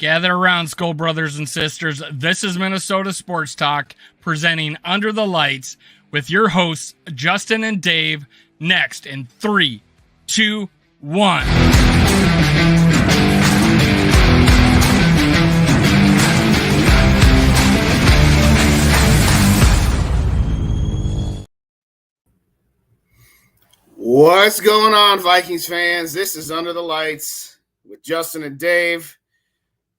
Gather around, Skull Brothers and Sisters. This is Minnesota Sports Talk, presenting Under the Lights with your hosts, Justin and Dave, next in 3, 2, 1. What's going on, Vikings fans? This is Under the Lights with Justin and Dave.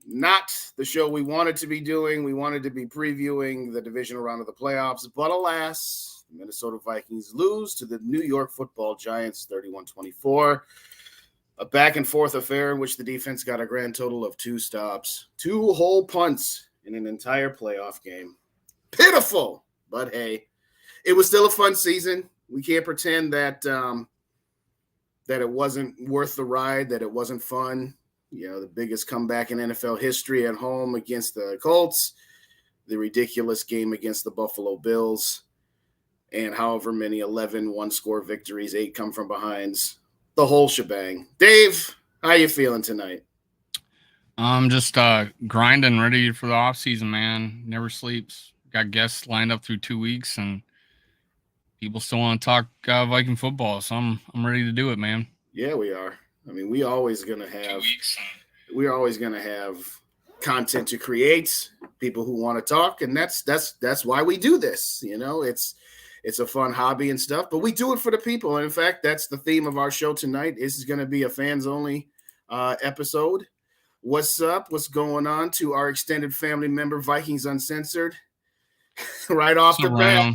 Not the show we wanted to be doing. We wanted to be previewing the divisional round of the playoffs, but alas, the Minnesota Vikings lose to the New York Football Giants 31-24. A back-and-forth affair in which the defense got a grand total of 2 stops, 2 whole punts in an entire playoff game. Pitiful, but hey, it was still a fun season. We can't pretend that that it wasn't worth the ride, that it wasn't fun. You know, the biggest comeback in NFL history at home against the Colts, the ridiculous game against the Buffalo Bills, and however many 11 one-score victories, 8 come from behinds, the whole shebang. Dave, how you feeling tonight? I'm just grinding, ready for the offseason, man. Never sleeps. Got guests lined up through 2 weeks, and people still want to talk Viking football, so I'm ready to do it, man. Yeah, we are. I mean, we're always gonna have content to create, people who want to talk, and that's why we do this. You know, it's a fun hobby and stuff, but we do it for the people. And in fact, that's the theme of our show tonight. This is going to be a fans only episode. What's up? What's going on to our extended family member, Vikings Uncensored? Right off the bat.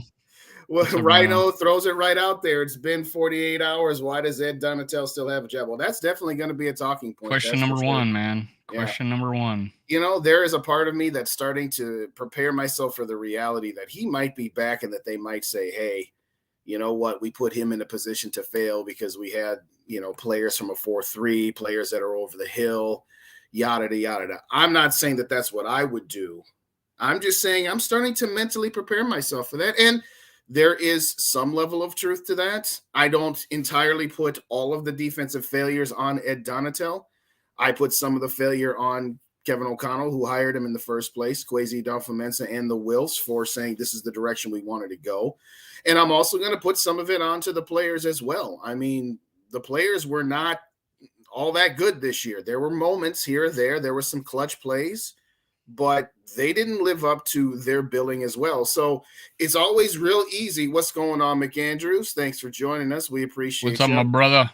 Well, Rhino throws it right out there. It's been 48 hours. Why does Ed Donatel still have a job? Well, that's definitely going to be a talking point. Question number one, man. Question number one. You know, there is a part of me that's starting to prepare myself for the reality that he might be back and that they might say, hey, you know what? We put him in a position to fail because we had, you know, players from a 4-3, players that are over the hill, yada, yada. I'm not saying that that's what I would do. I'm just saying I'm starting to mentally prepare myself for that. And there is some level of truth to that. I don't entirely put all of the defensive failures on Ed Donatel. I put some of the failure on Kevin O'Connell, who hired him in the first place, Kwesi Adofo-Mensah, and the Wills for saying this is the direction we wanted to go. And I'm also going to put some of it onto the players as well. I mean, the players were not all that good this year. There were moments here or there. There were some clutch plays, but they didn't live up to their billing as well. So it's always real easy. What's going on, McAndrews? Thanks for joining us. We appreciate What's up, my brother?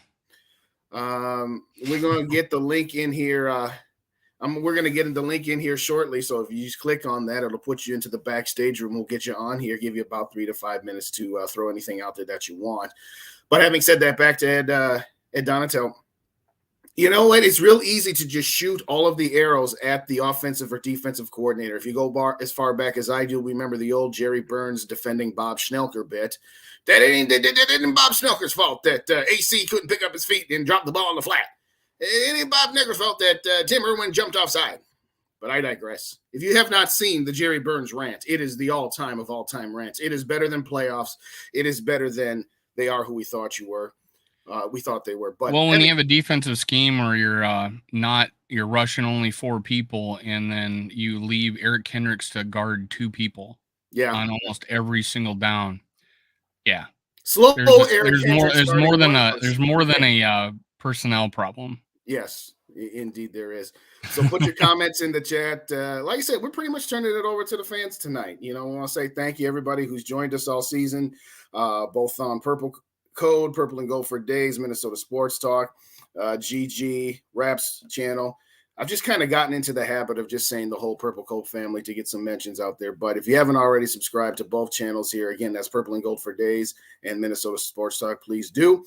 We're going to get the link in here. We're going to get the link in here shortly. So if you just click on that, it'll put you into the backstage room. We'll get you on here, give you about 3 to 5 minutes to throw anything out there that you want. But having said that, back to Ed Donatel. You know what? It's real easy to just shoot all of the arrows at the offensive or defensive coordinator. If you go as far back as I do, remember the old Jerry Burns defending Bob Schnelker bit. That ain't Bob Schnelker's fault that AC couldn't pick up his feet and drop the ball on the flat. It ain't Bob Schnelker's fault that Tim Irwin jumped offside. But I digress. If you have not seen the Jerry Burns rant, it is the all-time of all-time rants. It is better than playoffs. It is better than they are who we thought you were. We thought they were, but when you have a defensive scheme where you're rushing only 4 people, and then you leave Eric Kendricks to guard 2 people, on almost every single down, slow. There's more than a personnel problem. Yes, indeed there is. So put your comments in the chat. Like I said, we're pretty much turning it over to the fans tonight. You know, I want to say thank you everybody who's joined us all season, both on Purple and Gold for Days, Minnesota Sports Talk, GG, Raps channel. I've just kind of gotten into the habit of just saying the whole Purple Coat family to get some mentions out there. But if you haven't already subscribed to both channels here, again, that's Purple and Gold for Days and Minnesota Sports Talk, please do.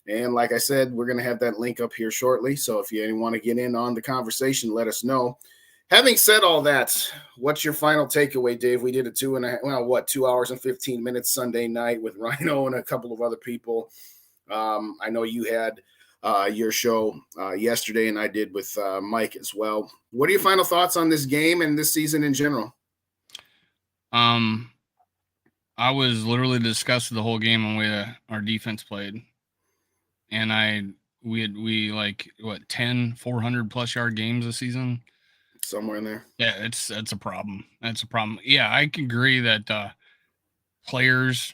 And like I said, we're going to have that link up here shortly. So if you want to get in on the conversation, let us know. Having said all that, what's your final takeaway, Dave? We did a 2 hours and 15 minutes Sunday night with Rhino and a couple of other people. I know you had your show yesterday, and I did with Mike as well. What are your final thoughts on this game and this season in general? I was literally disgusted the whole game on the way our defense played, and we 10 400 plus yard games this season. somewhere in there. Yeah, that's a problem. That's a problem. Yeah, I can agree that players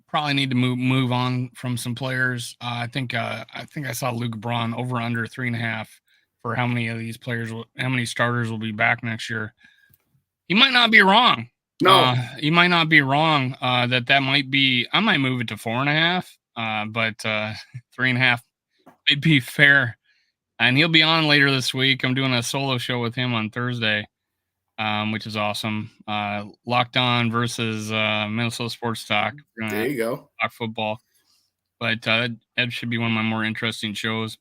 probably need to move on from some players. I think I saw Luke Braun over under 3.5 for how many of these how many starters will be back next year. He might not be wrong. No, He might not be wrong. That might be. I might move it to 4.5. But 3.5 might be fair. And he'll be on later this week. I'm doing a solo show with him on Thursday, which is awesome. Locked On versus Minnesota Sports Talk. We're there gonna you go. talk football, but that should be one of my more interesting shows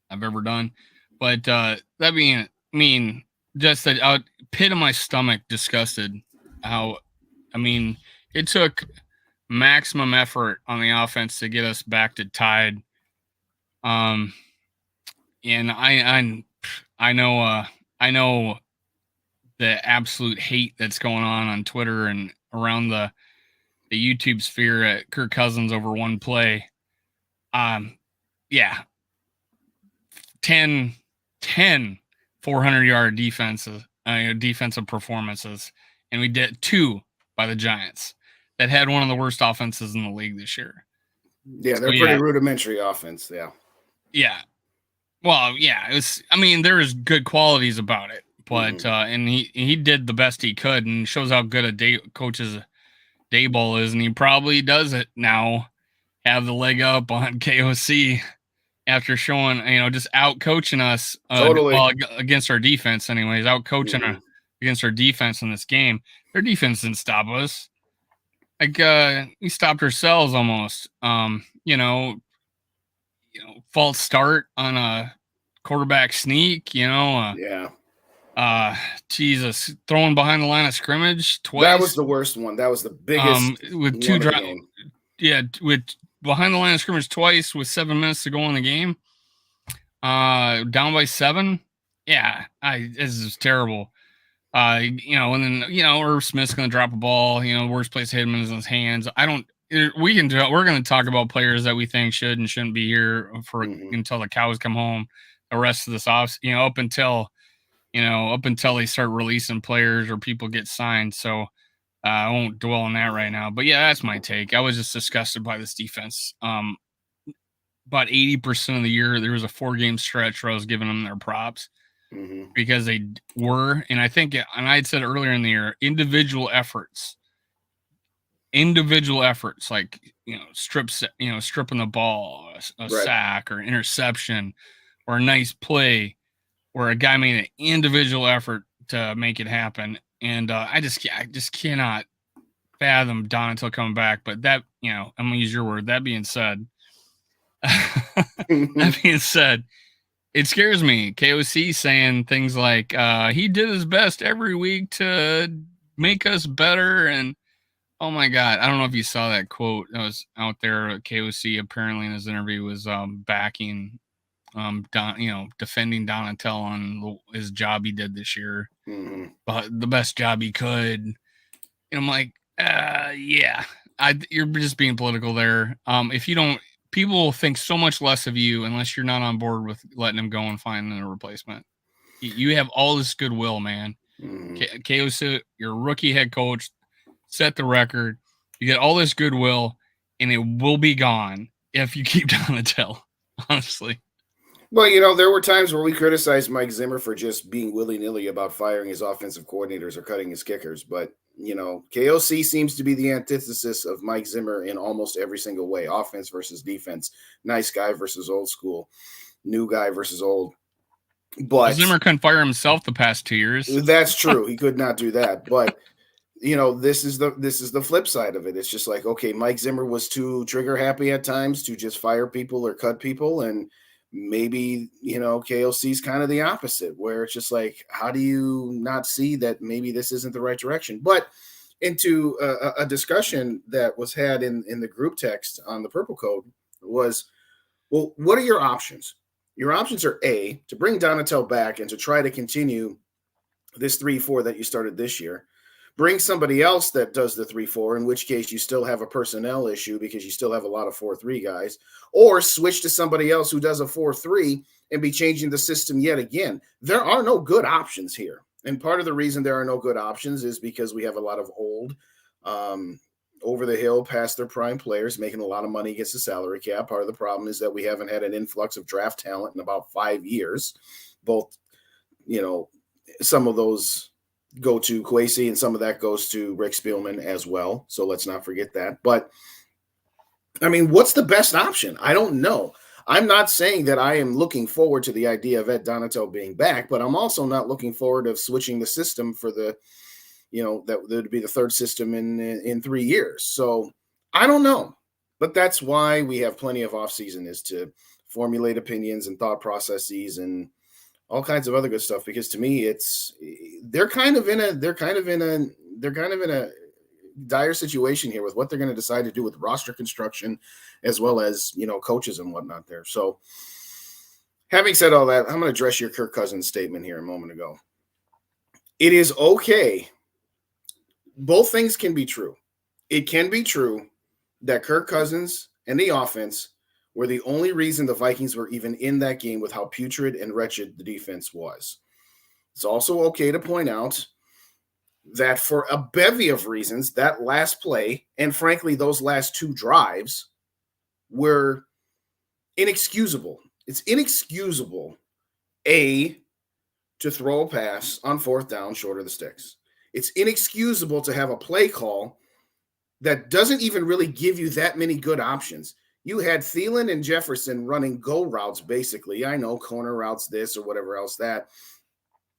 I've ever done. But that being, I mean, just the pit of my stomach, disgusted. How, I mean, it took maximum effort on the offense to get us back to tied. And I know the absolute hate that's going on Twitter and around the YouTube sphere at Kirk Cousins over one play. Yeah, 10 400-yard defensive performances, and we did 2 by the Giants that had one of the worst offenses in the league this year. Yeah, they're pretty rudimentary offense. Yeah. Well, yeah, it was. I mean, there was good qualities about it, but and he did the best he could, and shows how good a coach's Dayball is, and he probably does it now. Have the leg up on KOC after showing, just out coaching us Totally. against our defense. Anyways, out coaching against our defense in this game. Their defense didn't stop us. Like we stopped ourselves almost. False start on a quarterback sneak. Yeah. Jesus, throwing behind the line of scrimmage twice. That was the worst one. That was the biggest. With 2 drives. Yeah, with behind the line of scrimmage twice with 7 minutes to go in the game. Down by 7. Yeah, this is terrible. And then Irv Smith's going to drop a ball. Worst place to hit him is in his hands. We're going to talk about players that we think should and shouldn't be here for until the cows come home. The rest of this off, up until they start releasing players or people get signed. So I won't dwell on that right now. But yeah, that's my take. I was just disgusted by this defense. About 80% of the year, there was a 4-game stretch where I was giving them their props because they were, and I think, and I had said earlier in the year, individual efforts, like stripping the ball, a sack or interception, or a nice play, where a guy made an individual effort to make it happen. And I just cannot fathom Donatel coming back. But that, I'm gonna use your word. That being said, it scares me. KOC saying things like he did his best every week to make us better, and oh my God, I don't know if you saw that quote that was out there. KOC apparently in his interview was backing, defending Donatel on his job he did this year, but the best job he could. And I'm like, yeah, you're just being political there. If you don't. People think so much less of you unless you're not on board with letting him go and finding a replacement. You have all this goodwill, man. KOC, you're a rookie head coach, set the record. You get all this goodwill, and it will be gone if you keep Donatel, honestly. Well, there were times where we criticized Mike Zimmer for just being willy-nilly about firing his offensive coordinators or cutting his kickers. But, KOC seems to be the antithesis of Mike Zimmer in almost every single way. Offense versus defense, nice guy versus old school, new guy versus old. But Zimmer couldn't fire himself the past 2 years. That's true. He could not do that. But, this is the flip side of it. It's just like, okay, Mike Zimmer was too trigger happy at times to just fire people or cut people. And maybe, KOC is kind of the opposite, where it's just like, how do you not see that maybe this isn't the right direction? But into a discussion that was had in the group text on the Purple Code was, well, what are your options? Your options are A, to bring Donatel back and to try to continue this 3-4 that you started this year. bring somebody else that does the 3-4, in which case you still have a personnel issue because you still have a lot of 4-3 guys, or switch to somebody else who does a 4-3 and be changing the system yet again. There are no good options here. And part of the reason there are no good options is because we have a lot of old, over the hill, past their prime players making a lot of money against the salary cap. Part of the problem is that we haven't had an influx of draft talent in about 5 years. Both, some of those go to Kwesi and some of that goes to Rick Spielman as well. So let's not forget that. But, I mean, what's the best option? I don't know. I'm not saying that I am looking forward to the idea of Ed Donato being back, but I'm also not looking forward to switching the system for the, that would be the third system in 3 years. So I don't know. But that's why we have plenty of offseason, is to formulate opinions and thought processes and all kinds of other good stuff, because to me they're kind of in a dire situation here with what they're going to decide to do with roster construction as well as coaches and whatnot there. So having said all that, I'm going to address your Kirk Cousins statement here a moment ago. It is okay. Both things can be true. It can be true that Kirk Cousins and the offense were the only reason the Vikings were even in that game with how putrid and wretched the defense was. It's also okay to point out that for a bevy of reasons, that last play, and frankly, those last 2 drives, were inexcusable. It's inexcusable, to throw a pass on 4th down short of the sticks. It's inexcusable to have a play call that doesn't even really give you that many good options. You had Thielen and Jefferson running go routes, basically. I know, corner routes, this or whatever else that.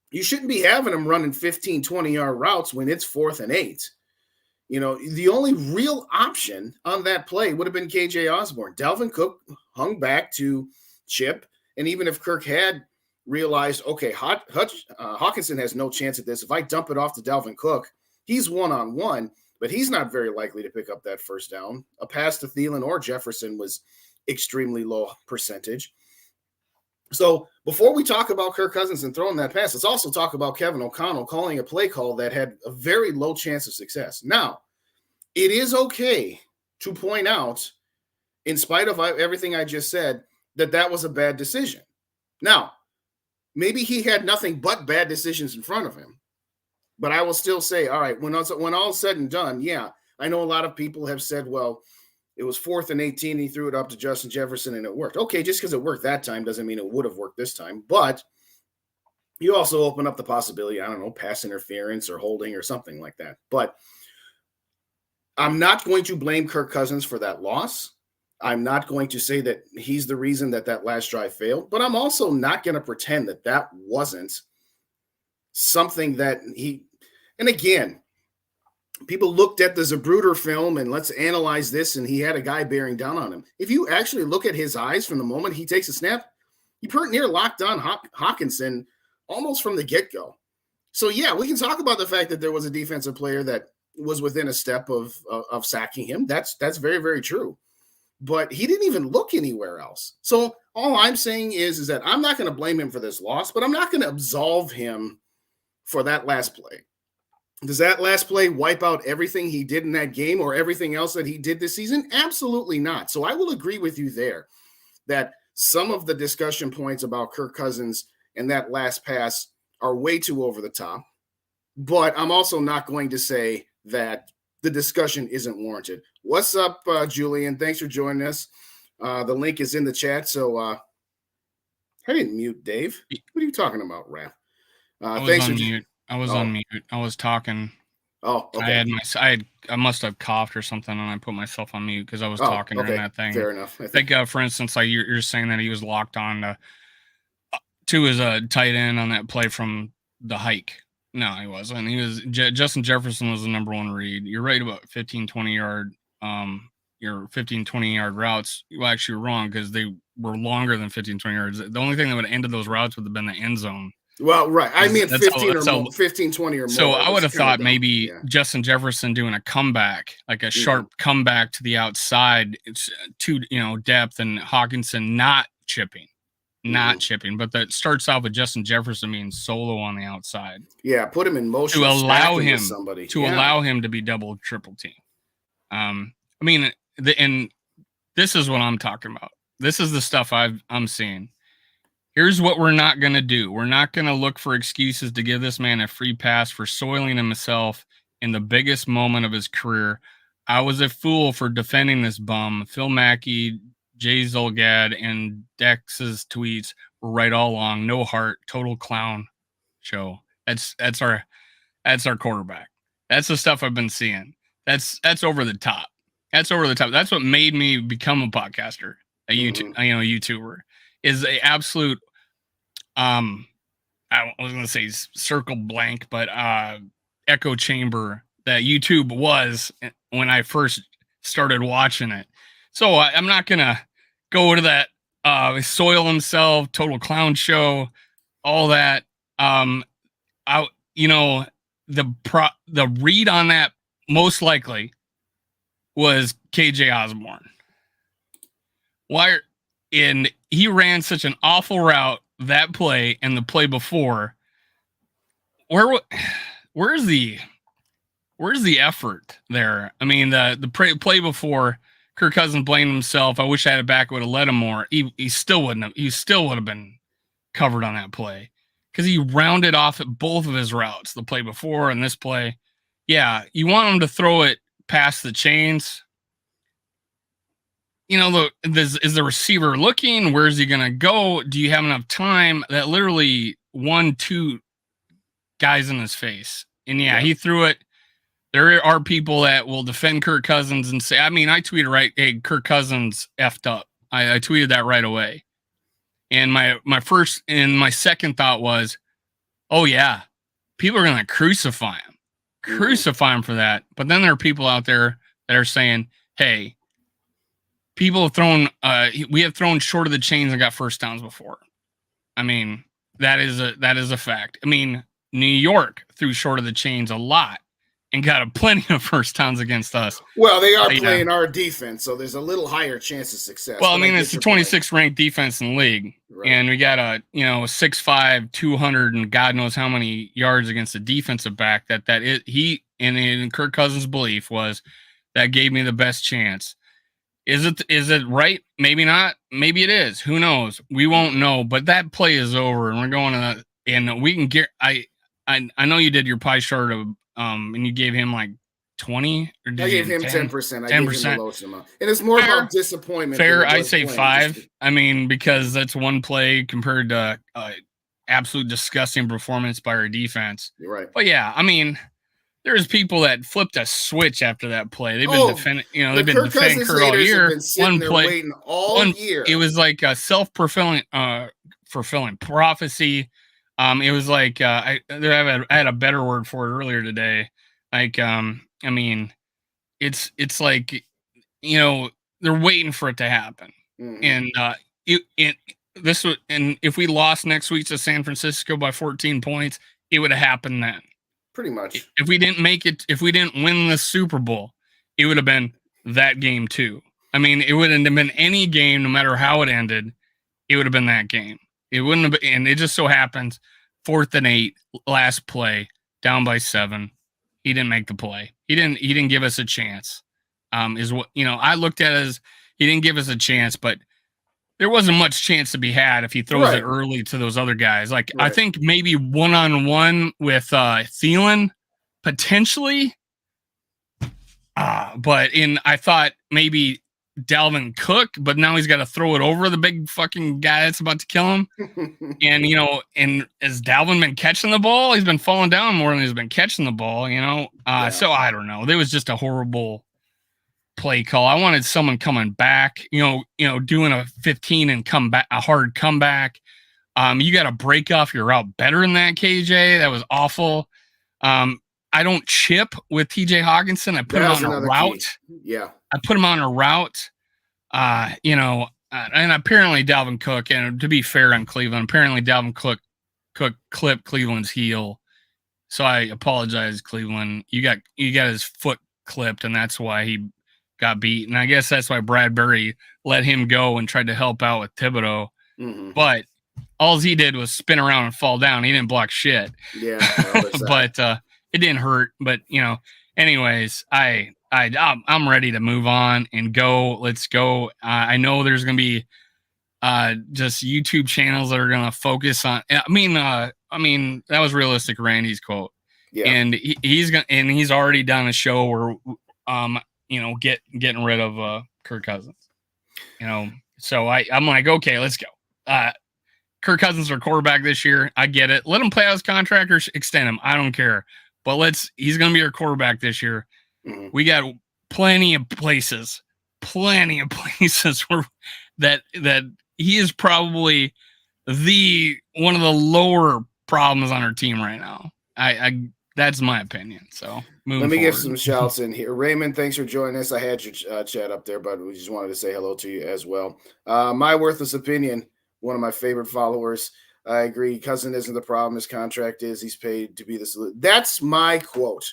You shouldn't be having them running 15, 20-yard routes when it's 4th and 8. The only real option on that play would have been KJ Osborne. Dalvin Cook hung back to Chip, and even if Kirk had realized, okay, Hawkinson has no chance at this. If I dump it off to Dalvin Cook, he's one-on-one, but he's not very likely to pick up that first down. A pass to Thielen or Jefferson was extremely low percentage. So before we talk about Kirk Cousins and throwing that pass, let's also talk about Kevin O'Connell calling a play call that had a very low chance of success. Now, it is okay to point out, in spite of everything I just said, that was a bad decision. Now, maybe he had nothing but bad decisions in front of him. But I will still say, all right, when all is said and done, yeah, I know a lot of people have said, well, it was 4th and 18, he threw it up to Justin Jefferson and it worked. Okay, just because it worked that time doesn't mean it would have worked this time. But you also open up the possibility, I don't know, pass interference or holding or something like that. But I'm not going to blame Kirk Cousins for that loss. I'm not going to say that he's the reason that last drive failed. But I'm also not going to pretend that wasn't something that he – and again, people looked at the Zapruder film and let's analyze this, and he had a guy bearing down on him. If you actually look at his eyes from the moment he takes a snap, he pretty near locked on Hawkinson almost from the get-go. So, yeah, we can talk about the fact that there was a defensive player that was within a step of sacking him. That's very, very true. But he didn't even look anywhere else. So all I'm saying is that I'm not going to blame him for this loss, but I'm not going to absolve him for that last play. Does that last play wipe out everything he did in that game or everything else that he did this season? Absolutely not. So I will agree with you there that some of the discussion points about Kirk Cousins and that last pass are way too over the top. But I'm also not going to say that the discussion isn't warranted. What's up, Julian? Thanks for joining us. The link is in the chat. So I didn't mute Dave. What are you talking about, Raph? I was on mute. I was on mute. I was talking. Oh, okay. I must have coughed or something, and I put myself on mute because I was talking during that thing. Fair enough. For instance, like you're saying that he was locked on to his tight end on that play from the hike. No, he wasn't. He was Justin Jefferson was the number one read. You're right about 15, 20-yard your 15, 20-yard routes. Well, actually, you're wrong because they were longer than 15, 20 yards. The only thing that would have ended those routes would have been the end zone. Well, right. I mean, 15, 20 or more. So I would have thought maybe Justin Jefferson doing a comeback, like a sharp comeback to the outside, it's to depth, and Hawkinson not chipping. not chipping, but that starts off with Justin Jefferson being solo on the outside. Yeah, put him in motion To allow him him with somebody. allow him to be double, triple team. I mean, and this is what I'm talking about. This is the stuff I'm seeing. Here's what we're not going to do. We're not going to look for excuses to give this man a free pass for soiling himself in the biggest moment of his career. I was a fool for defending this bum. Phil Mackey, Jay Zolgad, and Dex's tweets were right all along. No heart, total clown show. That's our quarterback. That's the stuff I've been seeing. That's over the top. That's over the top. That's what made me become a podcaster, a YouTuber. Is a absolute I was going to say circle blank, but echo chamber that YouTube was when I first started watching it. So I'm not going to go to that soil himself, total clown show, all that. The read on that most likely was KJ Osborne. And he ran such an awful route that play and the play before. Where's the effort there? I mean, the play before, Kirk Cousins blamed himself. I wish I had it back. Would have let him more. He still wouldn't have. He still would have been covered on that play because he rounded off at both of his routes, the play before and this play. Yeah, you want him to throw it past the chains. Is the receiver looking? Where's he going to go? Do you have enough time? That literally 1-2 guys in his face. And he threw it. There are people that will defend Kirk Cousins and say, I mean, I tweeted right, hey, Kirk Cousins effed up. I tweeted that right away. And my second thought was, oh yeah, people are going to crucify him. Crucify him for that. But then there are people out there that are saying, hey, people have thrown, we have thrown short of the chains and got first downs before. I mean, that is a fact. I mean, New York threw short of the chains a lot and got plenty of first downs agast us. Well, they are playing our defense, so there's a little higher chance of success. Well, I mean, it's the 26th ranked defense in the league, right. And we got a 6'5", 200, and God knows how many yards against the defensive back. In Kirk Cousins' belief was that gave me the best chance. Is it right? Maybe not. Maybe it is. Who knows? We won't know. But that play is over, and we're going to and we can get. I know you did your pie chart of and you gave him like 20, or did I gave him 10%. I gave him the lowest amount, and it's more about disappointment. Fair, I'd say 5. I mean, because that's one play compared to absolute disgusting performance by our defense. You're right. But yeah, I mean, there's people that flipped a switch after that play. They've been defending, they've been defending Kirk all year. One play, year. It was like a self-fulfilling fulfilling prophecy. It was like I had a better word for it earlier today. Like, I mean, it's like, they're waiting for it to happen. And and if we lost next week to San Francisco by 14 points, it would have happened then. Pretty much. If we didn't make it, if we didn't win the Super Bowl, it would have been that game too. I mean, it wouldn't have been any game, no matter how it ended. It would have been that game. It wouldn't have been, and it just so happens 4th and 8, last play, down by 7. He didn't make the play. He didn't give us a chance. Is what I looked at as he didn't give us a chance, but there wasn't much chance to be had if he throws it early to those other guys. Like I think maybe one-on-one with Thielen, potentially. But I thought maybe Dalvin Cook, but now he's got to throw it over the big fucking guy that's about to kill him. And has Dalvin been catching the ball? He's been falling down more than he's been catching the ball, So I don't know. There was just a horrible play call. I wanted someone coming back, doing a 15 and come back, a hard comeback. You got to break off your route better than that, KJ. That was awful. I don't chip with TJ Hawkinson. I put him on a route. Key. Yeah. I put him on a route, and apparently Dalvin Cook, and to be fair on Cleveland, apparently Dalvin Cook clipped Cleveland's heel. So I apologize, Cleveland. You got his foot clipped, and that's why he got beat. And I guess that's why Bradbury let him go and tried to help out with Thibodeau. But all he did was spin around and fall down. He didn't block shit. Yeah, but it didn't hurt. But anyways, I'm ready to move on and go. Let's go. I know there's gonna be just YouTube channels that are gonna focus on. I mean, that was realistic. Randy's quote. Yeah. And he's already done a show where getting rid of Kirk Cousins. So I'm like, okay, let's go. Kirk Cousins our quarterback this year. I get it. Let him play out his contract or extend him. I don't care. But he's going to be our quarterback this year. Mm-hmm. We got plenty of places where that he is probably one of the lower problems on our team right now. That's my opinion. So let me get some shouts in here. Raymond, thanks for joining us. I had your chat up there, but we just wanted to say hello to you as well. My worthless opinion, one of my favorite followers. I agree. Cousin isn't the problem. His contract is. He's paid to be the solution. That's my quote,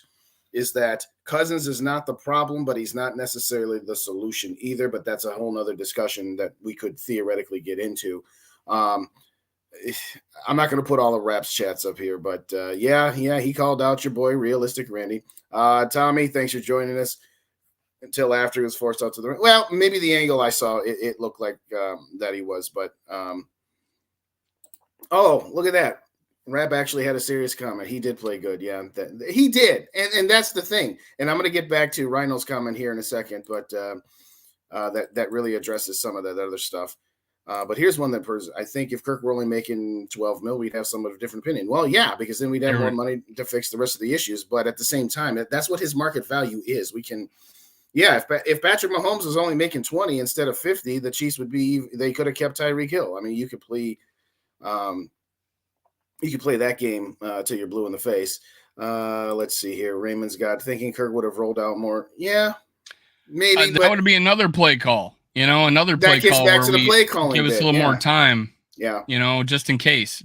is that Cousins is not the problem, but he's not necessarily the solution either. But that's a whole nother discussion that we could theoretically get into. I'm not going to put all the Raps chats up here, but yeah, he called out your boy, Realistic Randy. Tommy, thanks for joining us. Until after he was forced out to the ring. Well, maybe the angle I saw, it looked like that he was, but oh, look at that. Rap actually had a serious comment. He did play good. Yeah, he did. And that's the thing. And I'm going to get back to Rhino's comment here in a second, but that really addresses some of that other stuff. But here's one that I think if Kirk were only making $12 million, we'd have somewhat of a different opinion. Well, yeah, because then we'd have more money to fix the rest of the issues. But at the same time, that's what his market value is. We can, if Patrick Mahomes was only making 20 instead of 50, the Chiefs they could have kept Tyreek Hill. I mean, you could play that game till you're blue in the face. Let's see here. Raymond's got thinking Kirk would have rolled out more. Yeah, maybe. That would be another play call. Another play call back to the play calling. Give us a little more time. Yeah. Just in case.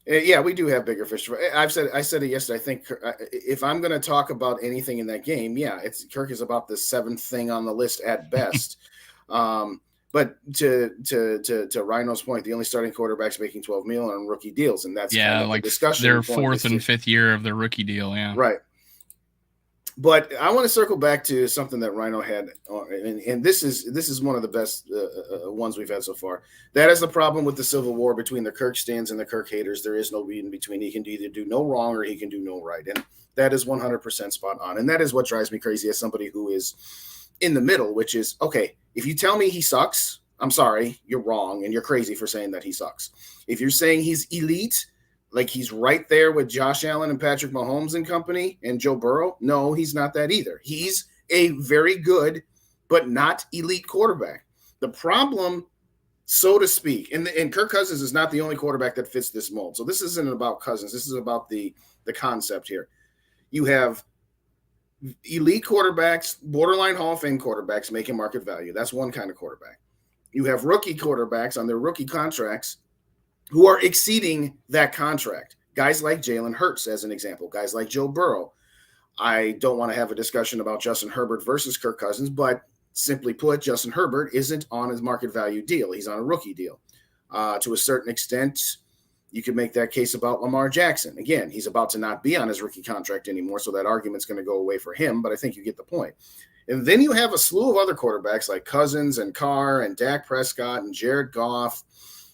Yeah, we do have bigger fish. I said it yesterday. I think if I'm going to talk about anything in that game, Kirk is about the seventh thing on the list at best. But to Rhino's point, the only starting quarterbacks making $12 million on rookie deals, and that's kind of the discussion. Their fourth and fifth year of the rookie deal, yeah. Right. But I want to circle back to something that Rhino had, and this is one of the best ones we've had so far. That is the problem with the civil war between the Kirk stands and the Kirk haters. There is no in between. He can either do no wrong or he can do no right, and that is 100% spot on. And that is what drives me crazy as somebody who is in the middle, which is, okay, if you tell me he sucks, I'm sorry, you're wrong, and you're crazy for saying that he sucks. If you're saying he's elite, like he's right there with Josh Allen and Patrick Mahomes and company and Joe Burrow, no, he's not that either. He's a very good but not elite quarterback. The problem, so to speak, and Kirk Cousins is not the only quarterback that fits this mold. So this isn't about Cousins. This is about the concept here. You have elite quarterbacks, borderline Hall of Fame quarterbacks making market value. That's one kind of quarterback. You have rookie quarterbacks on their rookie contracts who are exceeding that contract. Guys like Jalen Hurts, as an example. Guys like Joe Burrow. I don't want to have a discussion about Justin Herbert versus Kirk Cousins, but simply put, Justin Herbert isn't on his market value deal. He's on a rookie deal. To a certain extent, you could make that case about Lamar Jackson. Again, he's about to not be on his rookie contract anymore, so that argument's going to go away for him, but I think you get the point. And then you have a slew of other quarterbacks like Cousins and Carr and Dak Prescott and Jared Goff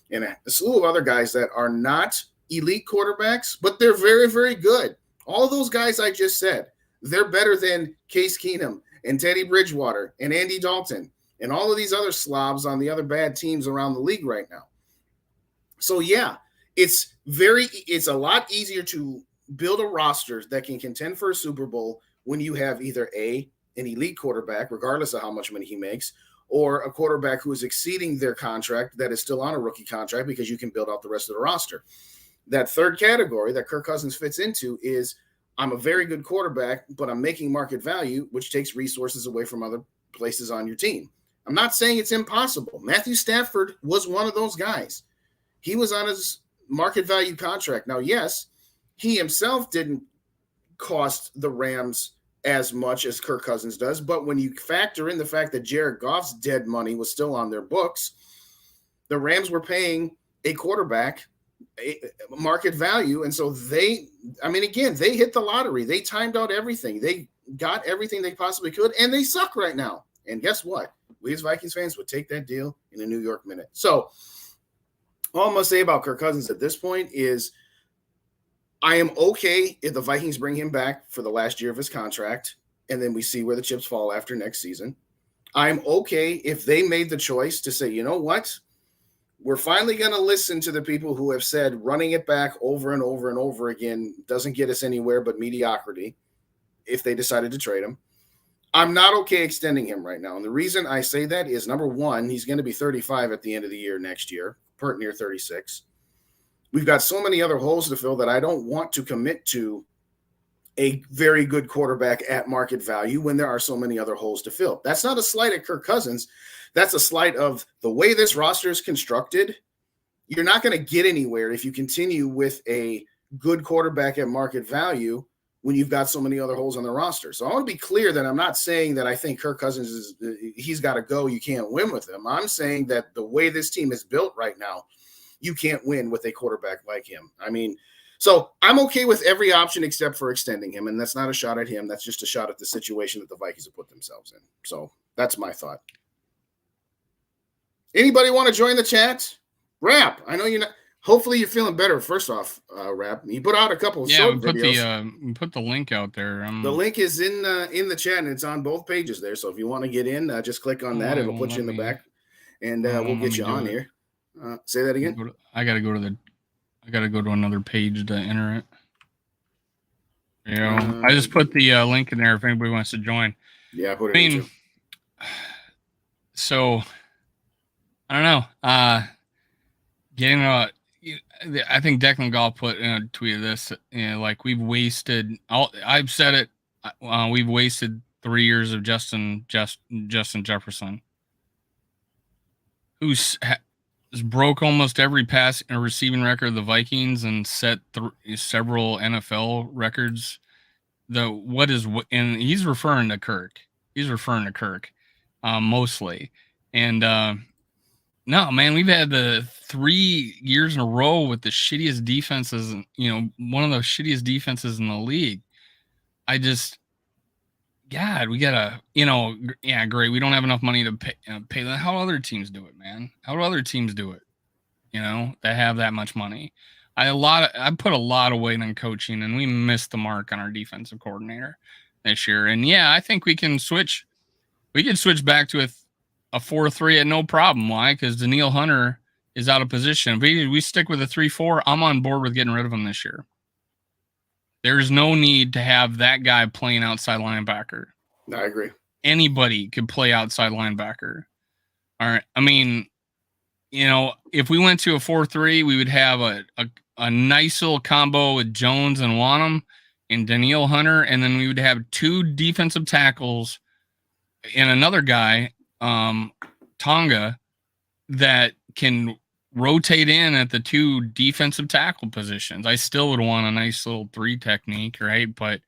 and a slew of other guys that are not elite quarterbacks, but they're very, very good. All those guys I just said, they're better than Case Keenum and Teddy Bridgewater and Andy Dalton and all of these other slobs on the other bad teams around the league right now. So, yeah, it's a lot easier to build a roster that can contend for a Super Bowl when you have either an elite quarterback, regardless of how much money he makes, or a quarterback who is exceeding their contract that is still on a rookie contract because you can build out the rest of the roster. That third category that Kirk Cousins fits into is I'm a very good quarterback, but I'm making market value, which takes resources away from other places on your team. I'm not saying it's impossible. Matthew Stafford was one of those guys. He was on his market value contract. Now, yes, he himself didn't cost the Rams as much as Kirk Cousins does. But when you factor in the fact that Jared Goff's dead money was still on their books, the Rams were paying a quarterback market value. And so they hit the lottery. They timed out everything. They got everything they possibly could, and they suck right now. And guess what? We as Vikings fans would take that deal in a New York minute. So all I'm going to say about Kirk Cousins at this point is I am okay if the Vikings bring him back for the last year of his contract, and then we see where the chips fall after next season. I'm okay if they made the choice to say, you know what? We're finally going to listen to the people who have said running it back over and over and over again doesn't get us anywhere but mediocrity if they decided to trade him. I'm not okay extending him right now. And the reason I say that is, number one, he's going to be 35 at the end of the year next year, pert near 36. We've got so many other holes to fill that I don't want to commit to a very good quarterback at market value when there are so many other holes to fill. That's not a slight at Kirk Cousins. That's a slight of the way this roster is constructed. You're not going to get anywhere if you continue with a good quarterback at market value when you've got so many other holes on the roster. So I want to be clear that I'm not saying that I think Kirk Cousins he's got to go. You can't win with him. I'm saying that the way this team is built right now, you can't win with a quarterback like him. I mean, so I'm okay with every option except for extending him. And that's not a shot at him. That's just a shot at the situation that the Vikings have put themselves in. So that's my thought. Anybody want to join the chat? Rap, I know you're not. Hopefully you're feeling better. First off, Rap, you put out a couple of short videos. We put the link out there. The link is in the chat, and it's on both pages there. So if you want to get in, just click on that. It'll put you in the back, and we'll get you on here. Say that again. I gotta go to another page to enter it. I just put the link in there if anybody wants to join. Yeah, I put it in too. So I don't know. Getting I think Declan Goff put in a tweet of this. Like we've wasted. I've said it. We've wasted 3 years of Justin Jefferson, who's broke almost every pass and receiving record of the Vikings and set several NFL records. And he's referring to Kirk. Mostly. And no, man, we've had the 3 years in a row with the shittiest defenses, one of the shittiest defenses in the league. We gotta, great. We don't have enough money to pay them. How other teams do it, man? How do other teams do it? That have that much money. I put a lot of weight on coaching, and we missed the mark on our defensive coordinator this year. And yeah, I think we can switch. We can switch back to a 4-3 at no problem. Why? Because Danielle Hunter is out of position. If we stick with a 3-4, I'm on board with getting rid of him this year. There's no need to have that guy playing outside linebacker. I agree. Anybody could play outside linebacker. All right. I mean, if we went to a 4-3, we would have a nice little combo with Jones and Wanham and Danielle Hunter, and then we would have 2 defensive tackles and another guy, Tonga, that can rotate in at the 2 defensive tackle positions. I still would want a nice little 3 technique, right? But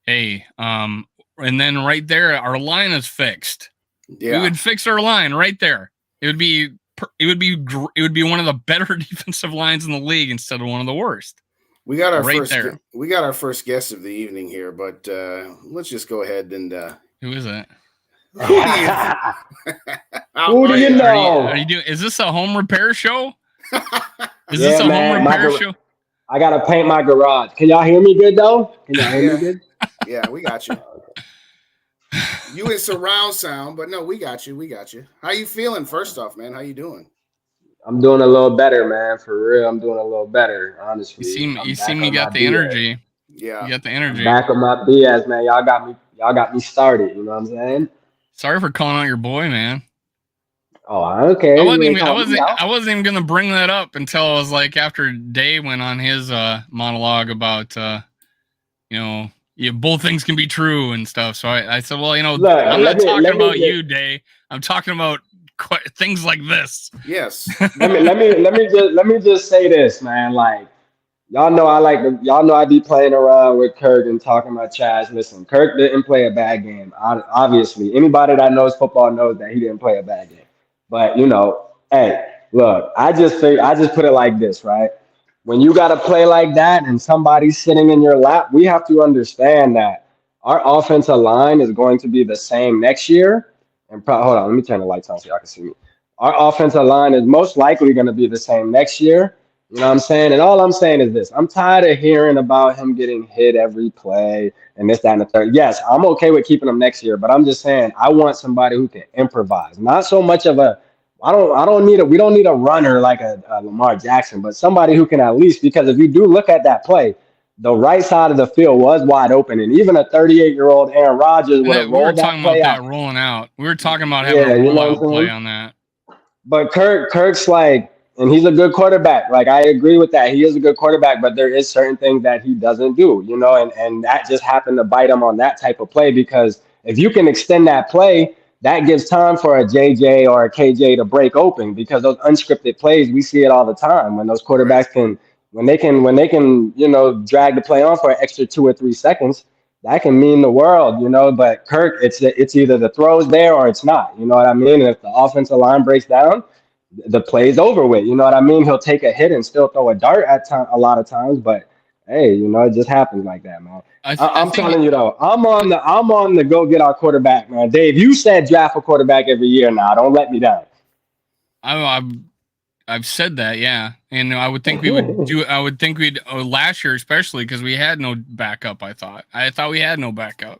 hey, and then right there, our line is fixed. Yeah. We would fix our line right there. It would be one of the better defensive lines in the league instead of one of the worst. We got our first guest of the evening here, but let's just go ahead and who is it? Who do you know? Are you doing? Is this a home repair show? Is this a home repair show? I gotta paint my garage. Can y'all hear me good though? Can y'all hear me good? Yeah, we got you. You in surround sound, but no, we got you. How you feeling? First off, man, how you doing? I'm doing a little better, man. For real, I'm doing a little better. Honestly, you seem you got the energy. Yeah, you got the energy. Back on my BS, man. Y'all got me started. You know what I'm saying? Sorry for calling out your boy, man. Oh, okay. I wasn't even gonna bring that up until I was like after Dave went on his monologue about both things can be true and stuff. So I said, well, I'm not talking about you, Dave. I'm talking about things like this. Yes. let me just say this, man. Like y'all know I be playing around with Kirk and talking about trash. Listen, Kirk didn't play a bad game. Obviously, anybody that knows football knows that he didn't play a bad game. But hey, look, I just put it like this, right? When you got to play like that and somebody's sitting in your lap, we have to understand that our offensive line is going to be the same next year. And hold on, let me turn the lights on so y'all can see me. Our offensive line is most likely going to be the same next year. You know what I'm saying? And all I'm saying is this: I'm tired of hearing about him getting hit every play and this, that, and the third. Yes, I'm okay with keeping him next year, but I'm just saying I want somebody who can improvise. Not so much of a I don't need a we don't need a runner like a Lamar Jackson, but somebody who can at least, because if you do look at that play, the right side of the field was wide open, and even a 38-year-old Aaron Rodgers would have We were rolled that talking about play that out. rolling out. We were talking about having Yeah, a you know what rollout I'm play saying? on that. But Kirk's like, and he's a good quarterback. Like I agree with that. He is a good quarterback, but there is certain things that he doesn't do, and that just happened to bite him on that type of play because if you can extend that play, that gives time for a JJ or a KJ to break open because those unscripted plays, we see it all the time when those Right. quarterbacks can when they can, drag the play on for an extra 2 or 3 seconds, that can mean the world. But Kirk, it's either the throw's there or it's not. You know what I mean? And if the offensive line breaks down, the play's over with. You know what I mean? He'll take a hit and still throw a dart a lot of times, but hey, it just happens like that, man. I I'm think telling you though, I'm on the go get our quarterback, man. Dave, you said draft a quarterback every year now. Don't let me down. I've I've said that, yeah, and I would think we would do. I would think we'd last year, especially because we had no backup. I thought we had no backup.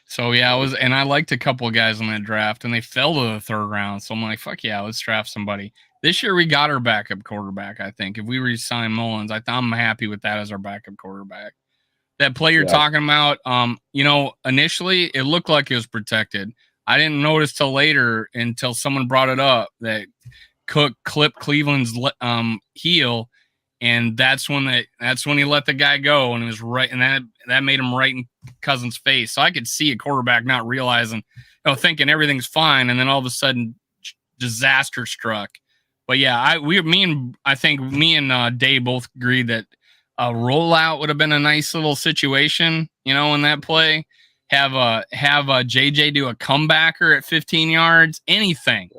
So yeah, and I liked a couple of guys in that draft, and they fell to the third round. So I'm like, fuck yeah, let's draft somebody. This year we got our backup quarterback. I think if we re-sign Mullins, I'm happy with that as our backup quarterback. That play you're Yeah. talking about, initially it looked like it was protected. I didn't notice till later until someone brought it up that Cook clipped Cleveland's heel, and that's when he let the guy go, and it was right, and that made him right in Cousins' face. So I could see a quarterback not realizing, thinking everything's fine, and then all of a sudden disaster struck. But yeah, I think me and Dave both agreed that a rollout would have been a nice little situation, in that play. Have a JJ do a comebacker at 15 yards, anything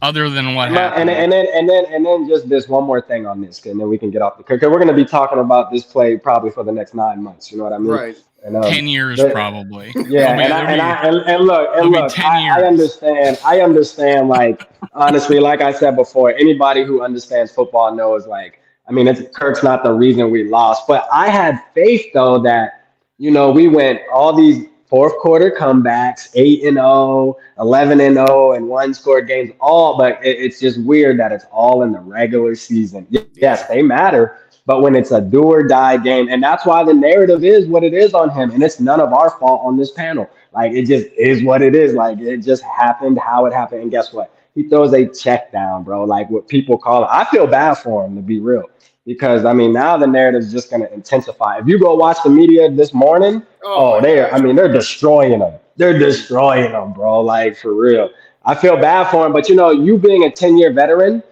other than what happened. And then just this one more thing on this, and then we can get off because we're going to be talking about this play probably for the next 9 months. You know what I mean? Right. And 10 years probably. Yeah, and look, I understand. I understand. Like honestly, like I said before, anybody who understands football knows. Like, I mean, Kirk's not the reason we lost, but I had faith though that we went all these fourth quarter comebacks, 8-0, 11-0, and one score games. But it's just weird that it's all in the regular season. Yes, they matter. But when it's a do or die game, and that's why the narrative is what it is on him, and it's none of our fault on this panel. Like it just is what it is. Like it just happened how it happened. And guess what? He throws a check down, bro. Like what people call it. I feel bad for him to be real, because I mean now the narrative is just going to intensify. If you go watch the media this morning, they're destroying him. They're destroying him, bro. Like for real. I feel bad for him, but you being a 10-year veteran.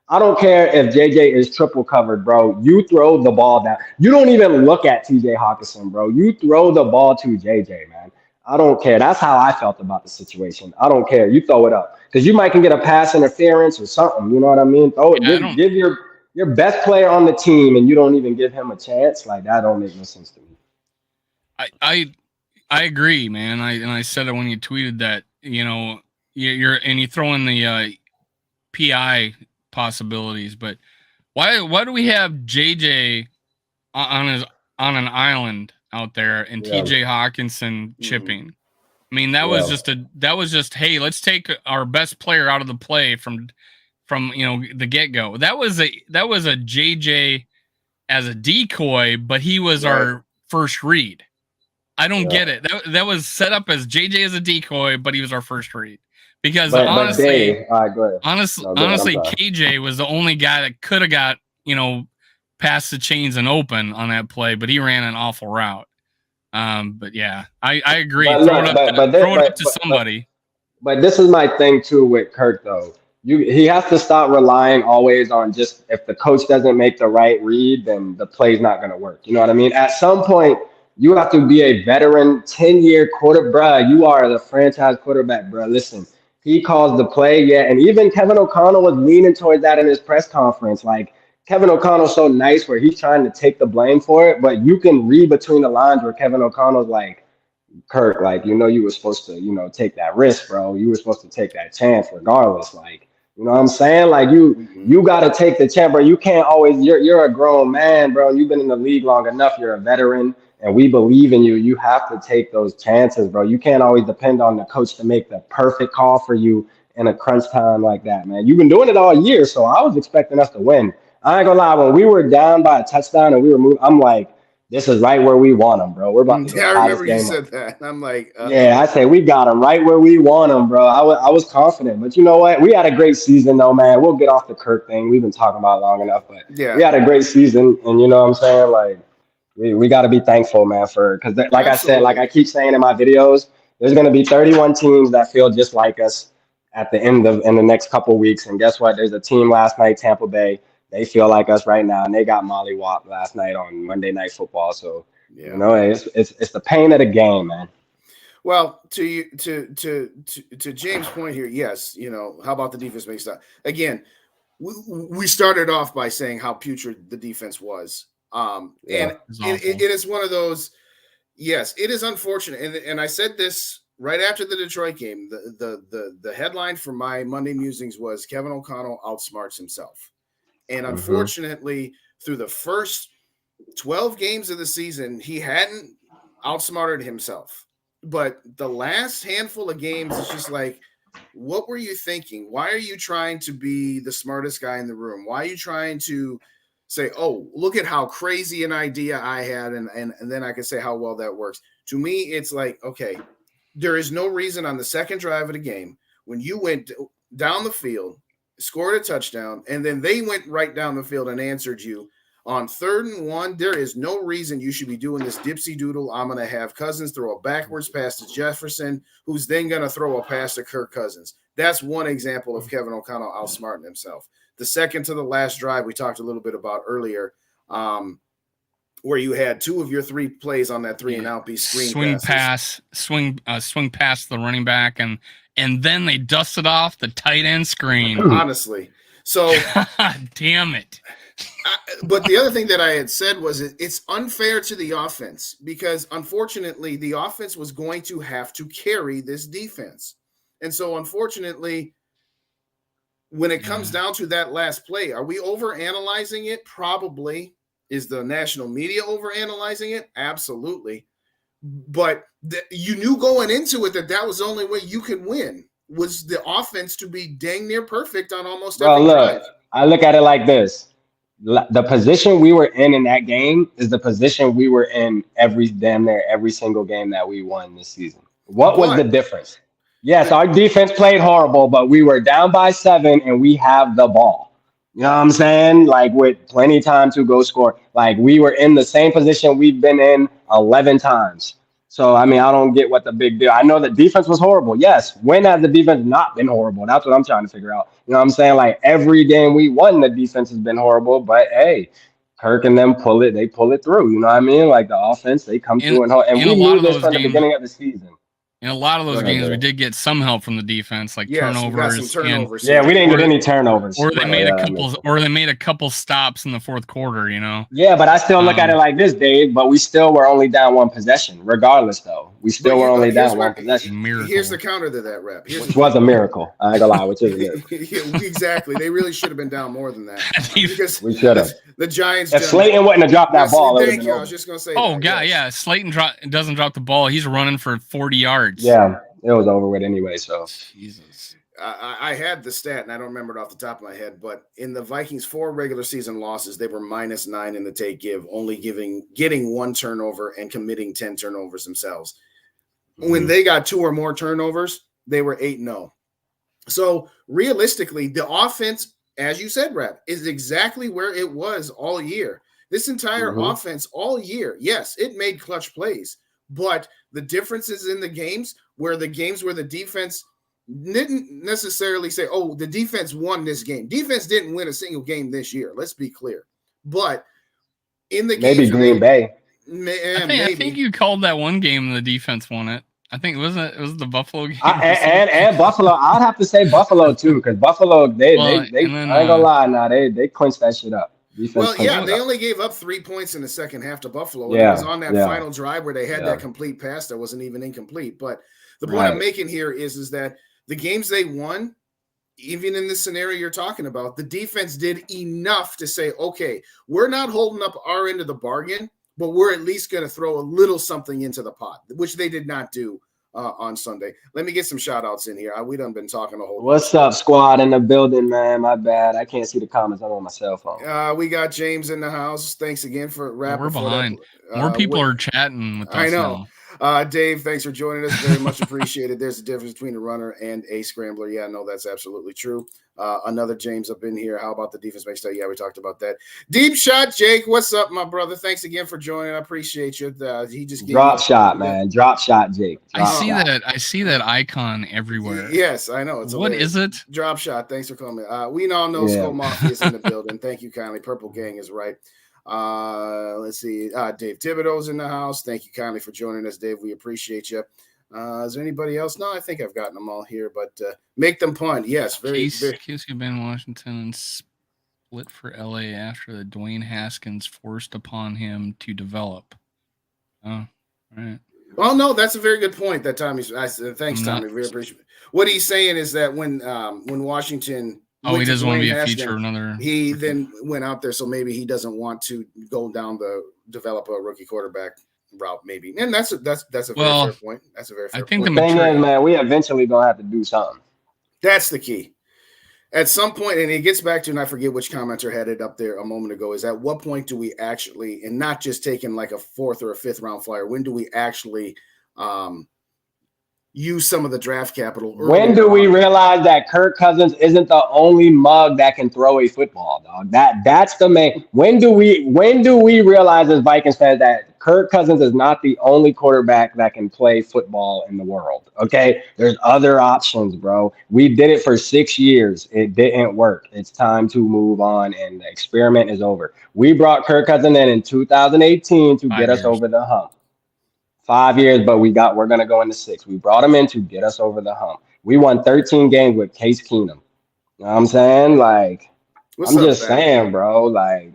I don't care if JJ is triple covered, bro. You throw the ball down. You don't even look at TJ Hawkinson, bro. You throw the ball to JJ, man. I don't care. That's how I felt about the situation. I don't care. You throw it up because you might can get a pass interference or something. You know what I mean? Throw it. Give your best player on the team, and you don't even give him a chance. Like that don't make no sense to me. I agree, man. I said it when you tweeted that. You throw in the PI possibilities, but why do we have JJ on an island out there and TJ Hawkinson chipping? I mean, that was just hey, let's take our best player out of the play from the get-go. That was a JJ as a decoy, but he was our first read. I don't get it. That was set up as JJ as a decoy, but he was our first read. Because honestly, KJ was the only guy that could have got, past the chains and open on that play, but he ran an awful route. But yeah, I agree. Throw it up to somebody. But this is my thing too with Kirk though. he has to stop relying always on just if the coach doesn't make the right read, then the play's not going to work. You know what I mean? At some point, you have to be a veteran, 10-year quarter, bruh. You are the franchise quarterback, bruh. Listen, he calls the play, yeah. And even Kevin O'Connell was leaning towards that in his press conference. Like Kevin O'Connell's so nice where he's trying to take the blame for it, but you can read between the lines where Kevin O'Connell's like, Kirk, like, you were supposed to, take that risk, bro. You were supposed to take that chance regardless. Like, you know what I'm saying? Like you got to take the chance, bro. You can't always, you're a grown man, bro. You've been in the league long enough. You're a veteran and we believe in you. You have to take those chances, bro. You can't always depend on the coach to make the perfect call for you in a crunch time like that, man. You've been doing it all year. So I was expecting us to win. I ain't gonna lie. When we were down by a touchdown and we were moving, I'm like, this is right where we want them, bro. We're about to I remember you said that. I'm like, yeah, I say we got them right where we want them, bro. I was confident, but you know what? We had a great season, though, man. We'll get off the Kirk thing. We've been talking about it long enough, but yeah, we had a great season, and you know what I'm saying? Like, we got to be thankful, man, because like I said, like I keep saying in my videos, there's gonna be 31 teams that feel just like us at the end of in the next couple weeks, and guess what? There's a team last night, Tampa Bay. They feel like us right now, and they got mollywopped last night on Monday Night Football. So. Yeah. It's the pain of the game, man. Well, to James' point here, yes. How about the defense makes that? Again, we started off by saying how putrid the defense was, and it is one of those. Yes, it is unfortunate, and I said this right after the Detroit game. The headline for my Monday musings was Kevin O'Connell outsmarts himself, and unfortunately, through the first 12 games of the season, he hadn't outsmarted himself. But the last handful of games, it's just like, what were you thinking? Why are you trying to be the smartest guy in the room? Why are you trying to say, oh, look at how crazy an idea I had, and then I can say how well that works? To me, it's like, okay, there is no reason on the second drive of the game when you went down the field, scored a touchdown, and then they went right down the field and answered you. On 3rd and 1, there is no reason you should be doing this dipsy doodle. I'm going to have Cousins throw a backwards pass to Jefferson, who's then going to throw a pass to Kirk Cousins. That's one example of Kevin O'Connell outsmarting himself. The second to the last drive we talked a little bit about earlier, where you had 2 of your 3 plays on that 3-and-out be swing past the running back, and then they dusted off the tight end screen. Honestly. So damn it. But the other thing that I had said was it's unfair to the offense because, unfortunately, the offense was going to have to carry this defense. And so, unfortunately, when it comes down to that last play, are we overanalyzing it? Probably. Is the national media overanalyzing it? Absolutely. But you knew going into it that was the only way you could win, was the offense to be dang near perfect on almost every drive. I look at it like this. The position we were in that game is the position we were in every single game that we won this season. What was the difference? Yes, our defense played horrible, but we were down by 7 and we have the ball. You know what I'm saying? Like with plenty of time to go score. Like we were in the same position we've been in 11 times. So, I mean, I don't get what the big deal. I know the defense was horrible. Yes. When has the defense not been horrible? That's what I'm trying to figure out. You know what I'm saying? Like every game we won, the defense has been horrible. But, hey, Kirk and them they pull it through. You know what I mean? Like the offense, they come through. And we knew this from the beginning of the season. In a lot of those games, we did get some help from the defense, like turnovers. Yeah, we didn't get any turnovers. Or they made a couple stops in the fourth quarter, you know. Yeah, but I still look at it like this, Dave. But we still were only down 1 possession, regardless. Though we still were only down 1 possession. Here's the counter to that, Rep. Which was a miracle. I ain't gonna lie, which is a miracle. Exactly. They really should have been down more than that because we should have. The Giants. If Slayton wouldn't have dropped that ball, thank you. I was just gonna say. Oh God, yeah. Slayton doesn't drop the ball. He's running for 40 yards. Yeah, it was over with anyway. So Jesus. I had the stat, and I don't remember it off the top of my head, but in the Vikings' 4 regular season losses, they were -9 in the take-give, only getting 1 turnover and committing 10 turnovers themselves. When they got 2 or more turnovers, they were 8-0. So realistically, the offense, as you said, Rap, is exactly where it was all year. This entire offense all year, yes, it made clutch plays, but the differences in the games where the defense didn't necessarily say, oh, the defense won this game. Defense didn't win a single game this year. Let's be clear. But in the maybe games Green Bay. I think you called that one game the defense won it. I think it was the Buffalo game. And Buffalo. I'd have to say Buffalo too, because Buffalo they I ain't gonna lie, they clinched that shit up. Well, yeah, they only gave up 3 points in the second half to Buffalo. And it was on that final drive where they had that complete pass that wasn't even incomplete. But the point I'm making here is that the games they won, even in this scenario you're talking about, the defense did enough to say, okay, we're not holding up our end of the bargain, but we're at least going to throw a little something into the pot, which they did not do on Sunday. Let me get some shout outs in here. We done been talking a whole lot. What's up, squad in the building, man? My bad. I can't see the comments. I'm on my cell phone. We got James in the house. Thanks again for rapping. We're behind. More people are chatting with us. I know. Dave, thanks for joining us. Very much appreciated. There's a difference between a runner and a scrambler. Yeah, no, that's absolutely true. Another James up in here. How about the defense makes that? Yeah, we talked about that. Deep shot, Jake. What's up, my brother? Thanks again for joining. I appreciate you. He just gave drop shot, man. Drop shot, Jake. I see that icon everywhere. Yes, I know. What is it? Drop shot. Thanks for coming. We all know Skull Mafia is in the building. Thank you kindly. Purple Gang is right. Let's see. Dave Thibodeau's in the house. Thank you kindly for joining us, Dave. We appreciate you. Is there anybody else? No, I think I've gotten them all here, but make them punt. Yes, Casey Ben Washington and split for LA after the Dwayne Haskins forced upon him to develop. Oh, right. Well, no, that's a very good point. That Tommy. Thanks, Tommy. Very appreciate it. What he's saying is that when Washington. He doesn't want to be a feature. He then went out there, so maybe he doesn't want to go down the develop a rookie quarterback route, maybe. And that's a very fair point. That's a very fair point. The thing is, man, we eventually gonna have to do something. That's the key. At some point, and it gets back to, and I forget which commenter had it up there a moment ago, is at what point do we actually, and not just taking like a 4th or a 5th round flyer, when do we actually use some of the draft capital? When do we realize that Kirk Cousins isn't the only mug that can throw a football, dog? That's the main. When do we realize as Vikings fans that Kirk Cousins is not the only quarterback that can play football in the world? Okay, there's other options, bro. We did it for 6 years. It didn't work. It's time to move on, and the experiment is over. We brought Kirk Cousins in 2018 to get us over the hump. 5 years, but we're going to go into 6. We brought him in to get us over the hump. We won 13 games with Case Keenum. You know what I'm saying? Like, I'm just saying, bro. Like,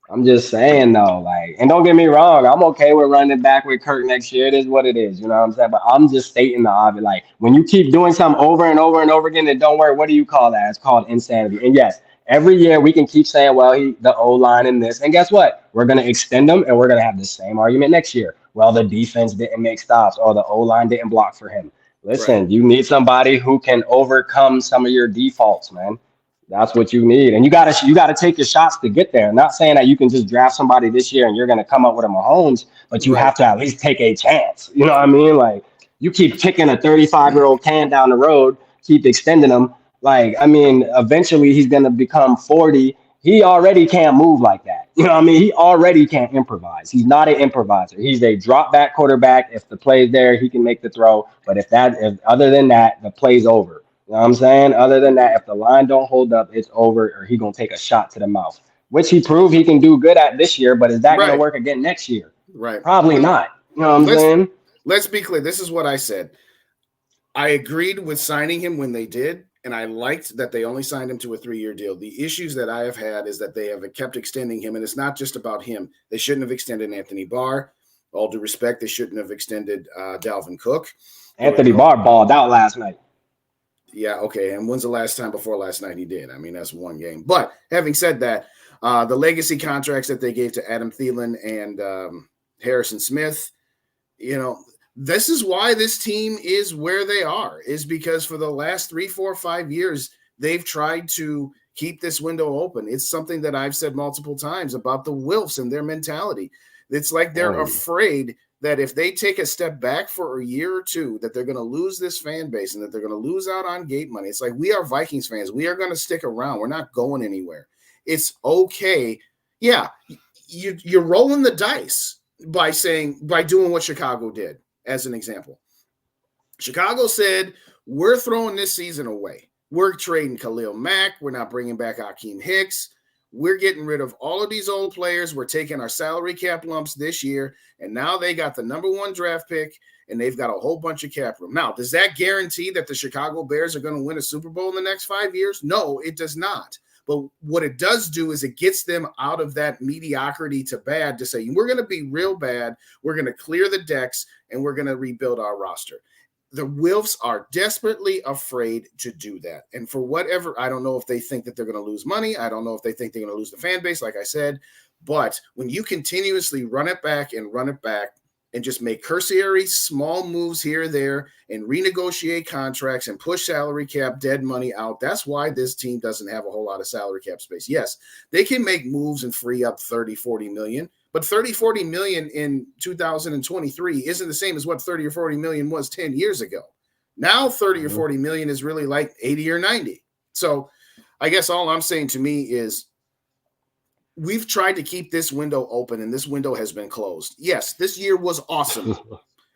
I'm just saying, though. Like, and don't get me wrong. I'm okay with running back with Kirk next year. It is what it is. You know what I'm saying? But I'm just stating the obvious. Like, when you keep doing something over and over and over again, and don't worry, what do you call that? It's called insanity. And yes, every year we can keep saying, well, the O-line and this. And guess what? We're going to extend them, and we're going to have the same argument next year. Well, the defense didn't make stops, or the O-line didn't block for him. Listen, You need somebody who can overcome some of your defaults, man. That's what you need. And you gotta take your shots to get there. I'm not saying that you can just draft somebody this year and you're going to come up with a Mahomes, but you have to at least take a chance. You know what I mean? Like, you keep kicking a 35-year-old can down the road, keep extending them. Like, I mean, eventually he's going to become 40. He already can't move like that. You know what I mean? He already can't improvise. He's not an improviser. He's a drop back quarterback. If the play's there, he can make the throw. But if other than that, the play's over. You know what I'm saying? Other than that, if the line don't hold up, it's over, or he going to take a shot to the mouth, which he proved he can do good at this year. But is that going to work again next year? Right. Probably not. You know what I'm saying? Let's be clear. This is what I said. I agreed with signing him when they did. And I liked that they only signed him to a 3-year deal. The issues that I have had is that they have kept extending him, and it's not just about him. They shouldn't have extended Anthony Barr. All due respect, they shouldn't have extended Dalvin Cook. Anthony Barr balled out last night. Yeah, okay. And when's the last time before last night he did? I mean, that's one game. But having said that, the legacy contracts that they gave to Adam Thielen and Harrison Smith, you know, this is why this team is where they are, is because for the last 3, 4, 5 years, they've tried to keep this window open. It's something that I've said multiple times about the Wilfs and their mentality. It's like they're afraid that if they take a step back for a year or two, that they're going to lose this fan base and that they're going to lose out on gate money. It's like, we are Vikings fans. We are going to stick around. We're not going anywhere. It's okay. Yeah, you're rolling the dice by doing what Chicago did. As an example, Chicago said, we're throwing this season away. We're trading Khalil Mack. We're not bringing back Akeem Hicks. We're getting rid of all of these old players. We're taking our salary cap lumps this year, and now they got the number 1 draft pick, and they've got a whole bunch of cap room. Now, does that guarantee that the Chicago Bears are going to win a Super Bowl in the next 5 years? No, it does not. But what it does do is it gets them out of that mediocrity to bad to say, we're going to be real bad, we're going to clear the decks, and we're going to rebuild our roster. The Wilfs are desperately afraid to do that. And for whatever, I don't know if they think that they're going to lose money. I don't know if they think they're going to lose the fan base, like I said. But when you continuously run it back and just make cursory small moves here or there and renegotiate contracts and push salary cap dead money out, that's why this team doesn't have a whole lot of salary cap space. Yes, they can make moves and free up 30, 40 million. But 30, 40 million in 2023 isn't the same as what 30 or 40 million was 10 years ago. Now 30 or 40 million is really like 80 or 90. So I guess all I'm saying to me is we've tried to keep this window open, and this window has been closed. Yes, this year was awesome,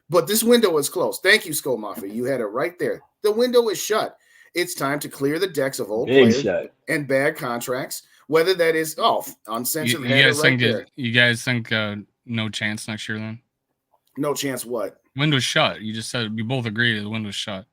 but this window is closed. Thank you, Skull Mafia. You had it right there. The window is shut. It's time to clear the decks of old players and bad contracts. Whether that is uncensored. You guys think no chance next year then? No chance what? Window's shut. You just said we both agree the window's shut.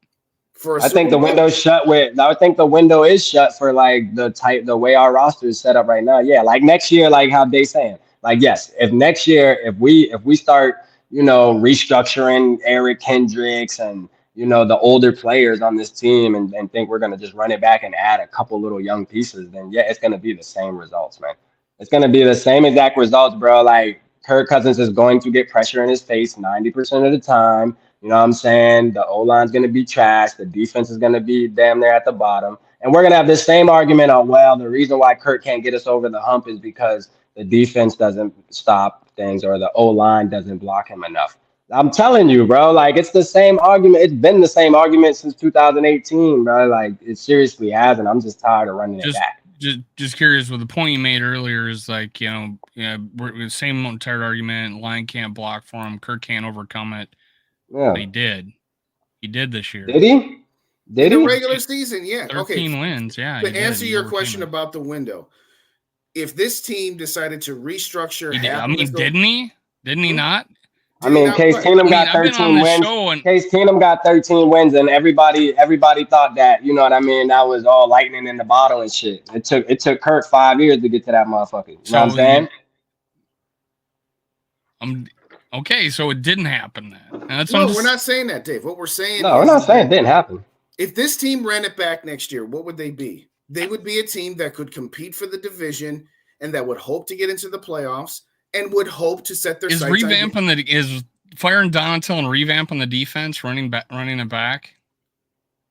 I think the window's shut I think the window is shut for like the way our roster is set up right now. Yeah, like next year, like how they saying. Like, yes, if next year, if we start, restructuring Eric Hendricks and the older players on this team and think we're going to just run it back and add a couple little young pieces, then yeah, it's going to be the same results, man. It's going to be the same exact results, bro. Like Kirk Cousins is going to get pressure in his face 90% of the time. You know what I'm saying? The O-line's going to be trash. The defense is going to be damn near at the bottom. And we're going to have this same argument on, well, the reason why Kirk can't get us over the hump is because the defense doesn't stop things or the O-line doesn't block him enough. I'm telling you, bro, like it's the same argument. It's been the same argument since 2018, bro. Like it seriously hasn't. I'm just tired of running it back. Just curious. With the point you made earlier is like, we're the same tired argument. Line can't block for him. Kirk can't overcome it. Yeah, but he did. He did this year. Did he? In the regular season, yeah. 13 wins, yeah. To answer your question about the window, if this team decided to restructure, didn't he? Didn't he not? I mean, Case Keenum got 13 wins. Case Keenum got 13 wins, and everybody thought that, you know what I mean, that was all lightning in the bottle and shit. It took Kirk 5 years to get to that motherfucker. You know what I'm saying? Okay, so it didn't happen then. We're not saying that, Dave. What we're saying we're not saying it didn't happen. If this team ran it back next year, what would they be? They would be a team that could compete for the division and that would hope to get into the playoffs and would hope to set their sights on is firing Donatil and revamping the defense, running it back?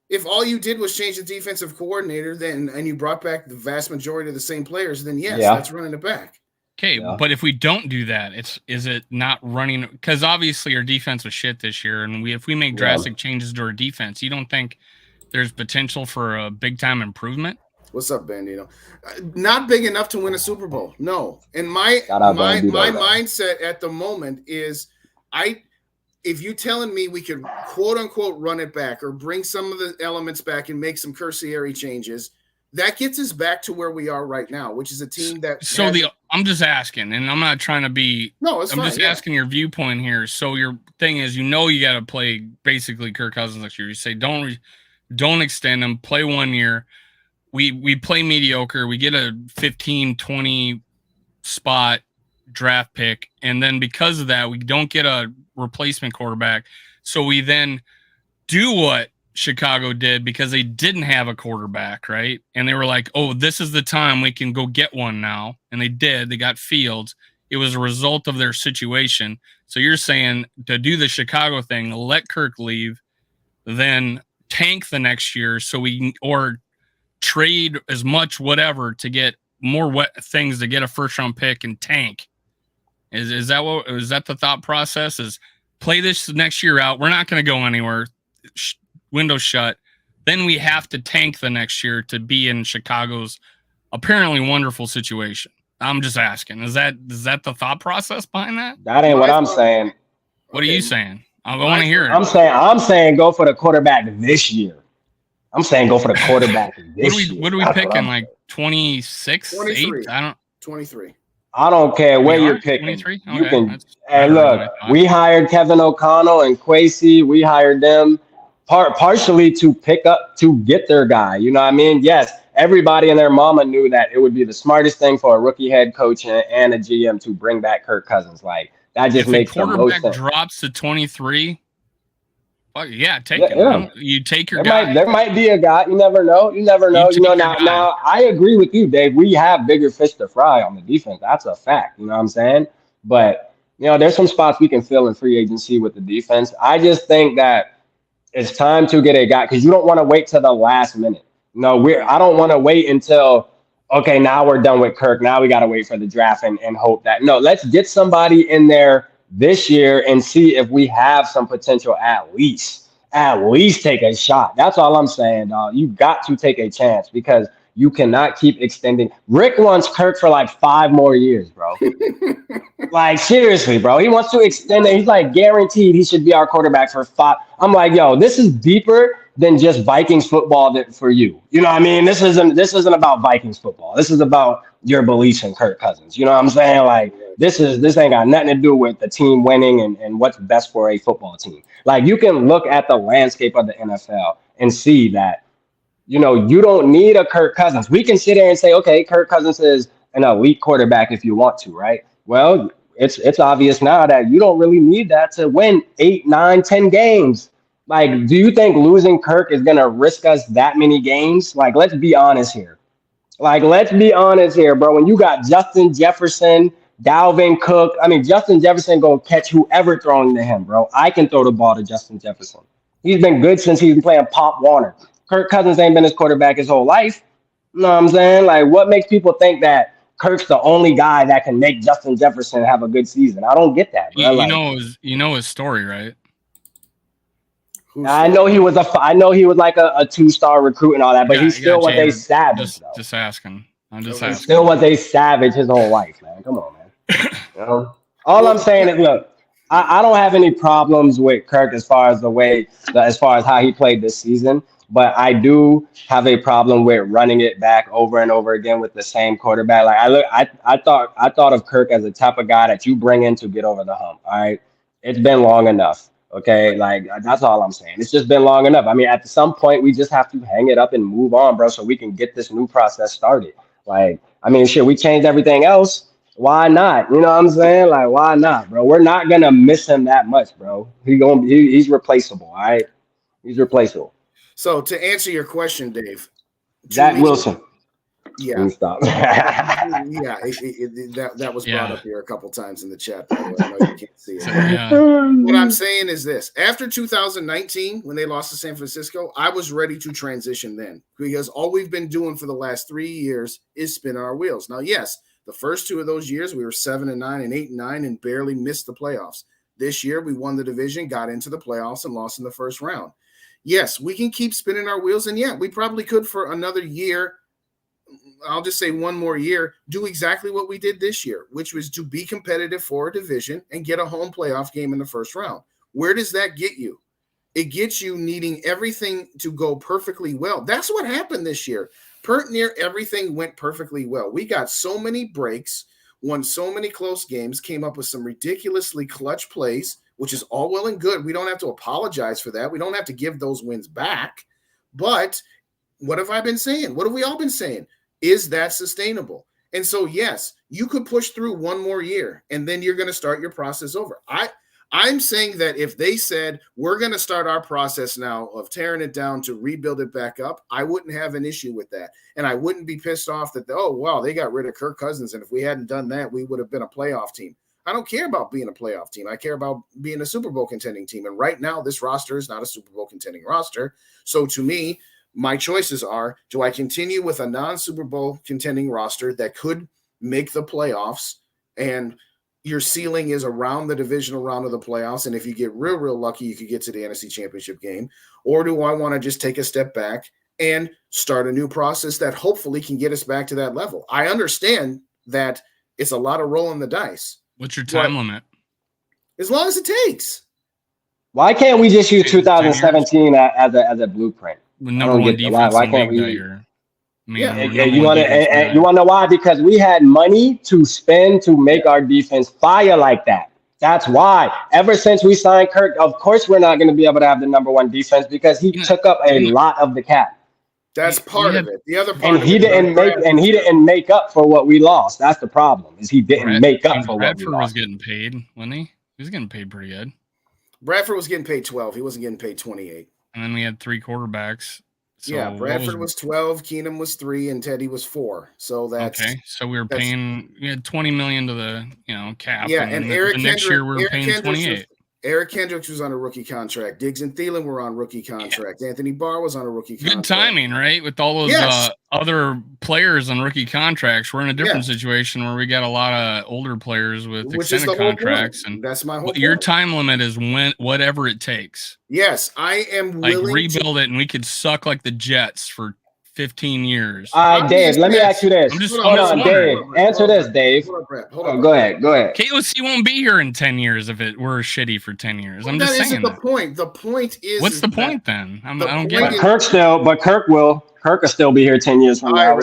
If all you did was change the defensive coordinator and you brought back the vast majority of the same players, then yes, that's running it back. Okay, but if we don't do that, is it not running? Because obviously our defense was shit this year, and if we make drastic changes to our defense, you don't think there's potential for a big time improvement? What's up, Bandito? Not big enough to win a Super Bowl. No, and my mindset at the moment is, if you telling me we could quote unquote run it back or bring some of the elements back and make some cursory changes, that gets us back to where we are right now, which is a team that. I'm just asking, and I'm not trying to be. No, it's fine. I'm just asking your viewpoint here. So your thing is, you got to play basically Kirk Cousins next year. You say don't extend him. Play 1 year. We play mediocre. We get a 15, 20 spot draft pick, and then because of that, we don't get a replacement quarterback. So we then do what Chicago did because they didn't have a quarterback, right? And they were like, oh, this is the time we can go get one now. And they did. They got Fields. It was a result of their situation. So you're saying to do the Chicago thing, let Kirk leave, then tank the next year so we can, or trade as much whatever to get more things to get a first round pick and tank. Is that the thought process? Is play this next year out. We're not going to go anywhere. Window shut. Then we have to tank the next year to be in Chicago's apparently wonderful situation. I'm just asking. Is that the thought process behind that? That ain't what I'm saying. What are you saying? I want to hear it. I'm saying go for the quarterback this year. I'm saying go for the quarterback this year. What are we picking? Like 26, 8? 23. I don't care where you're picking. 23? Okay. You can. And look, we hired Kevin O'Connell and Kwesi. We hired them partially to get their guy. You know what I mean? Yes, everybody and their mama knew that it would be the smartest thing for a rookie head coach and a GM to bring back Kirk Cousins. Like that just makes the most sense. If quarterback drops to 23, yeah, take him. Yeah. You take your guy. There might be a guy. You never know. You know, now I agree with you, Dave. We have bigger fish to fry on the defense. That's a fact. You know what I'm saying? But, there's some spots we can fill in free agency with the defense. I just think that it's time to get a guy because you don't want to wait till the last minute. I don't want to wait until, okay, now we're done with Kirk. Now we got to wait for the draft and hope that. No, let's get somebody in there this year and see if we have some potential at least take a shot. That's all I'm saying, dog. You got to take a chance because you cannot keep extending. Rick wants Kirk for like 5 more years, bro. Like, seriously, bro. He wants to extend it. He's like guaranteed he should be our quarterback for 5. I'm like, yo, this is deeper than just Vikings football for you. You know what I mean? This isn't about Vikings football. This is about your beliefs in Kirk Cousins. You know what I'm saying? Like, this ain't got nothing to do with the team winning and what's best for a football team. Like, you can look at the landscape of the NFL and see that, you don't need a Kirk Cousins. We can sit there and say, okay, Kirk Cousins is an elite quarterback if you want to, right? Well, it's obvious now that you don't really need that to win 8, 9, 10 games. Like, do you think losing Kirk is going to risk us that many games? Like, let's be honest here. Bro. When you got Justin Jefferson, Dalvin Cook, Justin Jefferson going to catch whoever throwing to him, bro. I can throw the ball to Justin Jefferson. He's been good since he's been playing Pop Warner. Kirk Cousins ain't been his quarterback his whole life. You know what I'm saying? Like, what makes people think that Kirk's the only guy that can make Justin Jefferson have a good season? I don't get that, bro. You know his story, right? I know he was like a 2-star recruit and all that, but he still was a savage. Just asking. I'm just asking. Still was a savage his whole life, man. Come on, man. All I'm saying is, look, I don't have any problems with Kirk as far as how he played this season, but I do have a problem with running it back over and over again with the same quarterback. Like I thought of Kirk as the type of guy that you bring in to get over the hump. All right, it's been long enough. Okay, like that's all I'm saying. It's just been long enough. At some point we just have to hang it up and move on, bro, so we can get this new process started. Like, we changed everything else. Why not? You know what I'm saying? Like, why not, bro? We're not gonna miss him that much, bro. He's replaceable. All right, he's replaceable. So to answer your question, Dave, Zach Wilson. Yeah. Stop. That was brought up here a couple times in the chat. By the way, I know you can't see it. What I'm saying is this: after 2019, when they lost to San Francisco, I was ready to transition then because all we've been doing for the last 3 years is spin our wheels. Now, yes, the first 2 of those years we were 7-9 and 8-9 and barely missed the playoffs. This year we won the division, got into the playoffs, and lost in the first round. Yes, we can keep spinning our wheels, and we probably could for another year. I'll just say 1 more year, do exactly what we did this year, which was to be competitive for a division and get a home playoff game in the first round. Where does that get you? It gets you needing everything to go perfectly well. That's what happened this year. Near everything went perfectly well. We got so many breaks, won so many close games, came up with some ridiculously clutch plays, which is all well and good. We don't have to apologize for that. We don't have to give those wins back. But what have I been saying? What have we all been saying? Is that sustainable? And so, yes, you could push through 1 more year, and then you're going to start your process over. I'm saying that if they said, we're going to start our process now of tearing it down to rebuild it back up, I wouldn't have an issue with that. And I wouldn't be pissed off that, they got rid of Kirk Cousins, and if we hadn't done that, we would have been a playoff team. I don't care about being a playoff team. I care about being a Super Bowl contending team. And right now, this roster is not a Super Bowl contending roster. So to me, my choices are, do I continue with a non-Super Bowl contending roster that could make the playoffs and your ceiling is around the divisional round of the playoffs, and if you get real, real lucky, you could get to the NFC Championship game? Or do I want to just take a step back and start a new process that hopefully can get us back to that level? I understand that it's a lot of rolling the dice. What's your time limit? As long as it takes. Why can't we just use 2017 as a blueprint? Number one defense why in can't the league we? that year. I mean, You want to know why? Because we had money to spend to make our defense fire like that. That's why. Ever since we signed Kirk, of course we're not going to be able to have the number one defense because he took up a lot of the cap. That's part of it. The other part, and he didn't make up for what we lost. That's the problem. Is he didn't make up for what we lost. Bradford was getting paid, wasn't he? He was getting paid pretty good. Bradford was getting paid 12. He wasn't getting paid 28. And then we had 3 quarterbacks. So Bradford was 12, Keenum was 3, and Teddy was 4. So that's okay. So we had $20 million to the cap. Yeah, and Eric next year we were paying 28. Eric Kendricks was on a rookie contract. Diggs and Thielen were on rookie contracts. Yeah. Anthony Barr was on a rookie contract. Good timing, right? With all those other players on rookie contracts, we're in a different situation where we got a lot of older players with extended contracts. And that's my whole point. Your time limit is whatever it takes. Yes, I am willing rebuild it, and we could suck like the Jets for 15 years. Dave, let me ask you this. Hold on, Dave. Answer this, Dave. Hold on, go ahead. KOC won't be here in 10 years if we're shitty for 10 years. I'm just saying. The point. The point is. What's the point then? I don't get it. Kirk will still be here 10 years from now.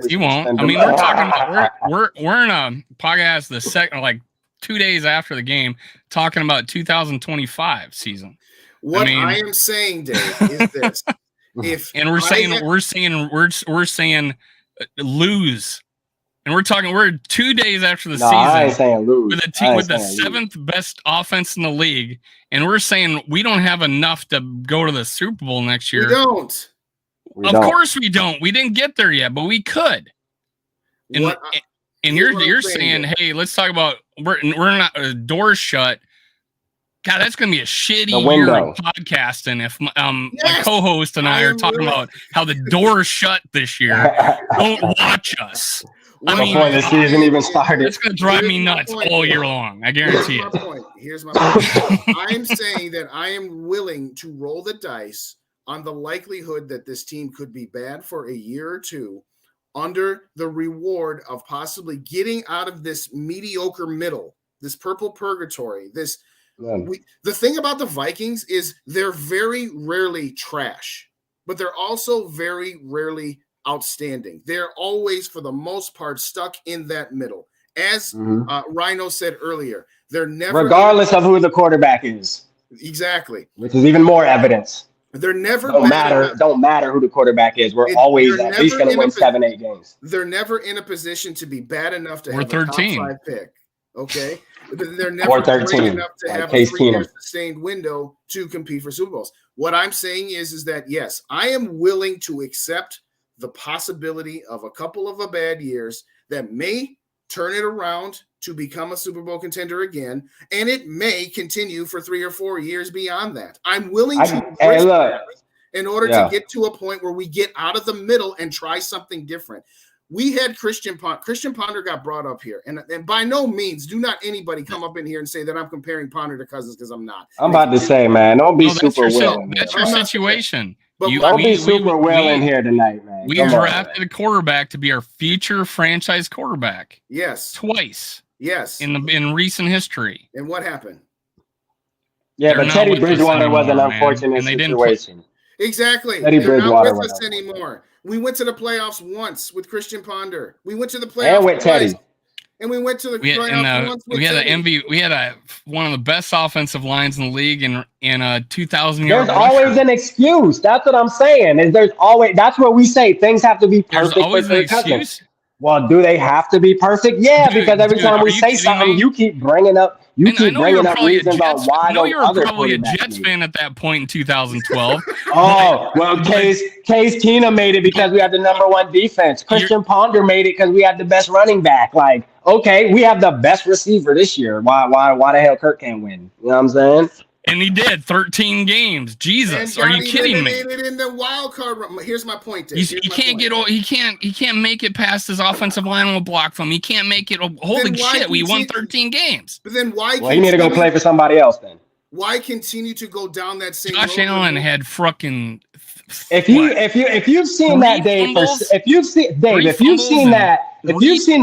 He won't. I mean, we're talking about we're in a podcast the second 2 days after the game talking about 2025, season. What I am saying, Dave, is this. We're saying lose, and we're 2 days after the season. I ain't saying lose. With a team with the 7th best offense in the league, and we're saying we don't have enough to go to the Super Bowl next year. We don't. Of course we don't. We didn't get there yet, but we could. And you're saying, hey, let's talk about we're not doors shut. God, that's going to be a shitty year of podcasting if my co-host and I are talking about how the door's shut this year. Don't watch us. Before the season even started. It's going to drive me nuts all year long. I guarantee it. Here's my point. I am saying that I am willing to roll the dice on the likelihood that this team could be bad for a year or two under the reward of possibly getting out of this mediocre middle, this purple purgatory, this – the thing about the Vikings is they're very rarely trash, but they're also very rarely outstanding. They're always, for the most part, stuck in that middle. As Rhino said earlier, they're never, regardless of who the quarterback is. Exactly, which is even more evidence. They're never don't matter who the quarterback is. We're always at least going to win 7-8 games. They're never in a position to be bad enough to have 13. a top 5 pick. Okay. They're never great enough to have a 3-year sustained window to compete for Super Bowls. What I'm saying is that, yes, I am willing to accept the possibility of a couple of bad years that may turn it around to become a Super Bowl contender again, and it may continue for 3 or 4 years beyond that. I'm willing to in order to get to a point where we get out of the middle and try something different. We had Christian Ponder. Christian Ponder got brought up here. And by no means, do not anybody come up in here and say that I'm comparing Ponder to Cousins, because I'm not. I'm about to say, man, don't be super willing. That's your situation. Don't be super willing here tonight, man. We drafted a quarterback to be our future franchise quarterback. Yes. Twice. Yes. In recent history. And what happened? Yeah, but Teddy Bridgewater was an unfortunate situation. Exactly. Teddy Bridgewater not with us anymore. We went to the playoffs once with Christian Ponder. We went to the playoffs and with Teddy. And we went to the playoffs once with Teddy. We had one of the best offensive lines in the league in a 2,000 yard. There's always an excuse. That's what I'm saying. That's what we say. Things have to be perfect. There's always an excuse. Well, do they have to be perfect? Yeah, because every time we say something, you keep bringing up reasons on why. I know you were probably a Jets fan at that point in 2012. Oh, well, Case Keenum made it because we had the number 1 defense. Christian Ponder made it because we had the best running back. Like, okay, we have the best receiver this year. Why the hell Kirk can't win? You know what I'm saying? And he did 13 games. Jesus, are you kidding me? Made it in the wild card. Here's my point. He can't make it past his offensive line will block from him. He can't make it. Holy shit, we won 13 games. But then why? Well, you need to go play for somebody else then. Why continue to go down that same? Josh Allen had fucking. If you've seen that, Dave, if you've seen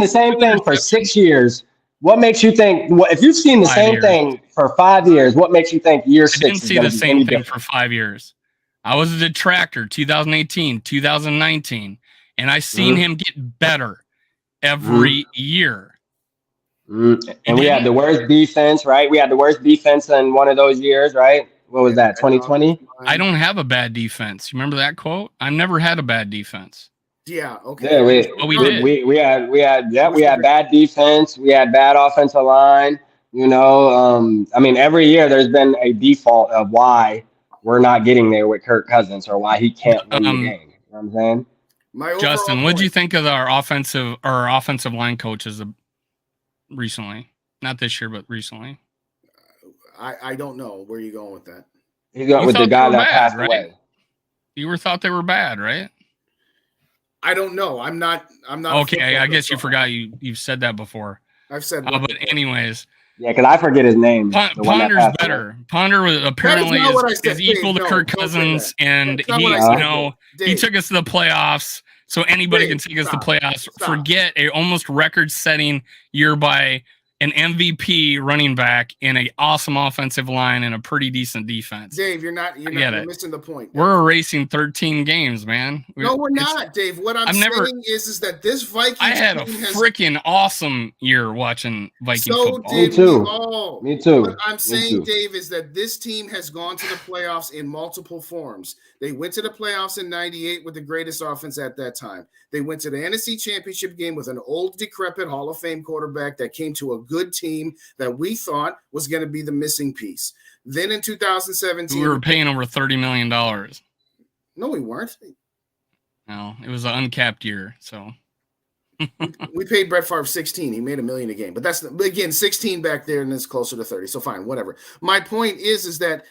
the same thing for 6 years, What makes you think? If you've seen the same thing for 5 years, what makes you think year 6 is going to be any different? I didn't see the same thing for 5 years. I was a detractor 2018, 2019, and I seen him get better every year. And we had the worst defense, right? We had the worst defense in one of those years, right? What was that, 2020? I don't have a bad defense. You remember that quote? I've never had a bad defense. Yeah, okay. Yeah, we had bad defense. We had bad offensive line. You know, I mean, every year there's been a default of why we're not getting there with Kirk Cousins or why he can't win the game. You know what I'm saying? Justin, what did you think of our offensive line coaches recently? Not this year, but recently. I don't know where you're going with that. He's got with the guy that passed away. You thought they were bad, right? I don't know. I'm not. Okay, I guess you forgot you've said that before. I've said. But anyways. Yeah, because I forget his name. Ponder's better. Ponder was apparently is equal to Kirk Cousins, and he took us to the playoffs. So anybody can take us to the playoffs. Forget a almost record-setting year by an MVP running back in an awesome offensive line and a pretty decent defense. Dave, you're missing the point. We're erasing 13 games, man. No, we're not, Dave. What I'm saying is that this Vikings I had a freaking awesome year watching Viking football. Me too. Me too. What I'm saying, Dave, is that this team has gone to the playoffs in multiple forms. They went to the playoffs in 98 with the greatest offense at that time. They went to the NFC Championship game with an old, decrepit Hall of Fame quarterback that came to a good team that we thought was going to be the missing piece. Then in 2017, we were paying over $30 million. No, we weren't. No, it was an uncapped year. So we paid Brett Favre 16. He made $1 million a game, but that's again 16 back there, and it's closer to 30. So fine, whatever. My point is that.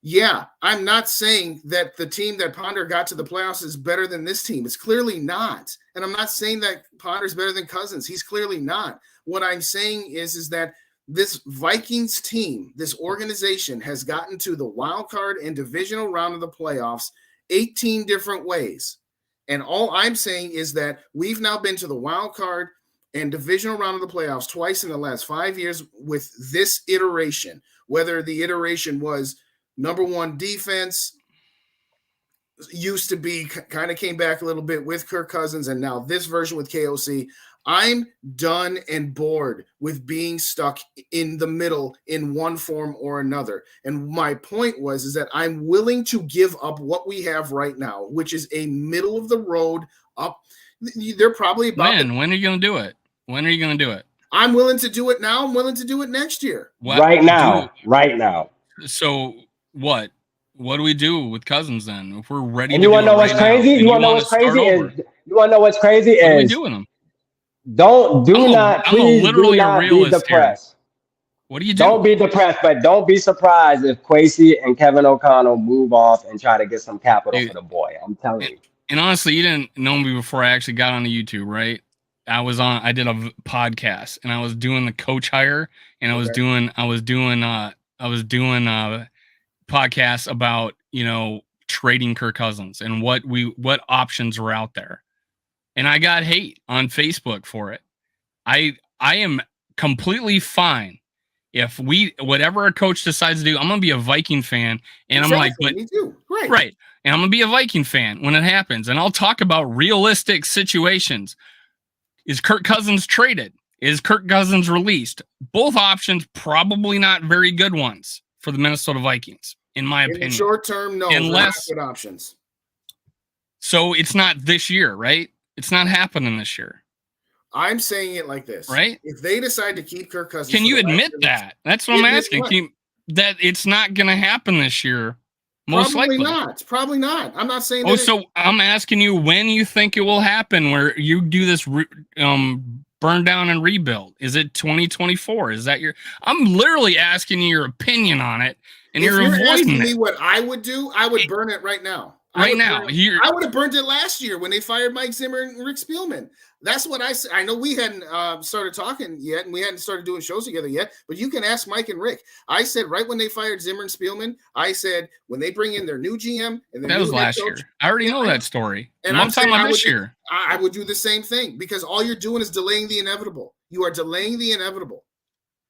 Yeah, I'm not saying that the team that Ponder got to the playoffs is better than this team. It's clearly not. And I'm not saying that Ponder's better than Cousins. He's clearly not. What I'm saying is that this Vikings team, this organization has gotten to the wild card and divisional round of the playoffs 18 different ways. And all I'm saying is that we've now been to the wild card and divisional round of the playoffs twice in the last 5 years with this iteration, whether the iteration was number one defense, used to be kind of came back a little bit with Kirk Cousins, and now this version with KOC. I'm done and bored with being stuck in the middle in one form or another. And my point is that I'm willing to give up what we have right now, which is a middle of the road up. They're probably about. When are you going to do it? When are you going to do it? I'm willing to do it now. I'm willing to do it next year. Right now. So. What do we do with Cousins then? If we're ready, and you want to know what's crazy? You want to know what's crazy is what are we doing them? Please do not be depressed. What do you do? Don't be depressed, but don't be surprised if Kwesi and Kevin O'Connell move off and try to get some capital for the boy. I'm telling you. And honestly, you didn't know me before I actually got on the YouTube, right? I did a podcast and I was doing the coach hire, and I was doing podcasts about trading Kirk Cousins and what options are out there, and I got hate on Facebook for it. I am completely fine if whatever a coach decides to do. I'm gonna be a Viking fan, and I'm like, but me too. Right, and I'm gonna be a Viking fan when it happens, and I'll talk about realistic situations. Is Kirk Cousins traded? Is Kirk Cousins released? Both options probably not very good ones for the Minnesota Vikings, in my opinion. In the short term, no. Unless good options. So it's not this year, right? It's not happening this year. I'm saying it like this, right? If they decide to keep Kirk Cousins, can you admit that? That's what I'm asking. That it's not going to happen this year. Most likely not. Probably not. I'm not saying. So I'm asking you when you think it will happen, where you do this burn down and rebuild. Is it 2024? Is that I'm literally asking you your opinion on it, and if you're avoiding me what I would do. I would burn it right now. I would have burned it last year when they fired Mike Zimmer and Rick Spielman. That's what I said. I know we hadn't started talking yet, and we hadn't started doing shows together yet, but you can ask Mike and Rick. I said right when they fired Zimmer and Spielman, I said when they bring in their new GM and that was last year. I already know that story. And I'm talking about this year. I would do the same thing, because all you're doing is delaying the inevitable. You are delaying the inevitable.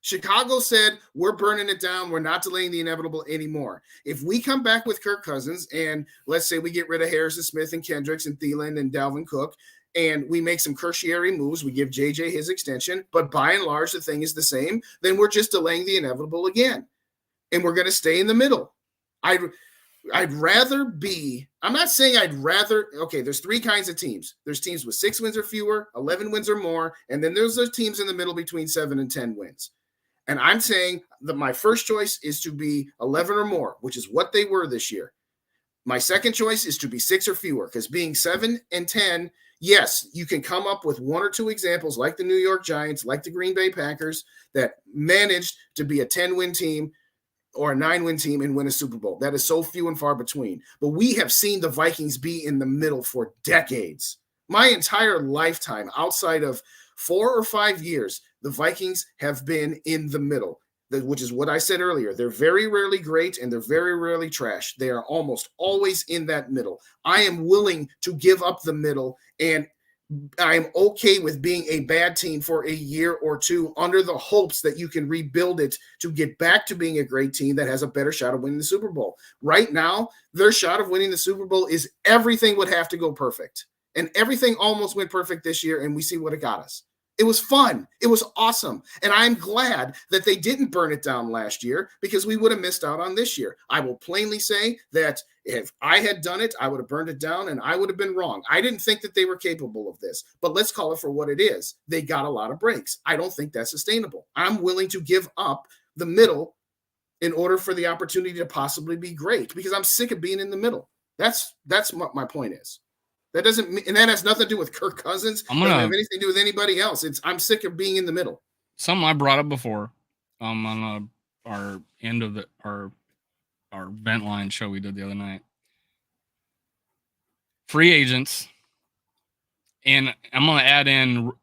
Chicago said, we're burning it down. We're not delaying the inevitable anymore. If we come back with Kirk Cousins and let's say we get rid of Harrison Smith and Kendricks and Thielen and Dalvin Cook, and we make some tertiary moves, we give JJ his extension, but by and large, the thing is the same, then we're just delaying the inevitable again. And we're going to stay in the middle. I'd rather be, I'm not saying I'd rather, okay, there's three kinds of teams. There's teams with 6 wins or fewer, 11 wins or more, and then there's those teams in the middle between 7 and 10 wins. And I'm saying that my first choice is to be 11 or more, which is what they were this year. My second choice is to be 6 or fewer, because being 7 and 10, yes, you can come up with 1 or 2 examples like the New York Giants, like the Green Bay Packers, that managed to be a 10-win team or a 9-win team and win a Super Bowl. That is so few and far between. But we have seen the Vikings be in the middle for decades. My entire lifetime, outside of 4 or 5 years, the Vikings have been in the middle, which is what I said earlier. They're very rarely great and they're very rarely trash. They are almost always in that middle. I am willing to give up the middle, and I'm okay with being a bad team for a year or two under the hopes that you can rebuild it to get back to being a great team that has a better shot of winning the Super Bowl. Right now, their shot of winning the Super Bowl is everything would have to go perfect. And everything almost went perfect this year, and we see what it got us. It was fun. It was awesome. And I'm glad that they didn't burn it down last year, because we would have missed out on this year. I will plainly say that if I had done it, I would have burned it down and I would have been wrong. I didn't think that they were capable of this, but let's call it for what it is. They got a lot of breaks. I don't think that's sustainable. I'm willing to give up the middle in order for the opportunity to possibly be great, because I'm sick of being in the middle. That's what my point is. That doesn't mean, and that has nothing to do with Kirk Cousins. Doesn't have anything to do with anybody else. I'm sick of being in the middle. Something I brought up before, on our end of our vent line show we did the other night. Free agents, and I'm going to add in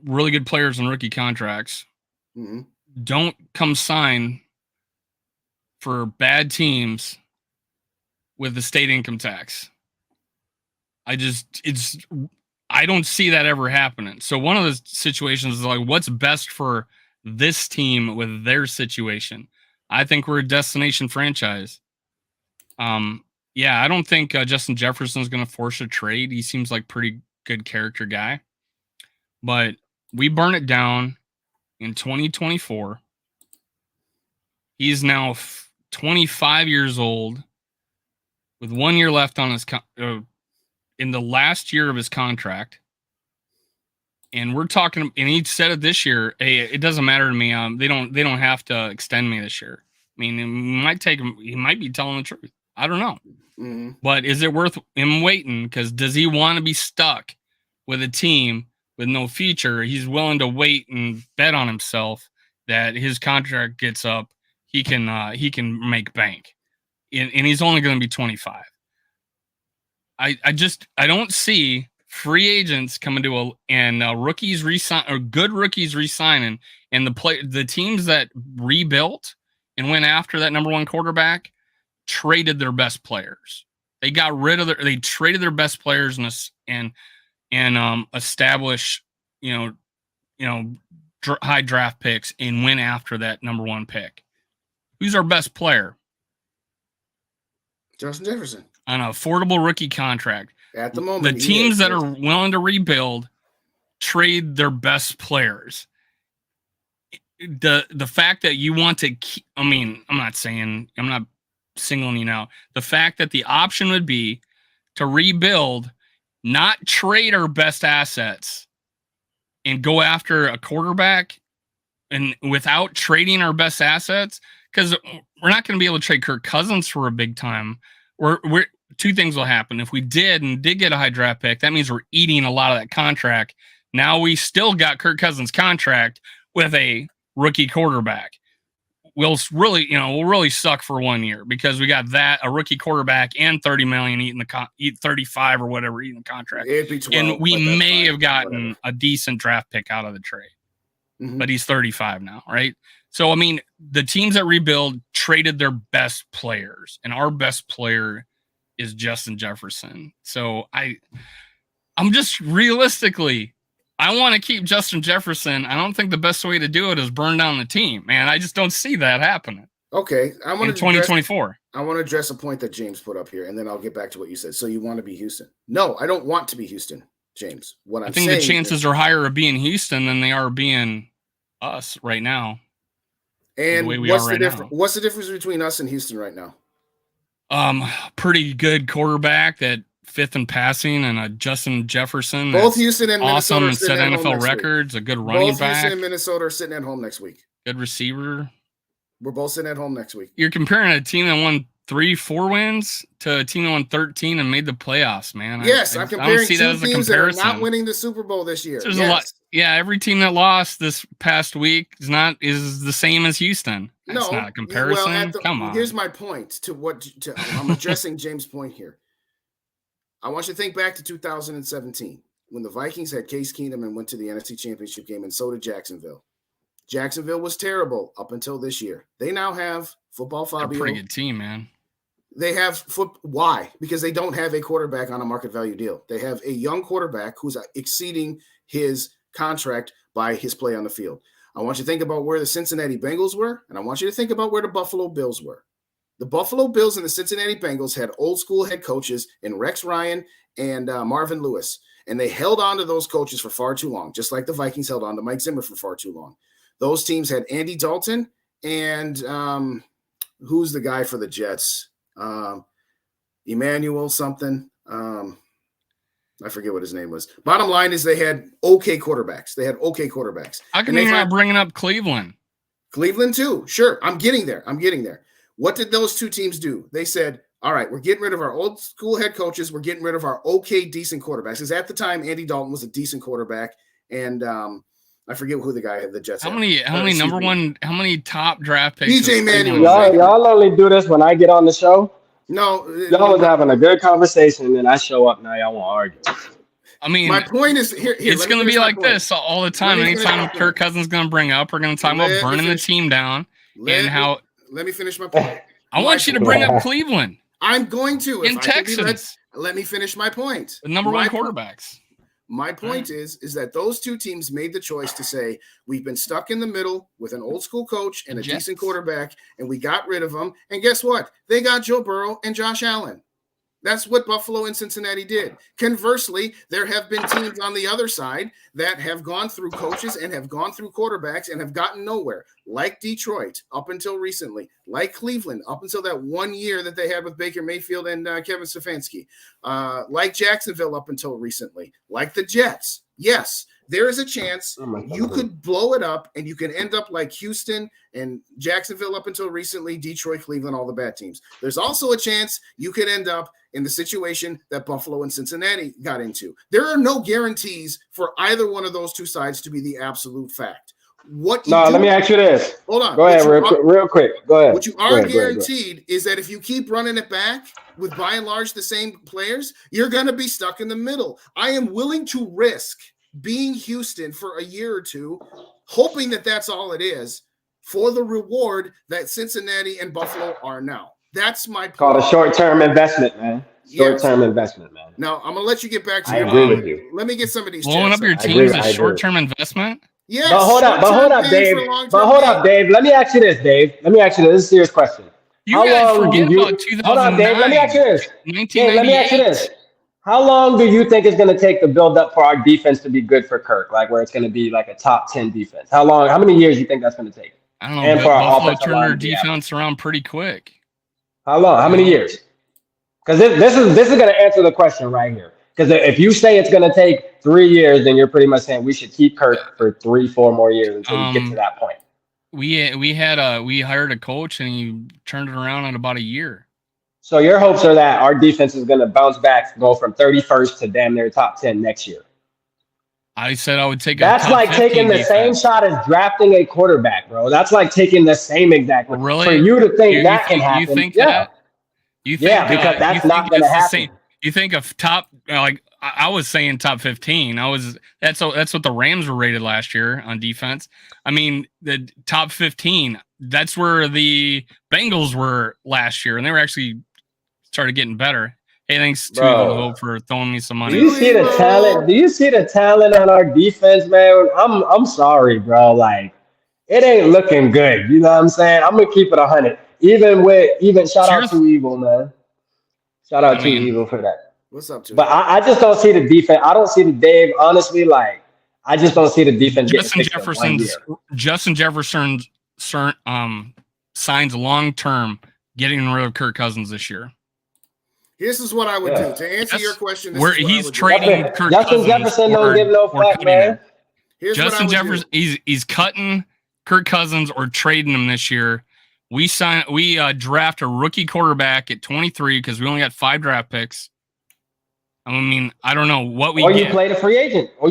really good players and rookie contracts. Mm-hmm. Don't come sign for bad teams with the state income tax. I don't see that ever happening. So one of the situations is like, what's best for this team with their situation? I think we're a destination franchise. Yeah, I don't think Justin Jefferson is going to force a trade. He seems like pretty good character guy. But we burn it down in 2024. He's now 25 years old with 1 year left on his in the last year of his contract. And we're talking, and he said it this year, hey, it doesn't matter to me. They don't have to extend me this year. I mean, it might take him, he might be telling the truth. I don't know. Mm-hmm. But is it worth him waiting? Because does he want to be stuck with a team with no future? He's willing to wait and bet on himself that his contract gets up. He can make bank. And he's only going to be 25. I don't see free agents coming to rookies resign, or good rookies resigning, and the teams that rebuilt and went after that number one quarterback traded their best players. They got rid of they traded their best players and established high draft picks and went after that number one pick. Who's our best player? Justin Jefferson. On an affordable rookie contract. At the moment, the teams that are willing to rebuild trade their best players. The fact that you want to keep, I mean, I'm not singling you now. The fact that the option would be to rebuild, not trade our best assets and go after a quarterback, and without trading our best assets, because we're not going to be able to trade Kirk Cousins for a big time. We're two things will happen. If we did get a high draft pick, that means we're eating a lot of that contract. Now we still got Kirk Cousins' contract with a rookie quarterback. We'll really suck for 1 year because we got a rookie quarterback and $30 million eat 35 or whatever eating the contract. It'd be 12, and we may have gotten a decent draft pick out of the trade. Mm-hmm. But he's 35 now, right? So, I mean, the teams that rebuild traded their best players, and our best player is Justin Jefferson. So I'm just realistically, I want to keep Justin Jefferson. I don't think the best way to do it is burn down the team, man. I just don't see that happening. Okay, I want in 2024. I want to address a point that James put up here, and then I'll get back to what you said. So you want to be Houston? No, I don't want to be Houston, James. I think the chances are higher of being Houston than they are being us right now. And what's the difference? What's the difference between us and Houston right now? Pretty good quarterback that 5th in passing, and a Justin Jefferson. Both Houston and Minnesota awesome and set NFL records. A good running back. Both Houston and Minnesota are sitting at home next week. Good receiver. We're both sitting at home next week. You're comparing a team that won 3-4 wins to a team that won 13 and made the playoffs, man. Yes, I'm comparing two teams that are not winning the Super Bowl this year. There's a lot. Yeah, every team that lost this past week is the same as Houston. That's not a comparison. Well, come on. Here's my point I'm addressing James' point here. I want you to think back to 2017 when the Vikings had Case Keenum and went to the NFC Championship game, and so did Jacksonville. Jacksonville was terrible up until this year. They now have Football Fabio. They're a pretty good team, man. They have why? Because they don't have a quarterback on a market value deal. They have a young quarterback who's exceeding his contract by his play on the field. I want you to think about where the Cincinnati Bengals were, and I want you to think about where the Buffalo Bills were. The Buffalo Bills and the Cincinnati Bengals had old school head coaches in Rex Ryan and Marvin Lewis, and they held on to those coaches for far too long, just like the Vikings held on to Mike Zimmer for far too long. Those teams had Andy Dalton and who's the guy for the Jets? Emmanuel something. I forget what his name was. Bottom line is they had okay quarterbacks. How come you're not bringing up Cleveland? Cleveland too. Sure. I'm getting there. What did those two teams do? They said, all right, we're getting rid of our old school head coaches. We're getting rid of our okay, decent quarterbacks. Because at the time, Andy Dalton was a decent quarterback. And I forget who the guy had the Jets. How many top draft picks? DJ Manuel. Y'all only do this when I get on the show. No, y'all was having a good conversation, and then I show up. Now y'all want to argue. I mean, my point is here. It's going to be like this all the time. Anytime Kirk Cousins is going to bring up, we're going to talk about burning the team down and how. Let me finish my point. I want you to bring up Cleveland. I'm going to in Texas. Let me finish my point. The number one quarterbacks. My point is that those two teams made the choice to say, we've been stuck in the middle with an old school coach and a decent quarterback, and we got rid of them. And guess what? They got Joe Burrow and Josh Allen. That's what Buffalo and Cincinnati did. Conversely, there have been teams on the other side that have gone through coaches and have gone through quarterbacks and have gotten nowhere, like Detroit up until recently, like Cleveland up until that 1 year that they had with Baker Mayfield and Kevin Stefanski, like Jacksonville up until recently, like the Jets. Yes, there is a chance you could blow it up and you can end up like Houston and Jacksonville up until recently, Detroit, Cleveland, all the bad teams. There's also a chance you could end up in the situation that Buffalo and Cincinnati got into. There are no guarantees for either one of those two sides to be the absolute fact. Let me ask you this. Hold on. Go ahead, real quick. Go ahead. What you are guaranteed is that if you keep running it back with by and large the same players, you're going to be stuck in the middle. I am willing to risk being Houston for a year or two, hoping that that's all it is, for the reward that Cincinnati and Buffalo are now. That's my point. Called a short-term investment, man. Short-term investment, man. Now, I'm going to let you get back to your agree with you. Let me get some of these. Blowing up your team is a short-term investment? Yes. But hold up, Dave. Let me ask you this, Dave. This is a serious question. You guys forget about 2009. Hold on, Dave. Let me ask you this. Dave, let me ask you this. How long do you think it's going to take to build up for our defense to be good for Kirk? Like where it's going to be like a top 10 defense? How many years do you think that's going to take? I don't know. And for our Buffalo turned their defense around pretty quick. How long? How many years? Because this is going to answer the question right here. Because if you say it's going to take 3 years, then you're pretty much saying we should keep Kirk for 3-4 more years until we get to that point. We hired a coach and he turned it around in about a year. So your hopes are that our defense is going to bounce back, go from 31st to damn near top 10 next year. I said I would take. That's like taking the same shot as drafting a quarterback, bro. That's like taking the same exact. Really? For you to think that can happen? You think that? You think, because that's not going to happen. You think of top like I was saying top 15. That's what the Rams were rated last year on defense. I mean the top 15. That's where the Bengals were last year, and they were actually started getting better. Hey, thanks to Evil Hope for throwing me some money. Do you see the talent? Do you see the talent on our defense, man? I'm sorry, bro. Like, it ain't looking good. You know what I'm saying? I'm gonna keep it 100. Even shout out to Evil, man. Shout out to Evil for that. What's up, to But I just don't see the defense. I don't see the Dave. Honestly, like, I just don't see the defense getting fixed in 1 year. Justin Jefferson signs long term getting rid of Kirk Cousins this year. This is what I would do to answer your question. Where he's trading Kirk Justin Jefferson don't give no fuck, man. Justin Jefferson, he's cutting Kirk Cousins or trading him this year. We draft a rookie quarterback at 23 because we only got 5 draft picks. I mean, I don't know what we. Or you play the free agent, pool.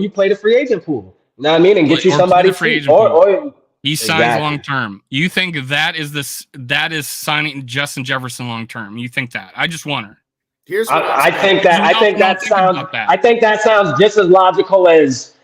You know what I mean, and get you somebody free. Or he signs long term. You think that is signing Justin Jefferson long term? You think that? I just wonder. I think that sounds just as logical as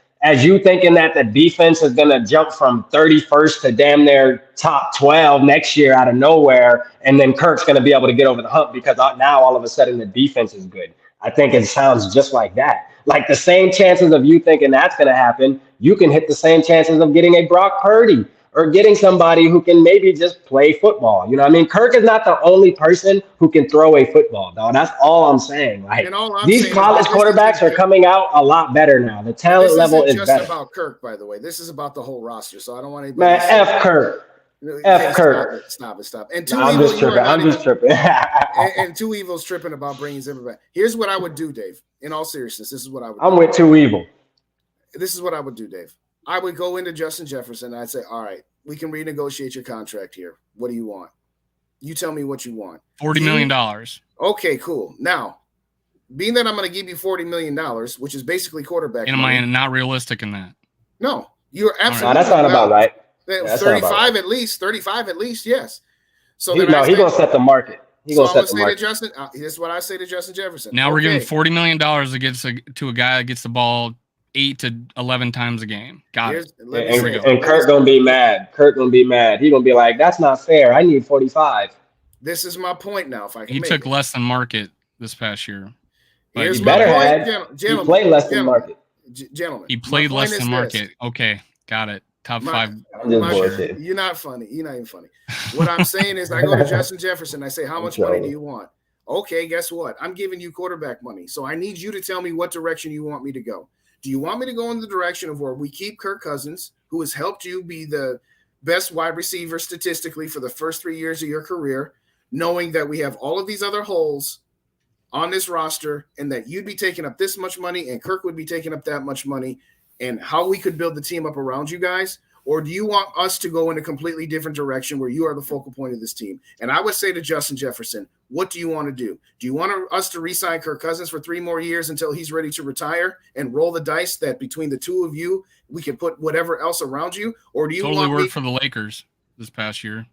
you thinking that the defense is going to jump from 31st to damn near top 12 next year out of nowhere, and then Kirk's going to be able to get over the hump because now all of a sudden the defense is good. I think it sounds just like that. Like the same chances of you thinking that's going to happen, you can hit the same chances of getting a Brock Purdy or getting somebody who can maybe just play football. You know what I mean? Kirk is not the only person who can throw a football, dog. That's all I'm saying. Like, these college quarterbacks are coming out a lot better now. The talent level is better. This isn't just about Kirk, by the way. This is about the whole roster, so I don't want anybody Man, F Kirk. F Kirk. Stop it. And I'm just tripping. and Two Evil's tripping about bringing Zimmer back. Here's what I would do, Dave. In all seriousness, this is what I would do. I'm with Two Evil. This is what I would do, Dave. I would go into Justin Jefferson and I'd say, all right, we can renegotiate your contract here. What do you want? You tell me what you want. $40 million. Okay, cool. Now, being that I'm going to give you $40 million, which is basically quarterback and money. am I not realistic in that? No, you're absolutely no, that's not about right. 35 at least. 35 at least, yes. So he's going to set the market. He's going to set the market. Justin, this is what I say to Justin Jefferson. Now we're giving $40 million to a guy that gets the ball 8 to 11 times a game. Got it. And Kirk gonna be mad. He's gonna be like, "That's not fair. I need 45." This is my point now. If I can, he took less than market this past year. But he better have. He played less than market. Gentlemen, he played less than market. Okay, got it. Top 5. You're not funny. You're not even funny. What I'm saying is, I go to Justin Jefferson. I say, "How much money do you want?" Okay, guess what? I'm giving you quarterback money, so I need you to tell me what direction you want me to go. Do you want me to go in the direction of where we keep Kirk Cousins, who has helped you be the best wide receiver statistically for the first 3 years of your career, knowing that we have all of these other holes on this roster and that you'd be taking up this much money and Kirk would be taking up that much money, and how we could build the team up around you guys? Or do you want us to go in a completely different direction where you are the focal point of this team? And I would say to Justin Jefferson, what do you want to do? Do you want us to re-sign Kirk Cousins for 3 more years until he's ready to retire and roll the dice that between the two of you, we can put whatever else around you? Or do you totally worked for the Lakers this past year?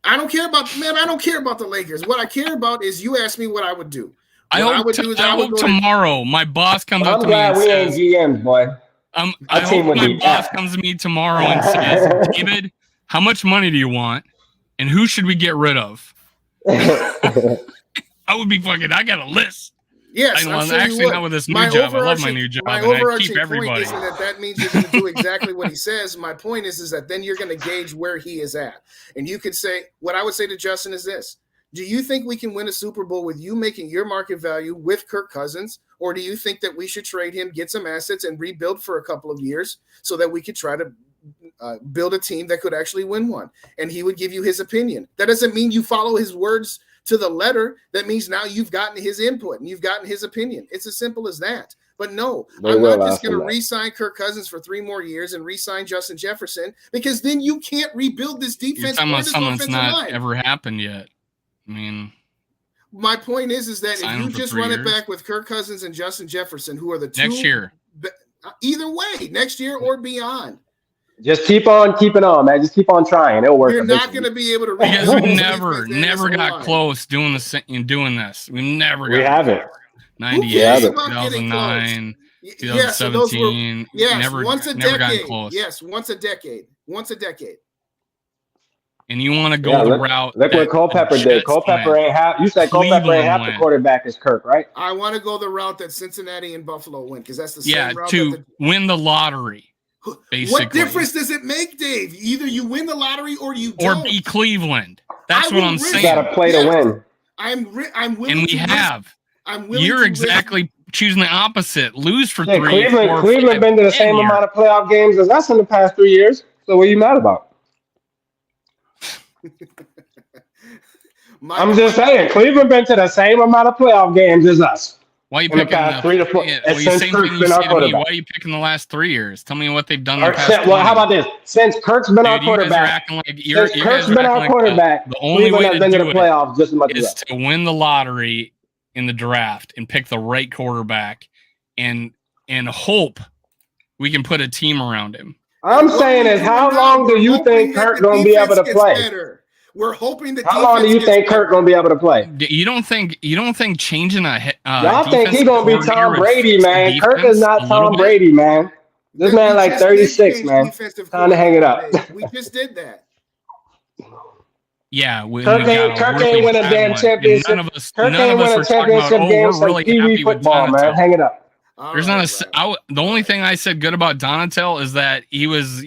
I don't care about the Lakers. What I care about is you ask me what I would do. I hope tomorrow my boss comes up to me and says, "I'm glad we ain't GMs, boy." I hope my boss comes to me tomorrow and says, "David, how much money do you want, and who should we get rid of?" I would be fucking. I got a list. Yes, actually not with this new job. I love my new job, and I keep everybody. Point isn't that means you're going to do exactly what he says. My point is that then you're going to gauge where he is at, and you could say what I would say to Justin is this: do you think we can win a Super Bowl with you making your market value with Kirk Cousins? Or do you think that we should trade him, get some assets, and rebuild for a couple of years so that we could try to build a team that could actually win one? And he would give you his opinion. That doesn't mean you follow his words to the letter. That means now you've gotten his input and you've gotten his opinion. It's as simple as that. But no, I'm not just going to re-sign Kirk Cousins for 3 more years and re-sign Justin Jefferson, because then you can't rebuild this defense. You're talking about something that's not ever happened yet. I mean, my point is that if you just run it back with Kirk Cousins and Justin Jefferson, who are the two next year, either way, next year or beyond, just keep on keeping on, man. Just keep on trying. It'll work. You're not going to be able to. Because we never got close doing this. We never got. We haven't. 98, 2009, 2017. Yes, never, once a never decade. Close. Yes, once a decade. and you want to go the route. Look what Culpepper did. Culpepper ain't half. You said Culpepper ain't half the quarterback is Kirk, right? I want to go the route that Cincinnati and Buffalo went because that's the same route. To win the lottery. Basically. What difference does it make, Dave? Either you win the lottery or you don't. Or be Cleveland. That's what I'm saying. You got to play to win. I'm willing. And we have. I'm willing. You're exactly choosing the opposite. Lose for 3. Cleveland been to the same amount of playoff games as us in the past 3 years. So what are you mad about? I'm just saying, Cleveland been to the same amount of playoff games as us. Why are you picking the past 3 to 4? Why are you picking the last 3 years? Tell me what they've done. Well, how about this? Since Kirk's been our quarterback, the only way to do the playoffs just as much is to win the lottery in the draft and pick the right quarterback, and hope we can put a team around him. I'm saying is, how long do you think Kirk gonna be able to play? We're hoping that. How long do you think Kirk gonna be able to play? You don't think changing y'all think he gonna be Tom Brady, man? Kirk is not Tom Brady, man. This man like 36, man. Time to hang it up. We just did that. Yeah, Kirk ain't win a damn championship. Kirk ain't win a championship game since Pee Wee football, man. Hang it up. There's not the only thing I said good about Donatel is that he was,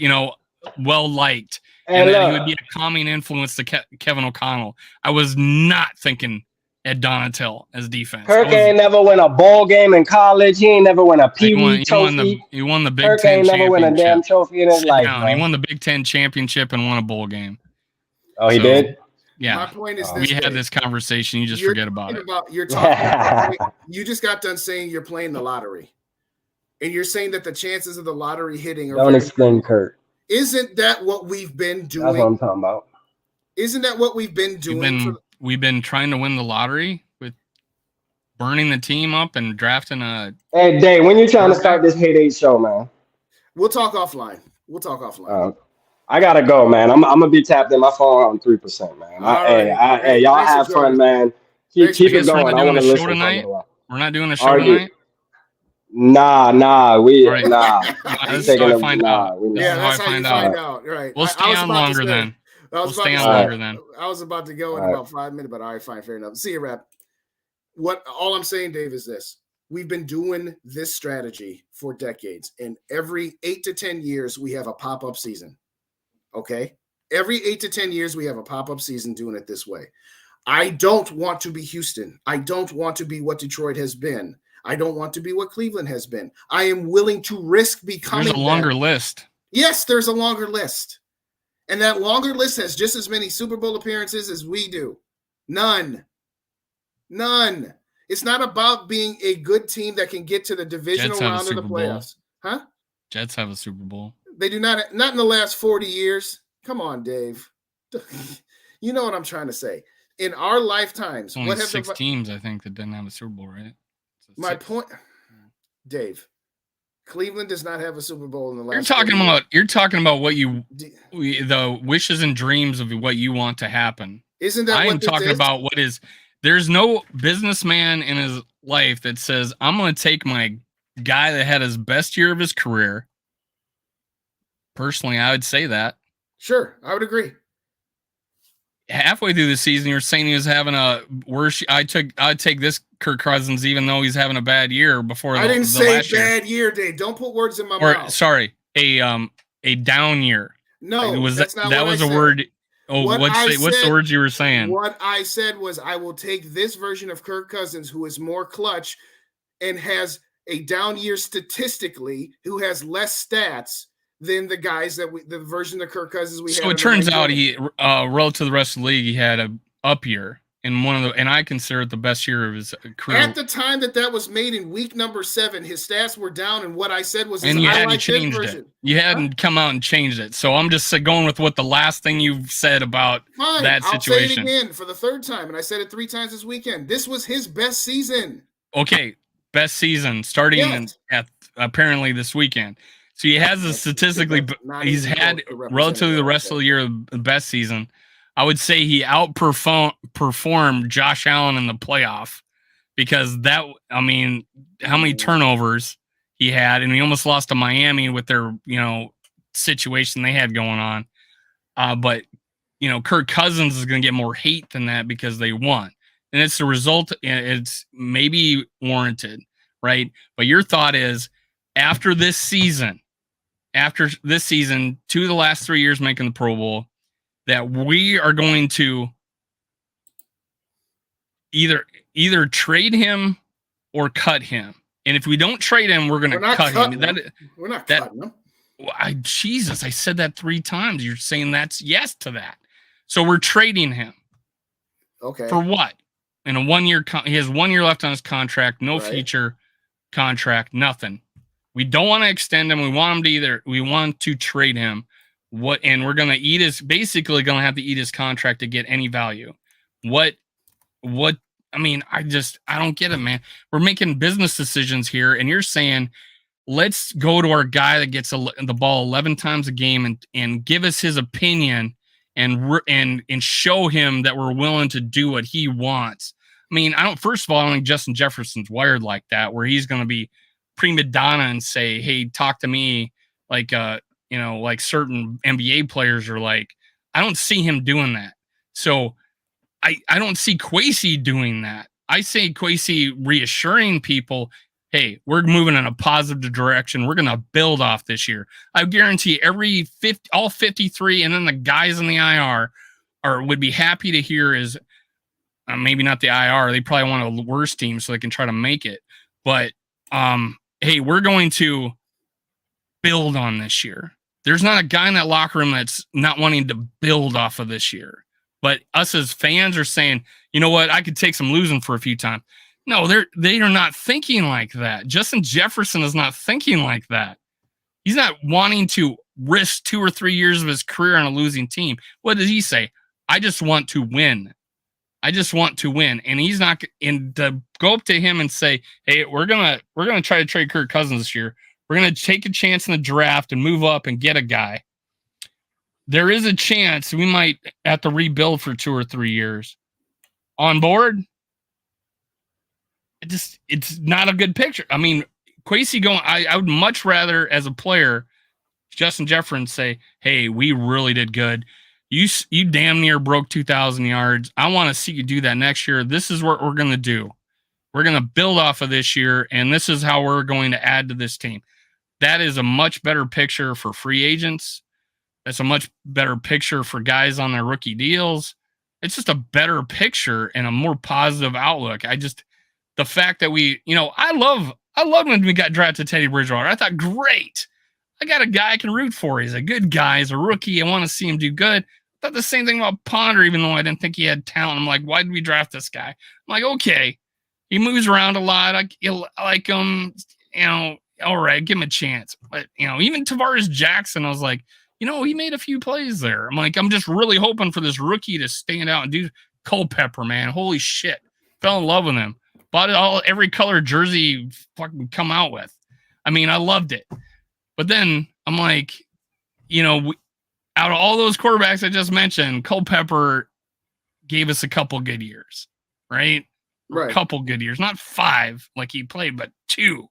well liked. And that he would be a calming influence to Kevin O'Connell. I was not thinking at Donatel as defense. Kirk ain't never win a bowl game in college. He ain't never win a Pee Wee trophy. He won the Big Kirk Ten ain't never win a damn trophy in his life. He won the Big Ten championship and won a bowl game. Oh, he did? Yeah. My point is this. We had this conversation. You just forget about it. You're talking about, you just got done saying you're playing the lottery. And you're saying that the chances of the lottery hitting are. Don't explain Kirk. Isn't that what we've been doing? That's what I'm talking about. Isn't that what we've been doing? We've been trying to win the lottery with burning the team up and drafting a. Hey, Dave, when you trying to start this Hate 8 show, man? We'll talk offline. I gotta go, man. I'm gonna be tapped in my phone on 3%, man. Hey, y'all have fun, man. Keep it going. I want to listen tonight. We're not doing a show tonight. Nah. Right. Nah. That's how I find out. That's how you find out. Right. We'll stay on longer then. I was about to go in about 5 minutes, but all right, fine, fair enough. See you, Rap. All I'm saying, Dave, is this. We've been doing this strategy for decades, and every 8 to 10 years, we have a pop-up season. Okay? Every 8 to 10 years, we have a pop-up season doing it this way. I don't want to be Houston. I don't want to be what Detroit has been. I don't want to be what Cleveland has been. I am willing to risk becoming. There's a longer list. Yes, there's a longer list. And that longer list has just as many Super Bowl appearances as we do. None. It's not about being a good team that can get to the divisional round of the playoffs. Huh? Jets have a Super Bowl. They do not in the last 40 years. Come on, Dave. You know what I'm trying to say. In our lifetimes, only 6 teams, I think, that didn't have a Super Bowl, right? My point, Dave, Cleveland does not have a Super Bowl in the last. You're talking about what the wishes and dreams of what you want to happen. Isn't that? I'm talking about what is. There's no businessman in his life that says, "I'm going to take my guy that had his best year of his career." Personally, I would say that. Sure, I would agree. Halfway through the season, you're saying he was having a worse. I'd take this Kirk Cousins, even though he's having a bad year before. I didn't say bad year, Dave. Don't put words in my mouth. Sorry, a down year. No, that's not that was a word. Oh, what's the words you were saying? What I said was, I will take this version of Kirk Cousins, who is more clutch and has a down year statistically, who has less stats than the guys the version of Kirk Cousins we had. So it turns out he, relative to the rest of the league, he had a up year in and I consider it the best year of his career. At the time that was made in week number 7, his stats were down, and what I said was, and you hadn't changed it. You hadn't come out and changed it. So I'm just going with what the last thing you've said about that situation. I'll say it again for the 3rd time, and I said it 3 times this weekend. This was his best season. Okay, best season starting at apparently this weekend. So he has a statistically, he's had relatively the rest of the year the best season. I would say he outperformed Josh Allen in the playoff because how many turnovers he had, and he almost lost to Miami with their, situation they had going on. But Kirk Cousins is going to get more hate than that because they won. And it's the result. It's maybe warranted, right? But your thought is after this season, 2 of the last 3 years making the Pro Bowl, that we are going to either trade him or cut him. And if we don't trade him, we're going to cut him. We're not cutting him. Jesus, I said that 3 times. You're saying that's yes to that. So we're trading him. Okay. For what? In a 1 year, he has 1 year left on his contract, no future contract, nothing. We don't want to extend him. We want to trade him. And we're going to basically going to have to eat his contract to get any value. I don't get it, man. We're making business decisions here, and you're saying, let's go to our guy that gets the ball 11 times a game and give us his opinion and show him that we're willing to do what he wants. I mean, first of all, I don't think Justin Jefferson's wired like that, where he's going to be prima donna and say, hey, talk to me like certain NBA players are like. I don't see him doing that. So I don't see Kwesi doing that. I see Kwesi reassuring people, hey, we're moving in a positive direction. We're going to build off this year. I guarantee all 53, and then the guys in the IR would be happy to hear is maybe not the IR. They probably want a worse team so they can try to make it. But hey, we're going to build on this year. There's not a guy in that locker room that's not wanting to build off of this year. But us as fans are saying, you know what, I could take some losing for a few times. No, they are not thinking like that. Justin Jefferson is not thinking like that. He's not wanting to risk 2 or 3 years of his career on a losing team. What does he say? I just want to win. I just want to win. And he's not to go up to him and say, hey, we're gonna try to trade Kirk Cousins this year. We're gonna take a chance in the draft and move up and get a guy. There is a chance we might have to rebuild for 2 or 3 years. On board? It's not a good picture. I mean, Kwesi going, I would much rather, as a player, Justin Jefferson say, hey, we really did good. You damn near broke 2,000 yards. I want to see you do that next year. This is what we're going to do. We're going to build off of this year, and this is how we're going to add to this team. That is a much better picture for free agents. That's a much better picture for guys on their rookie deals. It's just a better picture and a more positive outlook. The fact that I love when we got drafted Teddy Bridgewater. I thought, great. I got a guy I can root for. He's a good guy. He's a rookie. I want to see him do good. I thought the same thing about Ponder, even though I didn't think he had talent. I'm like, why did we draft this guy? I'm like, okay. He moves around a lot. I like him, all right, give him a chance. But, even Tavares Jackson, I was like, he made a few plays there. I'm like, I'm just really hoping for this rookie to stand out and do Culpepper, man. Holy shit. Fell in love with him. Bought every color jersey fucking come out with. I mean, I loved it. But then I'm like, out of all those quarterbacks I just mentioned, Culpepper gave us a couple good years, right? Right. A couple good years, not 5 like he played, but 2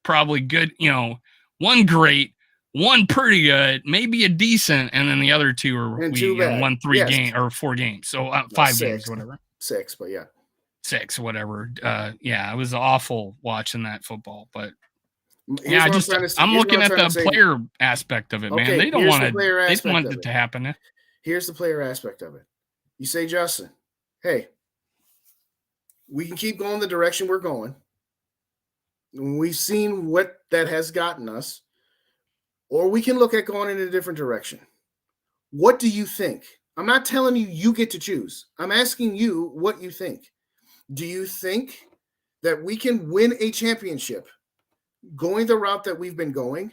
probably good. 1 great, 1 pretty good, maybe a decent, and then the other 2 are won 3 games or 4 games, so 5 games, whatever. 6, but yeah. 6, whatever. It was awful watching that football, but Here's I'm looking at the player aspect of it, man. They don't want it to happen. Here's the player aspect of it. You say, Justin, hey, we can keep going the direction we're going. We've seen what that has gotten us, or we can look at going in a different direction. What do you think? I'm not telling you get to choose. I'm asking you what you think. Do you think that we can win a championship going the route that we've been going?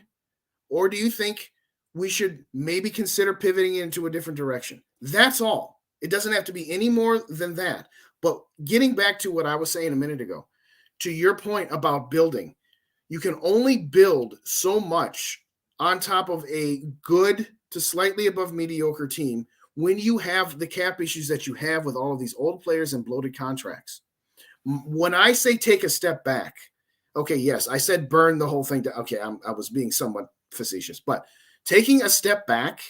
Or do you think we should maybe consider pivoting into a different direction? That's all. It doesn't have to be any more than that. But getting back to what I was saying a minute ago, to your point about building, you can only build so much on top of a good to slightly above mediocre team when you have the cap issues that you have with all of these old players and bloated contracts. When I say take a step back, okay, yes, I said burn the whole thing. I was being somewhat facetious, but taking a step back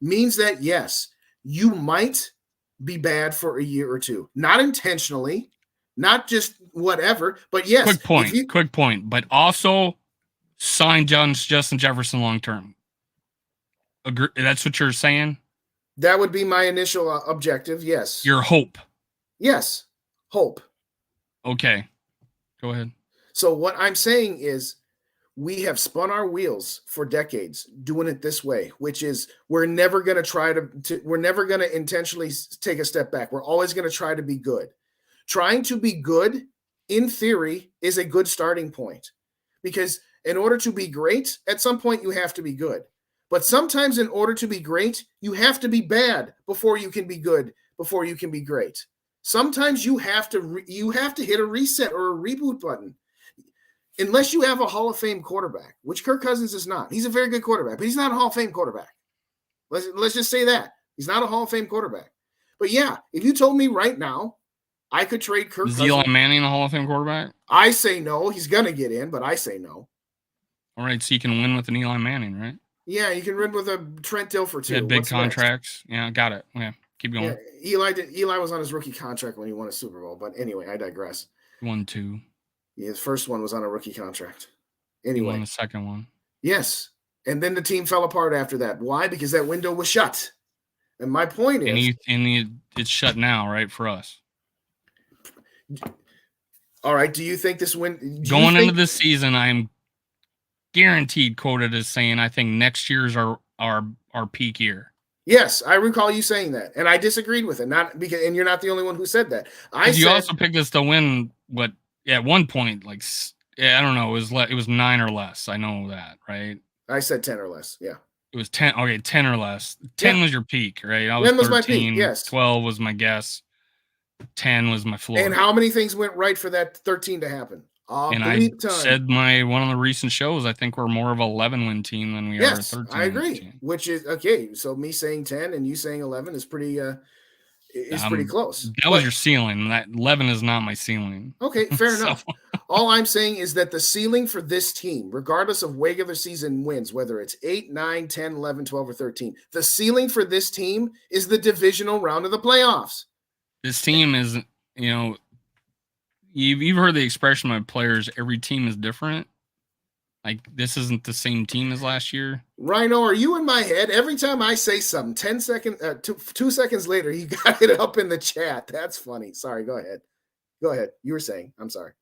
means that, yes, you might be bad for a year or two. Not intentionally, not just whatever, but yes. Quick point. But also sign Justin Jefferson long term. That's what you're saying? That would be my initial objective, yes. Your hope. Yes, hope. Okay, go ahead. So what I'm saying is we have spun our wheels for decades doing it this way, which is we're never going to we're never going to intentionally take a step back. We're always going to try to be good. Trying to be good, in theory, is a good starting point, because in order to be great, at some point you have to be good. But sometimes in order to be great, you have to be bad before you can be good, before you can be great. Sometimes you have to hit a reset or a reboot button. Unless you have a Hall of Fame quarterback, which Kirk Cousins is not. He's a very good quarterback, but he's not a Hall of Fame quarterback. Let's just say that. He's not a Hall of Fame quarterback. But yeah, if you told me right now I could trade Kirk Cousins. Is Eli Manning a Hall of Fame quarterback? I say no. He's going to get in, but I say no. All right, so you can win with an Eli Manning, right? Yeah, you can win with a Trent Dilfer too. Yeah, big contracts. Next? Yeah, got it. Yeah, keep going. Yeah, Eli was on his rookie contract when he won a Super Bowl. But anyway, I digress. 1-2. Yeah, his first one was on a rookie contract. Anyway. He won the second one. Yes. And then the team fell apart after that. Why? Because that window was shut. And my point is... it's shut now, right, for us. All right. Do you think this Going into this season, I'm guaranteed quoted as saying I think next year's our peak year. Yes, I recall you saying that, and I disagreed with it. And you're not the only one who said that. You also picked us to win what at one point, like I don't know, it was 9 or less. I know that, right? I said 10 or less. Yeah, it was 10. Okay, 10 or less. 10 was your peak, right? I 10 was 13, my peak. Yes, 12 was my guess. 10 was my floor. And how many things went right for that 13 to happen? And I said one of the recent shows, I think we're more of an 11-win team than we are a 13-win I agree. team. Which is okay. So me saying 10 and you saying 11 is pretty pretty close. That was your ceiling. That 11 is not my ceiling. Okay, fair enough. All I'm saying is that the ceiling for this team, regardless of regular season wins, whether it's 8, 9, 10, 11, 12, or 13, the ceiling for this team is the divisional round of the playoffs. This team is, you've heard the expression by players, every team is different. Like, this isn't the same team as last year. Rhino, are you in my head? Every time I say something, 10 seconds, 2 seconds later, you got it up in the chat. That's funny. Sorry, go ahead. Go ahead. You were saying, I'm sorry.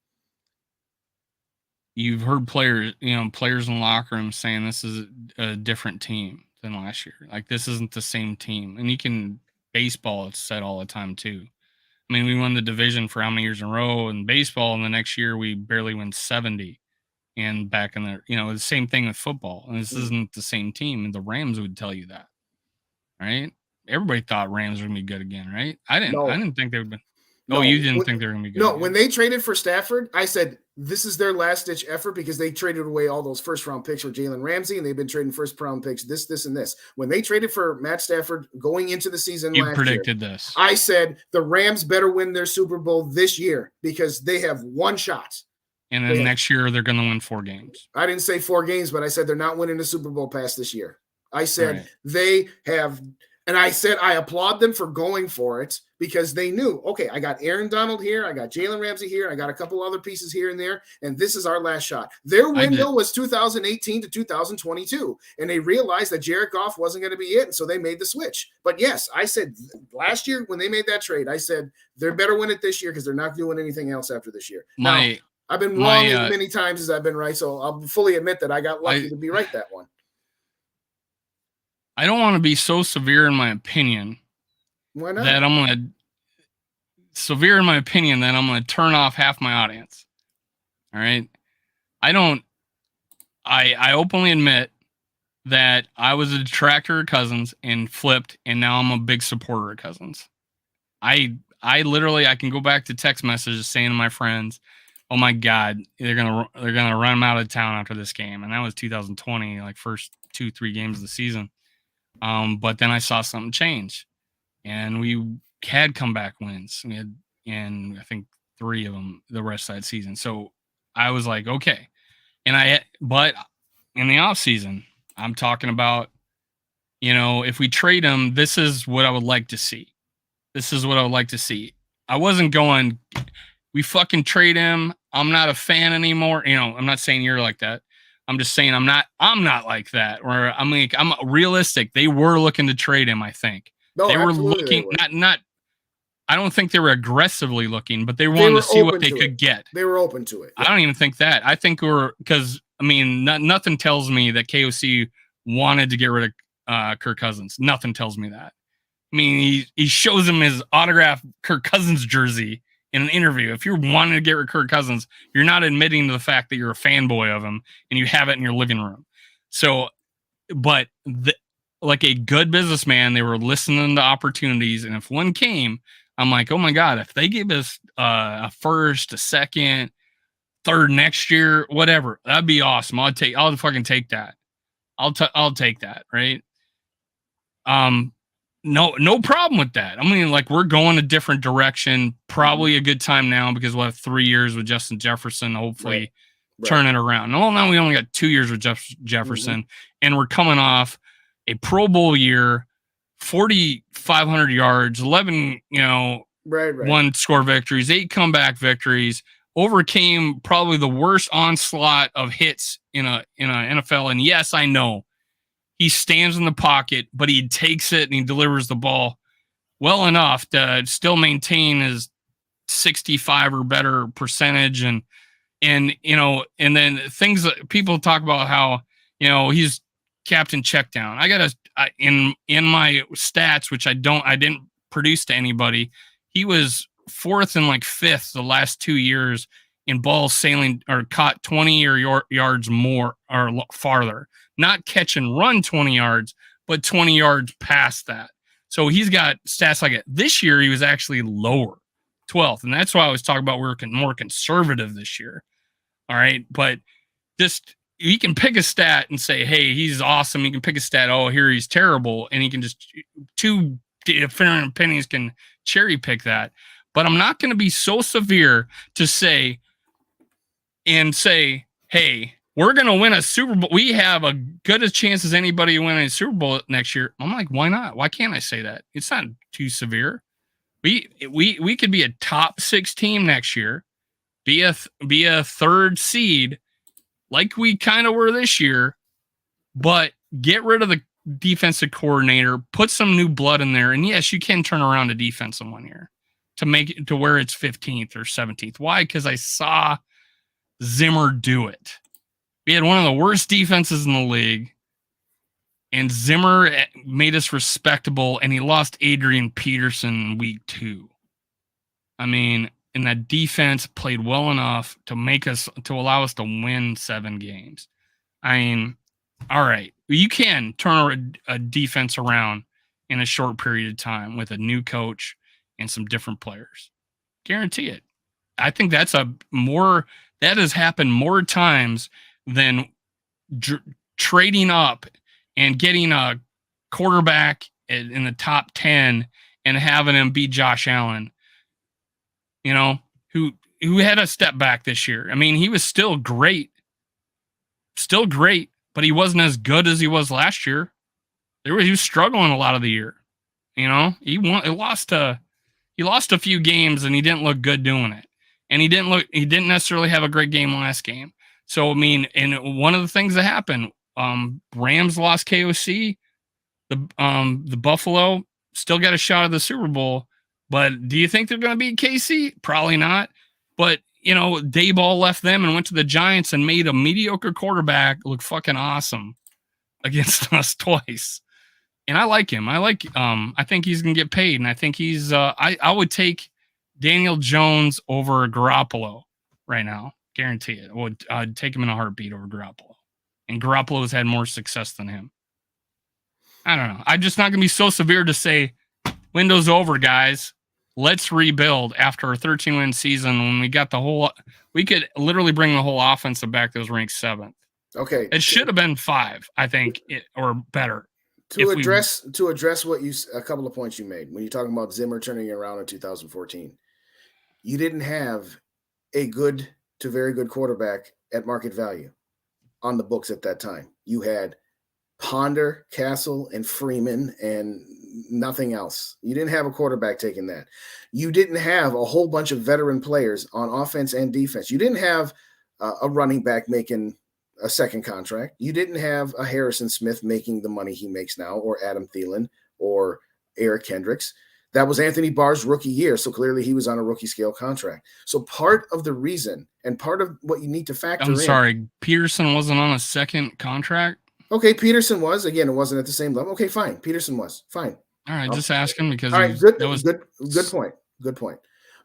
You've heard players in the locker room saying this is a different team than last year. Like, this isn't the same team. And baseball, it's said all the time too. I mean, we won the division for how many years in a row in baseball, and the next year we barely win 70. And back in the same thing with football. And this isn't the same team. And the Rams would tell you that, right? Everybody thought Rams were gonna be good again, right? I didn't think they would be. No, you didn't think they were gonna be good. No, when they traded for Stafford, I said this is their last ditch effort because they traded away all those first round picks for Jalen Ramsey, and they've been trading first round picks, this, and this. When they traded for Matt Stafford going into the season, you predicted this. I said the Rams better win their Super Bowl this year because they have one shot. And then next year, they're going to win 4 games. I didn't say 4 games, but I said they're not winning the Super Bowl past this year. I said they have, and I said I applaud them for going for it because they knew, okay, I got Aaron Donald here, I got Jalen Ramsey here, I got a couple other pieces here and there, and this is our last shot. Their window was 2018 to 2022, and they realized that Jared Goff wasn't going to be it, and so they made the switch. But yes, I said last year when they made that trade, I said they better win it this year because they're not doing anything else after this year. I've been wrong as many times as I've been right, so I'll fully admit that I got lucky to be right that one. I don't want to be so severe in my opinion. Why not? That I'm going to turn off half my audience. All right? I openly admit that I was a detractor of Cousins and flipped, and now I'm a big supporter of Cousins. I literally can go back to text messages saying to my friends, oh my God, they're gonna run him out of town after this game. And that was 2020, like first 2-3 games of the season. But then I saw something change, and we had comeback wins. We had, and I think 3 of them the rest of that season. So I was like, okay. But in the off season, I'm talking about if we trade him, this is what I would like to see. This is what I would like to see. I wasn't going, we fucking trade him. I'm not a fan anymore. I'm not saying you're like that. I'm just saying I'm not like that. Or I'm realistic. They were looking to trade him, I think. No, they were absolutely looking, they were. not I don't think they were aggressively looking, but they wanted to see what they could get. They were open to it. Yeah. I don't even think that. I think because nothing tells me that KOC wanted to get rid of Kirk Cousins. Nothing tells me that. I mean, he shows him his autographed Kirk Cousins jersey in an interview. If you're wanting to get rid of Kirk Cousins, you're not admitting to the fact that you're a fanboy of him and you have it in your living room. So, but like a good businessman, they were listening to opportunities, and if one came, I'm like, oh my God, if they give us a first, a second, third next year, whatever, that'd be awesome. I'll fucking take that. I'll take that, right? No problem with that. I mean, like, we're going a different direction. Probably a good time now because we'll have 3 years with Justin Jefferson, hopefully turn it around. No, now we only got 2 years with Jefferson, and we're coming off a Pro Bowl year, 4,500 yards, 11, one score victories, 8 comeback victories, overcame probably the worst onslaught of hits in a NFL. And yes, I know he stands in the pocket, but he takes it and he delivers the ball well enough to still maintain his 65 or better percentage. And then things that people talk about how, he's captain check down. In my stats, which I didn't produce to anybody, he was 4th and like 5th the last 2 years in balls sailing or caught 20 or yards more or farther. Not catch and run 20 yards, but 20 yards past that. So he's got stats like it. This year, he was actually lower, 12th. And that's why I was talking about we're more conservative this year. All right. But just, you can pick a stat and say, hey, he's awesome. You can pick a stat, oh, here he's terrible. And he can just, 2 different opinions can cherry pick that. But I'm not going to be so severe to say, hey, we're going to win a Super Bowl. We have a good a chance as anybody winning a Super Bowl next year. I'm like, why not? Why can't I say that? It's not too severe. We could be a top 6 team next year, be a 3rd seed like we kind of were this year, but get rid of the defensive coordinator, put some new blood in there. And yes, you can turn around a defense in 1 year to make it to where it's 15th or 17th. Why? Because I saw Zimmer do it. We had one of the worst defenses in the league, and Zimmer made us respectable, and he lost Adrian Peterson in week 2. I mean, and that defense played well enough to allow us to win 7 games. I mean, all right, you can turn a defense around in a short period of time with a new coach and some different players. Guarantee it. I think that has happened more times than trading up and getting a quarterback in the top 10 and having him beat Josh Allen, who had a step back this year. I mean, he was still great, but he wasn't as good as he was last year. He was struggling a lot of the year. He lost a few games and he didn't look good doing it. And he didn't necessarily have a great game last game. So, I mean, and one of the things that happened, Rams lost KOC, the Buffalo still got a shot at the Super Bowl, but do you think they're going to beat KC? Probably not. But, Dayball left them and went to the Giants and made a mediocre quarterback look fucking awesome against us twice. And I like him. I think he's going to get paid. And I think he's, I would take Daniel Jones over Garoppolo right now. Guarantee it. I'd take him in a heartbeat over Garoppolo. And Garoppolo has had more success than him. I don't know. I'm just not going to be so severe to say, window's over, guys. Let's rebuild after a 13-win season when we could literally bring the whole offense back that was ranked 7th. Okay. It should have been 5, I think, or better. To address a couple of points you made when you're talking about Zimmer turning it around in 2014, you didn't have a good to very good quarterback at market value on the books at that time. You had Ponder, Castle, and Freeman, and nothing else. You didn't have a quarterback taking that. You didn't have a whole bunch of veteran players on offense and defense. You didn't have a running back making a second contract. You didn't have a Harrison Smith making the money he makes now, or Adam Thielen, or Eric Kendricks. That was Anthony Barr's rookie year, so clearly he was on a rookie scale contract. So part of the reason and part of what you need to factor in. I'm sorry, Peterson wasn't on a second contract? Okay, Peterson was. Again, it wasn't at the same level. Okay, fine. Peterson was. Fine. All right, just ask him because all right, good point. Good point.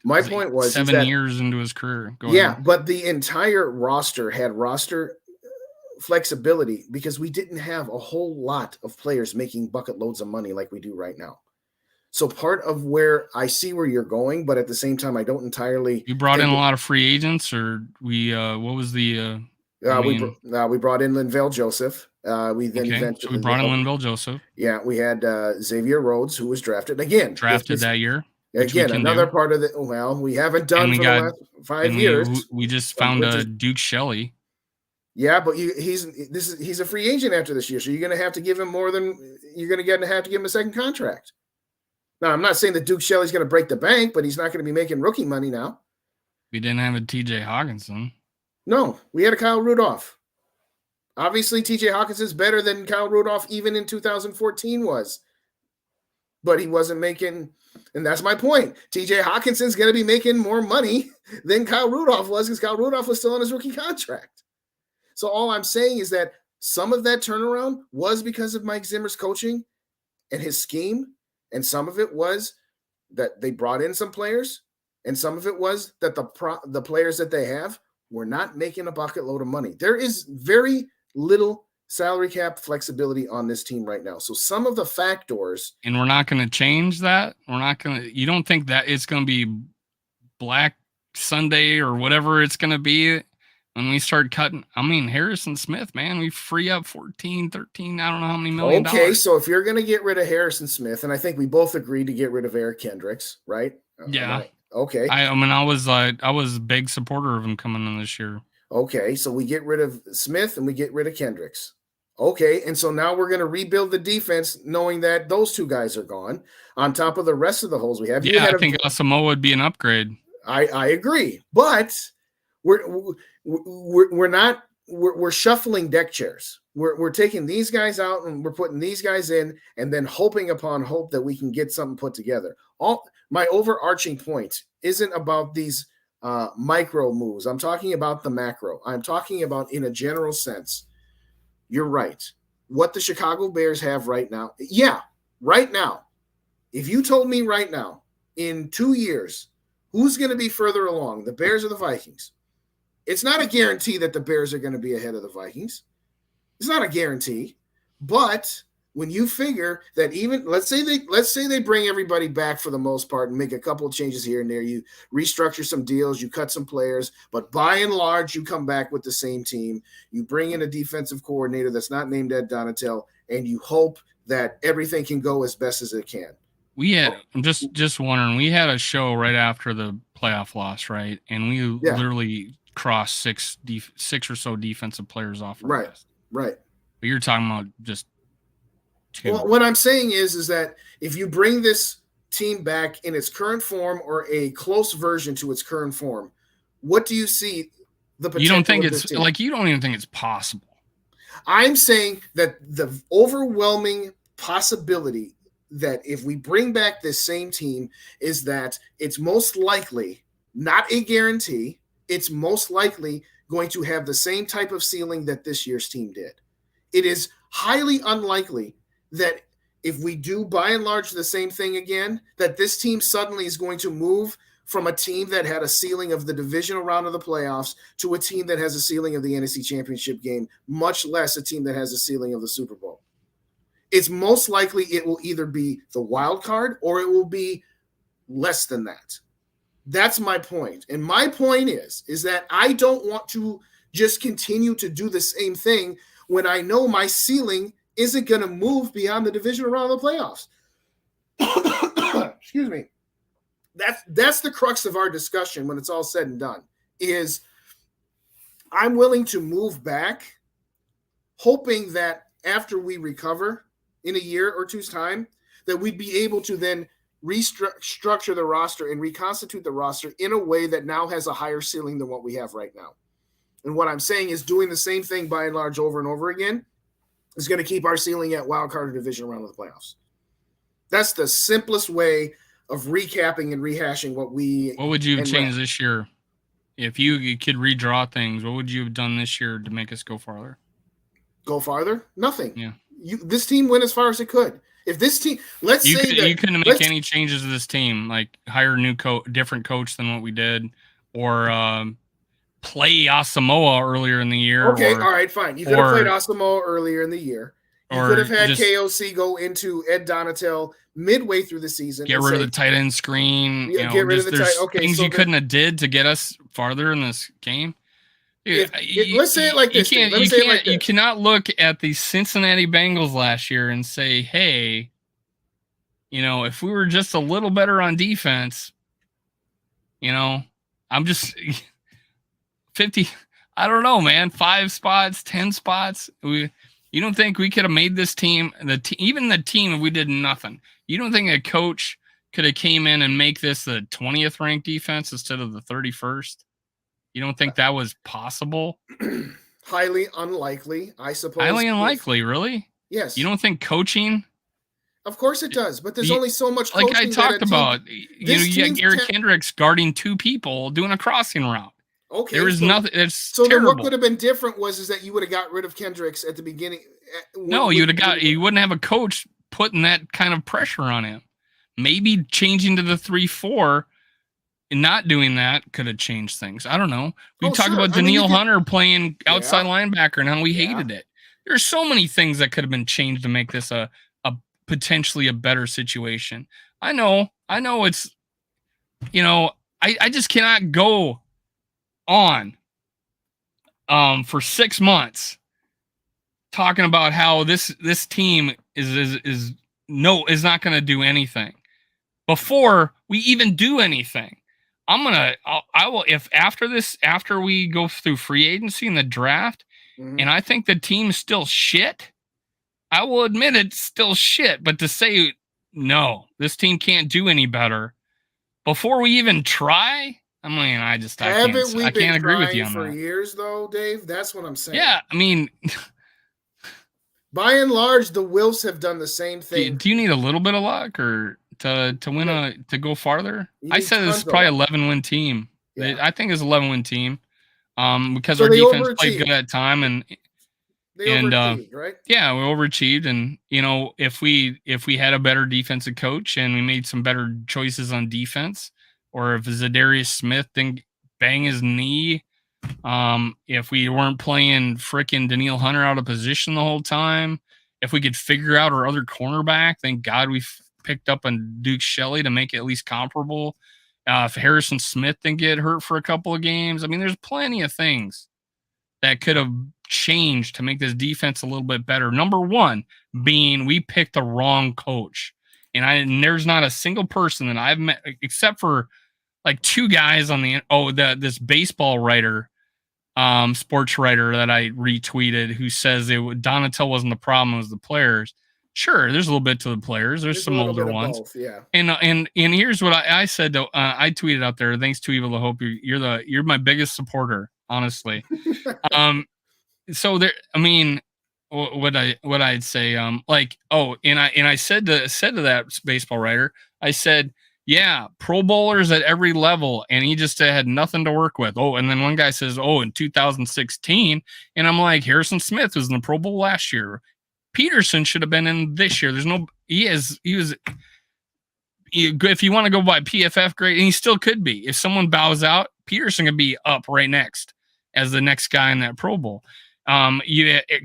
My point was 7 years into his career. Go ahead. But the entire roster had roster flexibility because we didn't have a whole lot of players making bucket loads of money like we do right now. So part of where I see where you're going, but at the same time, I don't entirely. You brought in a lot of free agents, or we? What was the? We brought in Linval Joseph. We brought in Linval Joseph. Yeah, we had Xavier Rhodes, who was drafted that year. Again, another part of it. Well, we haven't done for the last 5 years. We just found Duke Shelley. Yeah, but he's a free agent after this year, so you're going to have to give him more than you're going to have to give him a second contract. Now, I'm not saying that Duke Shelley's going to break the bank, but he's not going to be making rookie money now. We didn't have a T.J. Hawkinson. No, we had a Kyle Rudolph. Obviously, T.J. Hawkinson's better than Kyle Rudolph even in 2014 was. But he wasn't making, and that's my point. T.J. Hawkinson's going to be making more money than Kyle Rudolph was because Kyle Rudolph was still on his rookie contract. So all I'm saying is that some of that turnaround was because of Mike Zimmer's coaching and his scheme, and some of it was that they brought in some players, and some of it was that the players that they have were not making a bucket load of money. There is very little salary cap flexibility on this team right now. So some of the factors. And we're not going to change that? You don't think that it's going to be Black Sunday or whatever it's going to be when we start cutting? I mean, Harrison Smith, man, we free up 14, 13, I don't know how many million dollars. Okay, so if you're going to get rid of Harrison Smith, and I think we both agreed to get rid of Eric Kendricks, right? Yeah. Okay. I was a big supporter of him coming in this year. Okay, so we get rid of Smith and we get rid of Kendricks. Okay, and so now we're going to rebuild the defense knowing that those two guys are gone on top of the rest of the holes we have. Yeah, I think Asamoah would be an upgrade. I agree, but we're shuffling deck chairs. We're taking these guys out and we're putting these guys in and then hoping upon hope that we can get something put together. My overarching point isn't about these micro moves. I'm talking about the macro. I'm talking about in a general sense. You're right. What the Chicago Bears have right now. Yeah, right now. If you told me right now, in 2 years, who's going to be further along, the Bears or the Vikings? It's not a guarantee that the Bears are going to be ahead of the Vikings. It's not a guarantee. But when you figure that even let's say they bring everybody back for the most part and make a couple of changes here and there, you restructure some deals, you cut some players, but by and large you come back with the same team. You bring in a defensive coordinator that's not named Ed Donatel, and you hope that everything can go as best as it can. I'm just wondering, we had a show right after the playoff loss, right? And we literally crossed six or so defensive players off. Right. But you're talking about just two. Well, what I'm saying is that if you bring this team back in its current form or a close version to its current form, what do you see the potential? You don't think it's like, you don't even think it's possible? I'm saying that the overwhelming possibility that if we bring back this same team is that it's most likely, not a guarantee, it's most likely going to have the same type of ceiling that this year's team did. It is highly unlikely that if we do by and large the same thing again, that this team suddenly is going to move from a team that had a ceiling of the divisional round of the playoffs to a team that has a ceiling of the NFC Championship game, much less a team that has a ceiling of the Super Bowl. It's most likely it will either be the wild card or it will be less than that. That's my point. And my point is that I don't want to just continue to do the same thing when I know my ceiling isn't going to move beyond the divisional round of the playoffs. Excuse me. That's the crux of our discussion when it's all said and done, is I'm willing to move back, hoping that after we recover in a year or two's time, that we'd be able to then restructure the roster and reconstitute the roster in a way that now has a higher ceiling than what we have right now. And what I'm saying is doing the same thing by and large over and over again is going to keep our ceiling at wild card or division round of the playoffs. That's the simplest way of recapping and rehashing what would you have changed this year? If you could redraw things, what would you have done this year to make us go farther? Go farther? Nothing. Yeah. This team went as far as it could. If this team, you couldn't make any changes to this team, like hire a new different coach than what we did, or play Asamoah earlier in the year. Okay, all right, fine. You could have played Asamoah earlier in the year. You could have had KOC go into Ed Donatel midway through the season. Get rid of the tight end screen. Get rid of the tight. Okay, things you couldn't have did to get us farther in this game. Let's say it like this. You cannot look at the Cincinnati Bengals last year and say, hey, if we were just a little better on defense, I'm just 50. I don't know, man. 5 spots, 10 spots. You don't think we could have made this team, even the team, if we did nothing? You don't think a coach could have came in and make this the 20th ranked defense instead of the 31st? You don't think that was possible? Highly unlikely, I suppose. Highly unlikely, really? Yes. You don't think coaching? Of course it does, but there's only so much coaching. Like I talked about, you got Eric Kendricks guarding 2 people doing a crossing route. Okay. There was nothing. It's so terrible. Then what would have been different is that you would have got rid of Kendricks at the beginning. No, you wouldn't have a coach putting that kind of pressure on him. Maybe changing to the 3-4 and not doing that could have changed things. I don't know. We talked about Daniil Hunter playing outside linebacker and how we hated it. There's so many things that could have been changed to make this a potentially a better situation. I know it's, I just cannot go on for 6 months talking about how this team is not going to do anything before we even do anything. I will, if after we go through free agency and the draft, and I think the team's still shit, I will admit it's still shit. But to say, no, this team can't do any better before we even try, I can't agree with you on for that. Years though, Dave. That's what I'm saying. Yeah, by and large, the Wilfs have done the same thing. Do you need a little bit of luck or to win to go farther? I said this is probably 11-win team. Yeah. I think it's 11-win team. Because our defense played good at time and overachieved, right? Yeah, we overachieved, and if we had a better defensive coach and we made some better choices on defense, or if Zadarius Smith didn't bang his knee, if we weren't playing frickin' Daniil Hunter out of position the whole time, if we could figure out our other cornerback, thank God we picked up on Duke Shelley to make it at least comparable. If Harrison Smith didn't get hurt for a couple of games, there's plenty of things that could have changed to make this defense a little bit better. Number one being we picked the wrong coach. And there's not a single person that I've met, except for like 2 guys on this baseball writer, sports writer that I retweeted, who says Donatel wasn't the problem, it was the players. Sure, there's a little bit to the players. There's some older ones. Both, yeah. And here's what I said though. I tweeted out there. Thanks to Evil to Hope. You're my biggest supporter, honestly. So there. What I'd say. And I said to that baseball writer, I said, yeah, Pro Bowlers at every level, and he just had nothing to work with. Oh, and then one guy says, in 2016, and I'm like, Harrison Smith was in the Pro Bowl last year. Peterson should have been in this year. If you want to go by PFF grade, and he still could be. If someone bows out, Peterson could be up right next as the next guy in that Pro Bowl.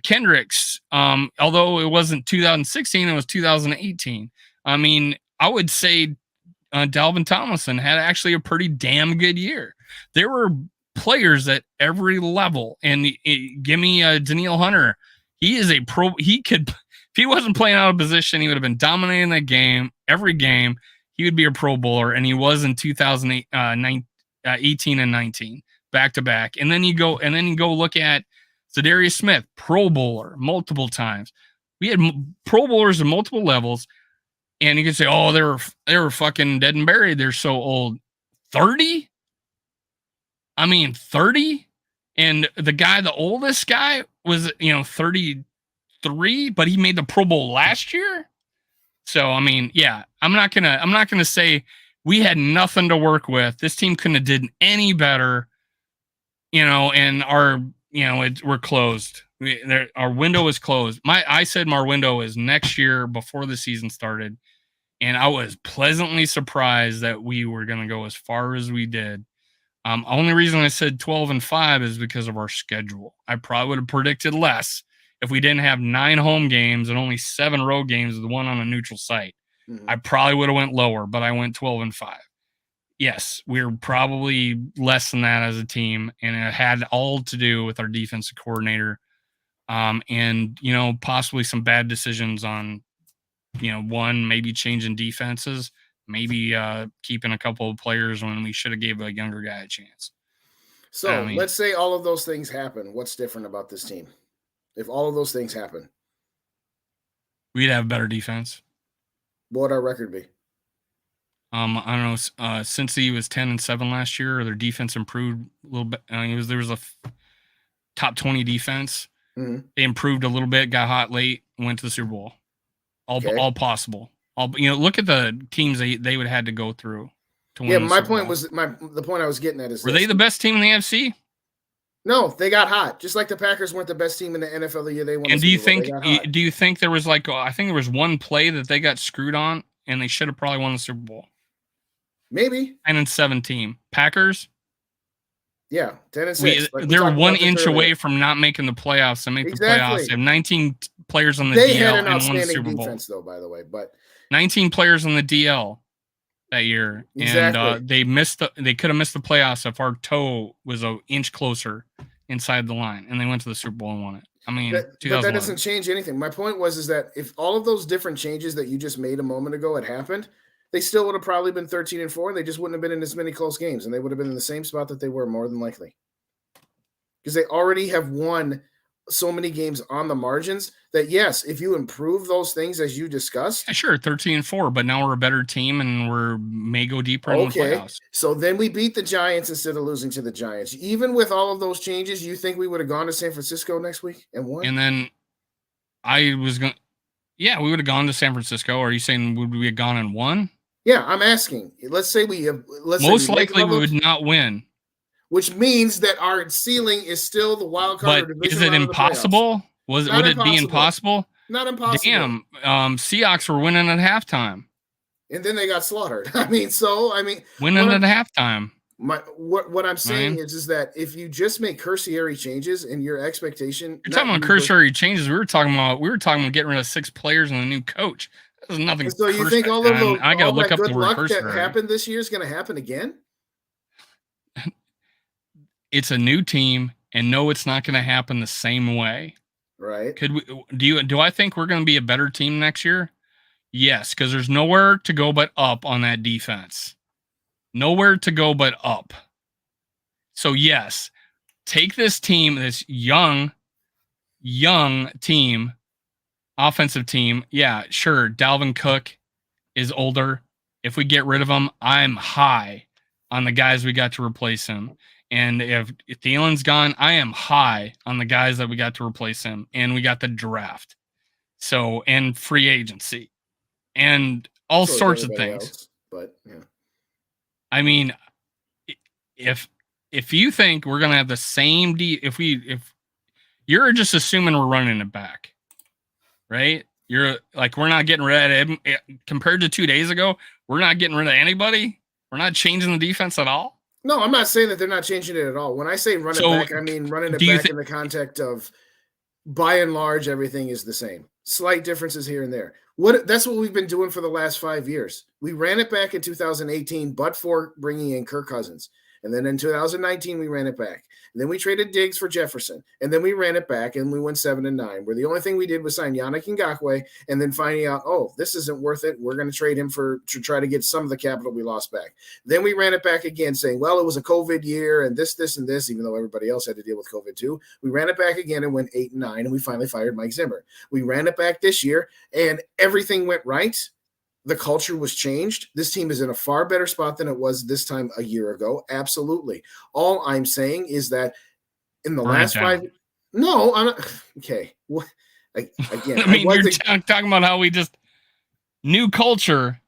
Kendricks, although it wasn't 2016, it was 2018. I would say Dalvin Tomlinson had actually a pretty damn good year. There were players at every level, and give me Daniil Hunter. He is a pro. He could, if he wasn't playing out of position, he would have been dominating that game. Every game, he would be a Pro Bowler, and he was in 2018 and 19, back to back. And then you go look at Zadarius Smith, Pro Bowler multiple times. We had Pro Bowlers at multiple levels, and you can say, "Oh, they were fucking dead and buried. They're so old." 30? I mean, 30? And the oldest guy was, 33, but he made the Pro Bowl last year. So, I mean, yeah, I'm not gonna say we had nothing to work with. This team couldn't have did any better, and we're closed. Our window is closed. I said our window is next year before the season started, and I was pleasantly surprised that we were going to go as far as we did. Only reason I said 12-5 is because of our schedule. I probably would have predicted less if we didn't have 9 home games and only 7 road games with one on a neutral site. I probably would have went lower, but I went 12-5. Yes, we're probably less than that as a team, and it had all to do with our defensive coordinator, and possibly some bad decisions on, one, maybe changing defenses, maybe keeping a couple of players when we should have gave a younger guy a chance. So let's say all of those things happen. What's different about this team? If all of those things happen, we'd have better defense. What would our record be? I don't know. Since he was 10-7 last year, their defense improved a little bit. There was a top 20 defense. Mm-hmm. They improved a little bit, got hot late, went to the Super Bowl. All possible. Look at the teams they would have had to go through to win. Yeah, my point was the point I was getting at is were they the best team in the AFC? No, they got hot. Just like the Packers weren't the best team in the NFL the year they won. And do you think there was I think there was one play that they got screwed on and they should have probably won the Super Bowl? Maybe 10-7 team. Packers? Yeah, 10-6. They're 1 inch away from not making the playoffs. To make the playoffs, they have 19 players on the DL. They had an and won the outstanding Super Bowl. defense, though, by the way. But 19 players on the DL that year, exactly. And they could have missed the playoffs if our toe was an inch closer inside the line, and they went to the Super Bowl and won it. I mean, but that doesn't change anything. My point was that if all of those different changes that you just made a moment ago had happened, they still would have probably been 13-4. They just wouldn't have been in as many close games, and they would have been in the same spot that they were more than likely. Because they already have won so many games on the margins that, yes, if you improve those things as you discussed. Yeah, sure, 13-4, but now we're a better team and we may go deeper in the playoffs. So then we beat the Giants instead of losing to the Giants. Even with all of those changes, you think we would have gone to San Francisco next week and won? And then we would have gone to San Francisco. Are you saying would we have gone and won? Yeah, I'm asking. Let's say we have. Most likely we would not win. Which means that our ceiling is still the wild card. But is it impossible? Would it be impossible? Not impossible. Damn, Seahawks were winning at halftime. And then they got slaughtered. Winning at halftime. What I'm saying is that if you just make cursory changes and your expectation. You're talking about cursory changes. We were talking about getting rid of 6 players and a new coach. There's nothing. So you think all of those, I gotta look up good the luck word that happened this year is going to happen again? It's a new team, and no, it's not going to happen the same way. Right? Do I think we're going to be a better team next year? Yes, because there's nowhere to go but up on that defense. Nowhere to go but up. So yes, take this team, this young team, offensive team. Yeah, sure. Dalvin Cook is older. If we get rid of him, I'm high on the guys we got to replace him. And if Thielen's gone, I am high on the guys that we got to replace him. And we got the draft. So, and free agency. And all sorts of things. Else, but yeah. I mean, if you think we're gonna have the same if you're just assuming we're running it back, right? You're like, we're not getting rid of him compared to 2 days ago. We're not getting rid of anybody. We're not changing the defense at all. No, I'm not saying that they're not changing it at all. When I say run it back, I mean running it back in the context of, by and large, everything is the same. Slight differences here and there. That's what we've been doing for the last 5 years. We ran it back in 2018, but for bringing in Kirk Cousins. And then in 2019, we ran it back. And then we traded Diggs for Jefferson. And then we ran it back, and we went 7-9. Where the only thing we did was sign Yannick Ngakoue, and then finding out, oh, this isn't worth it. We're going to trade him to try to get some of the capital we lost back. Then we ran it back again, saying, well, it was a COVID year, and this, and this, even though everybody else had to deal with COVID too. We ran it back again and went 8-9, and we finally fired Mike Zimmer. We ran it back this year, and everything went right. The culture was changed. This team is in a far better spot than it was this time a year ago. Absolutely. All I'm saying is that in the last 5 – no, I'm not – okay. Again, I mean, you're talking about how we just – new culture,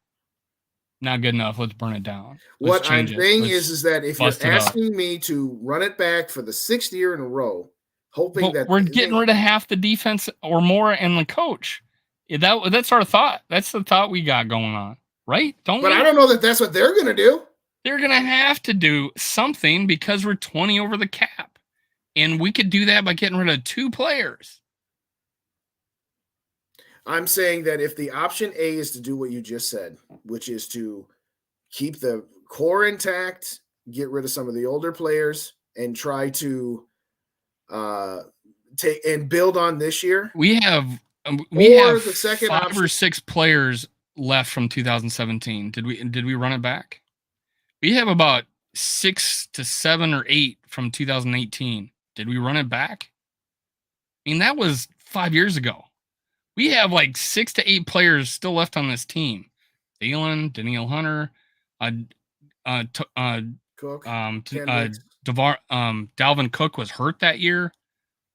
not good enough. Let's burn it down. What I'm saying is that if you're asking me to run it back for the 6th year in a row, hoping that – we're getting rid of half the defense or more and the coach. That's our thought. That's the thought we got going on, right? But I don't know that that's what they're going to do. They're going to have to do something because we're 20 over the cap. And we could do that by getting rid of 2 players. I'm saying that if the option A is to do what you just said, which is to keep the core intact, get rid of some of the older players, and try to take and build on this year. We have the second 5 option, or 6 players left from 2017. Did we run it back? We have about 6 to 7 or 8 from 2018. Did we run it back? I mean, that was 5 years ago. We have like 6 to 8 players still left on this team. Thielen, Danielle Hunter, Cook, Dalvin Cook was hurt that year.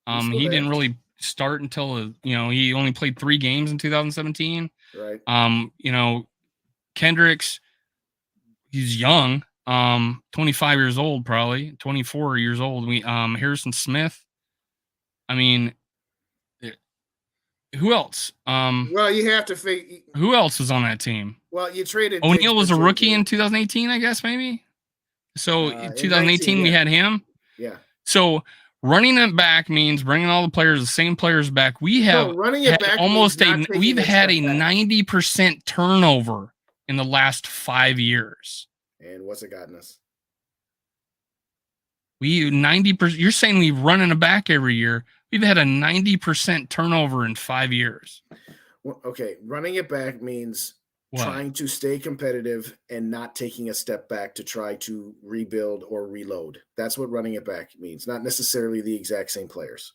He didn't really start until he only played 3 games in 2017. Right. Kendricks, he's young, 25 years old, probably 24 years old. Harrison Smith. I mean, who else? Well, you have to figure. Who else was on that team? Well, you traded. O'Neal was a rookie in 2018, I guess, maybe. So 2018, we had him. Yeah. So running it back means bringing all the same players back. We have running it back we've had a 90% turnover in the last 5 years. And what's it gotten us? 90%. You're saying we've running it back every year. We've had a 90% turnover in 5 years. Well, okay, running it back means trying to stay competitive and not taking a step back to try to rebuild or reload. That's what running it back means, not necessarily the exact same players.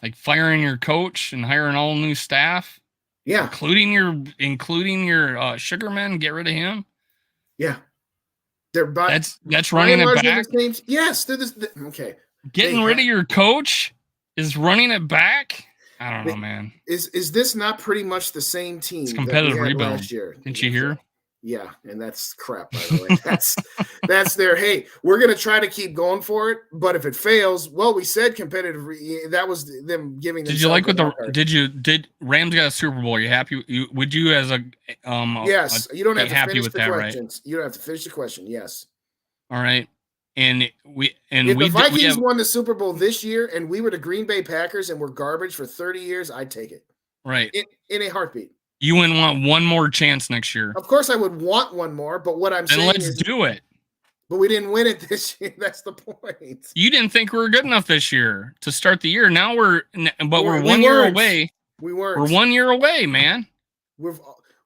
Like firing your coach and hiring all new staff? Yeah. Including your Sugarman, get rid of him? Yeah. That's running it back? Yes. Okay. Getting rid of your coach is running it back? I don't know, man. Is this not pretty much the same team? It's competitive rebuild. Last year? Didn't you hear? Yeah, and that's crap, by the way. That's their, hey, we're going to try to keep going for it, but if it fails, well, we said competitive. That was them giving them. Did you like what did Rams got a Super Bowl? Are you happy? Yes, you don't have to happy finish with the that, questions. Right? You don't have to finish the question. Yes. All right. If the Vikings won the Super Bowl this year and we were the Green Bay Packers and we're garbage for 30 years, I'd take it. Right. In a heartbeat. You wouldn't want one more chance next year. Of course I would want one more, but what I'm saying let's do it. But we didn't win it this year. That's the point. You didn't think we were good enough this year to start the year. Now we're 1 year away. We weren't. We're 1 year away, man.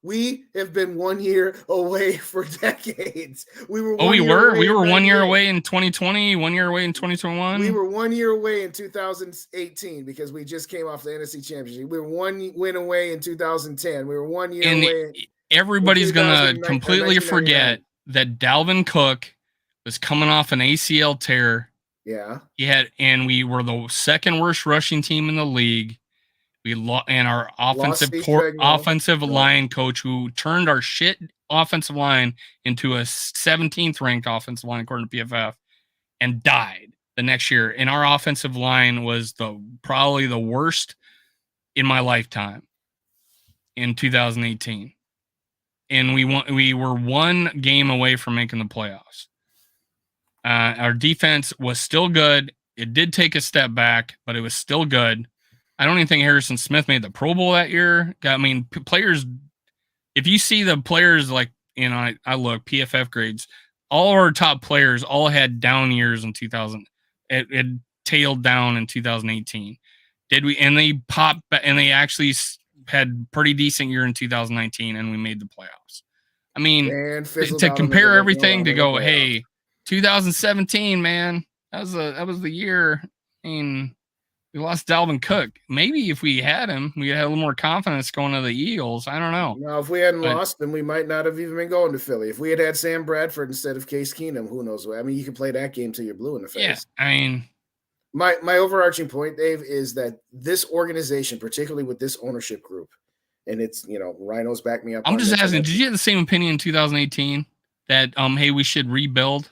We have been 1 year away for decades. We were 1 year away in 2020, 1 year away in 2021. We were 1 year away in 2018 because we just came off the NFC Championship. We were 1 win away in 2010. We were 1 year away. Everybody's going to completely forget that Dalvin Cook was coming off an ACL tear. Yeah. We were the second worst rushing team in the league. And our offensive line coach, who turned our shit offensive line into a 17th ranked offensive line according to PFF, and died the next year. And our offensive line was probably the worst in my lifetime in 2018. And we were 1 game away from making the playoffs. Our defense was still good. It did take a step back, but it was still good. I don't even think Harrison Smith made the Pro Bowl that year. I mean, players, if you see the players I look PFF grades, all our top players all had down years in 2000. It tailed down in 2018. Did we? And they popped, and they actually had pretty decent year in 2019, and we made the playoffs. I mean, to compare everything to go, hey, 2017, man, that was the year. I mean, we lost Dalvin Cook. Maybe if we had him, we had a little more confidence going to the Eagles. I don't know. Now, if we hadn't lost, then we might not have even been going to Philly. If we had Sam Bradford instead of Case Keenum, who knows? I mean, you can play that game till you're blue in the face. Yeah, I mean, my overarching point, Dave, is that this organization, particularly with this ownership group, and it's, Rhinos back me up. I'm just asking, did you have the same opinion in 2018 that hey, we should rebuild?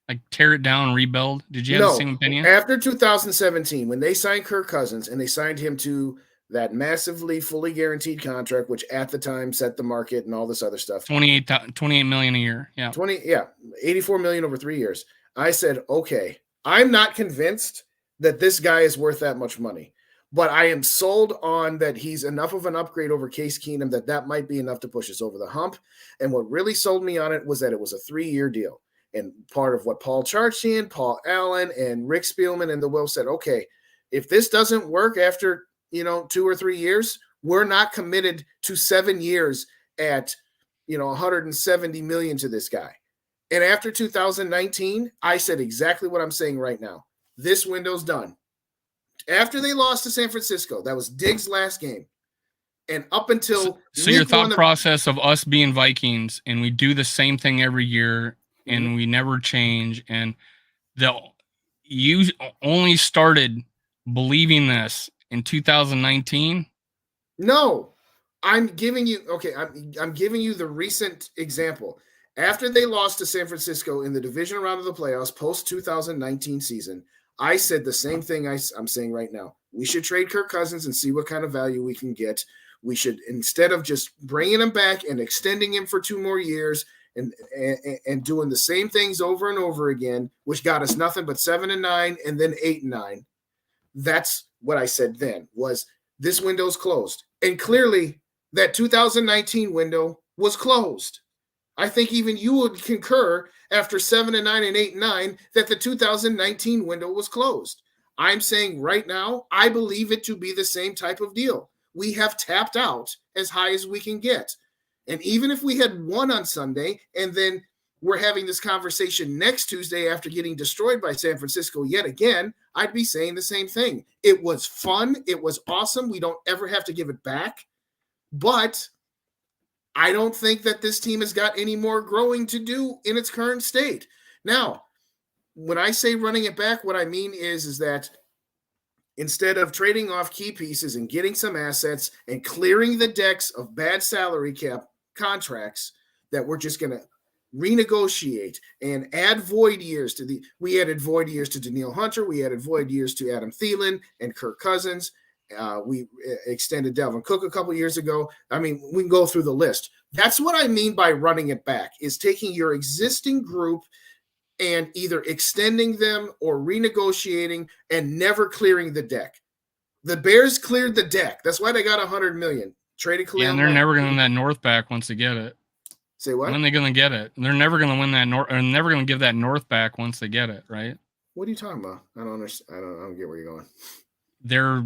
Like tear it down and rebuild? Did you have the same opinion? After 2017, when they signed Kirk Cousins and they signed him to that massively fully guaranteed contract, which at the time set the market and all this other stuff. 28 million a year. Yeah. 84 million over 3 years. I said, okay, I'm not convinced that this guy is worth that much money, but I am sold on that he's enough of an upgrade over Case Keenum that might be enough to push us over the hump. And what really sold me on it was that it was a 3-year deal. And part of what Paul Charchian, Paul Allen, and Rick Spielman and the Will said, okay, if this doesn't work after, 2 or 3 years, we're not committed to 7 years at, 170 million to this guy. And after 2019, I said exactly what I'm saying right now. This window's done. After they lost to San Francisco, that was Diggs' last game. And up until so your thought process of us being Vikings and we do the same thing every year and we never change, and you only started believing this in 2019? No, I'm giving you I'm giving you the recent example. After they lost to San Francisco in the division round of the playoffs post 2019 season, I said the same thing I'm saying right now. We should trade Kirk Cousins and see what kind of value we can get. We should, instead of just bringing him back and extending him for 2 more years and doing the same things over and over again, which got us nothing but 7-9 and then 8-9. That's what I said then, was this window's closed. And clearly that 2019 window was closed. I think even you would concur after 7-9 and 8-9 that the 2019 window was closed. I'm saying right now, I believe it to be the same type of deal. We have tapped out as high as we can get. And even if we had won on Sunday, and then we're having this conversation next Tuesday after getting destroyed by San Francisco yet again, I'd be saying the same thing. It was fun. It was awesome. We don't ever have to give it back. But I don't think that this team has got any more growing to do in its current state. Now, when I say running it back, what I mean is that instead of trading off key pieces and getting some assets and clearing the decks of bad salary cap contracts that we're just going to renegotiate and add void years to we added void years to Danielle Hunter. We added void years to Adam Thielen and Kirk Cousins. We extended Dalvin Cook a couple years ago. I mean, we can go through the list. That's what I mean by running it back, is taking your existing group and either extending them or renegotiating and never clearing the deck. The Bears cleared the deck. That's why they got $100 million. Traded Khalil. Yeah, and they're never going to win that North back once they get it. Say what? When are they going to get it? They're never going to win that North, or never going to give that North back once they get it, right? What are you talking about? I don't understand. I don't get where you're going. They're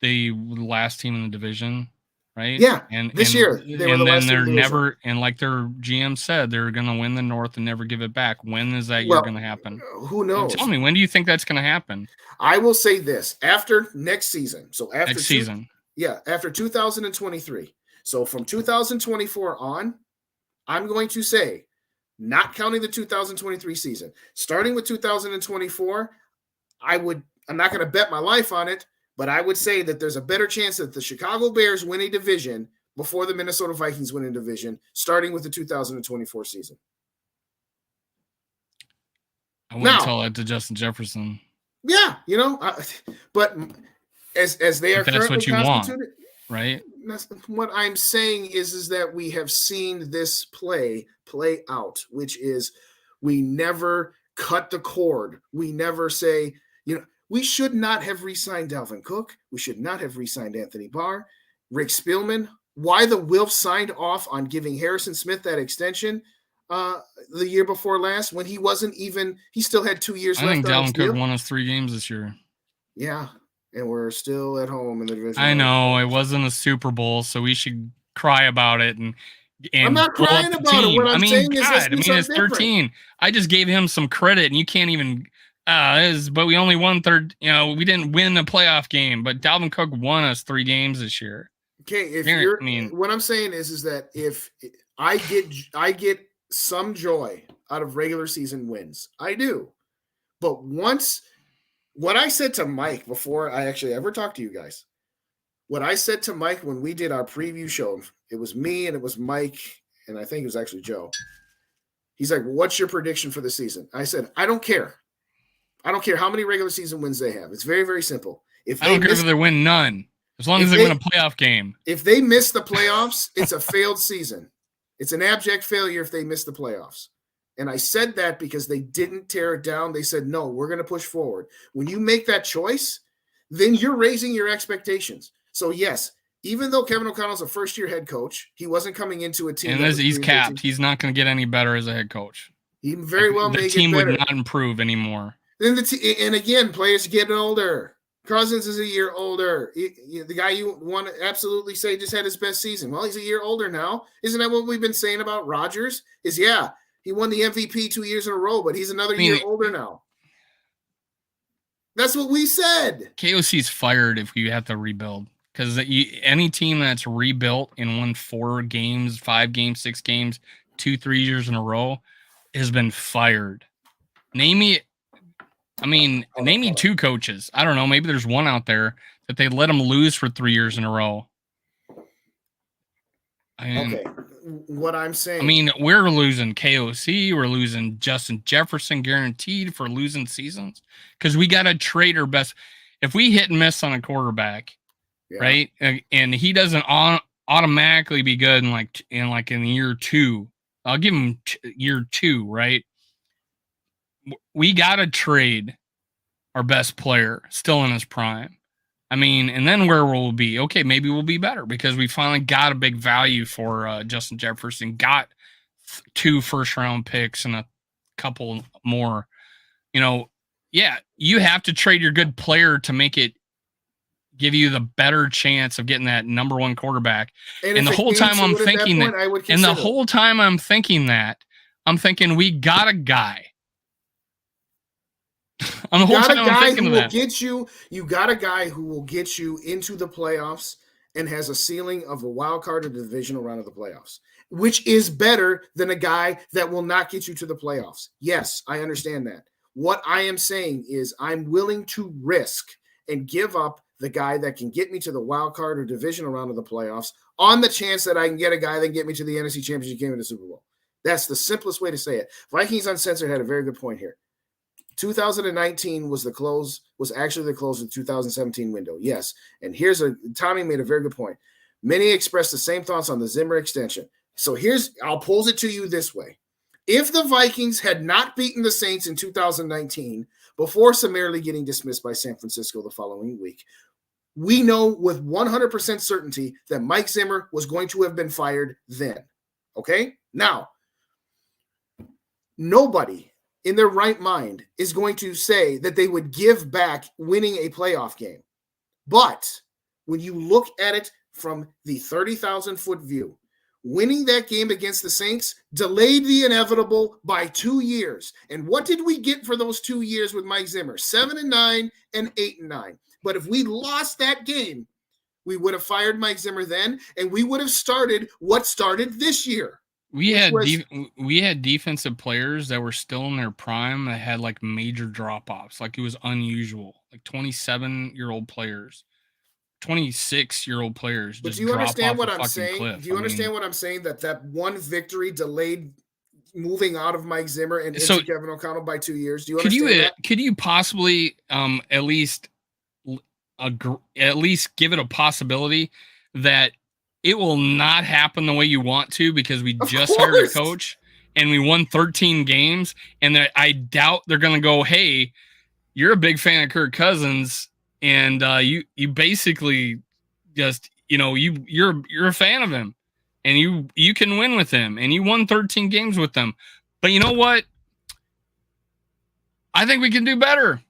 the last team in the division, right? Yeah, and this year they were the last team in the division. And like their GM said, they're going to win the North and never give it back. When is that year going to happen? Who knows? Tell me, when do you think that's going to happen? I will say this: after next season. So after next season, after 2023. So from 2024 on, I'm going to say, not counting the 2023 season, starting with 2024, I'm not going to bet my life on it, but I would say that there's a better chance that the Chicago Bears win a division before the Minnesota Vikings win a division, starting with the 2024 season. I wouldn't tell that to Justin Jefferson. Yeah, but as they are that's currently what you constituted, want, right? What I'm saying is that we have seen this play out, which is we never cut the cord. We never say, we should not have re-signed Dalvin Cook. We should not have re-signed Anthony Barr. Rick Spielman, why the Wilf signed off on giving Harrison Smith that extension, the year before last when he still had 2 years left. I think Dalvin Cook won us 3 games this year. Yeah, and we're still at home in the division. I know it wasn't a Super Bowl, so we should cry about it. And I'm not crying about it. What I'm saying is, it's 13. I just gave him some credit, and you can't even. But we only won third. We didn't win a playoff game, but Dalvin Cook won us 3 games this year. Okay, what I'm saying is that if I get some joy out of regular season wins, I do. But what I said to Mike before I actually ever talked to you guys, what I said to Mike when we did our preview show, it was me and it was Mike, and I think it was actually Joe. He's like, what's your prediction for the season? I said, I don't care. I don't care how many regular season wins they have. It's very, very simple. I don't care if they win none, as long as they win a playoff game. If they miss the playoffs, it's a failed season. It's an abject failure if they miss the playoffs. And I said that because they didn't tear it down. They said, no, we're going to push forward. When you make that choice, then you're raising your expectations. So, yes, even though Kevin O'Connell's a first-year head coach, he wasn't coming into a team. And he's capped. He's not going to get any better as a head coach. He very well may get better. The team would not improve anymore. Then and again, players get older. Cousins is a year older. The guy you want to absolutely say just had his best season. Well, he's a year older now. Isn't that what we've been saying about Rodgers? He won the MVP 2 years in a row, but he's another year older now. That's what we said. KOC's fired if you have to rebuild. Because any team that's rebuilt and won 4 games, 5 games, 6 games, 2-3 years in a row has been fired. Name me 2 coaches. I don't know. Maybe there's one out there that they let them lose for 3 years in a row. Okay. What I'm saying. We're losing KOC. We're losing Justin Jefferson guaranteed for losing seasons because we got to trade our best. If we hit and miss on a quarterback, right, and he doesn't automatically be good in year 2, I'll give him year 2, right? We got to trade our best player still in his prime. And then where we'll be, okay, maybe we'll be better because we finally got a big value for Justin Jefferson, got 2 first-round picks and a couple more. You have to trade your good player to make it give you the better chance of getting that number 1 quarterback. And the whole time I'm thinking that, I'm thinking we got a guy. You got a guy who will get you. You got a guy who will get you into the playoffs and has a ceiling of a wild card or divisional round of the playoffs, which is better than a guy that will not get you to the playoffs. Yes, I understand that. What I am saying is I'm willing to risk and give up the guy that can get me to the wild card or divisional round of the playoffs on the chance that I can get a guy that can get me to the NFC Championship game in the Super Bowl. That's the simplest way to say it. Vikings Uncensored had a very good point here. 2019 was actually the close of the 2017 window. Yes. And Tommy made a very good point. Many expressed the same thoughts on the Zimmer extension. So I'll pose it to you this way. If the Vikings had not beaten the Saints in 2019 before summarily getting dismissed by San Francisco the following week, we know with 100% certainty that Mike Zimmer was going to have been fired then. Okay? Now, nobody in their right mind is going to say that they would give back winning a playoff game. But when you look at it from the 30,000-foot view, winning that game against the Saints delayed the inevitable by 2 years. And what did we get for those 2 years with Mike Zimmer? 7-9 and 8-9. But if we lost that game, we would have fired Mike Zimmer then, and we would have started what started this year. We had defensive players that were still in their prime that had major drop-offs. It was unusual. 27-year-old players, 26-year-old players. But do you understand what I'm saying? Do you understand what I'm saying? That one victory delayed moving out of Mike Zimmer and into Kevin O'Connell by 2 years. Do you understand that? Could you possibly at least give it a possibility that it will not happen the way you want to because we just hired a coach and we won 13 games and I doubt they're going to go, hey, you're a big fan of Kirk Cousins and you basically just, you're a fan of him and you can win with him, and you won 13 games with them. But you know what? I think we can do better.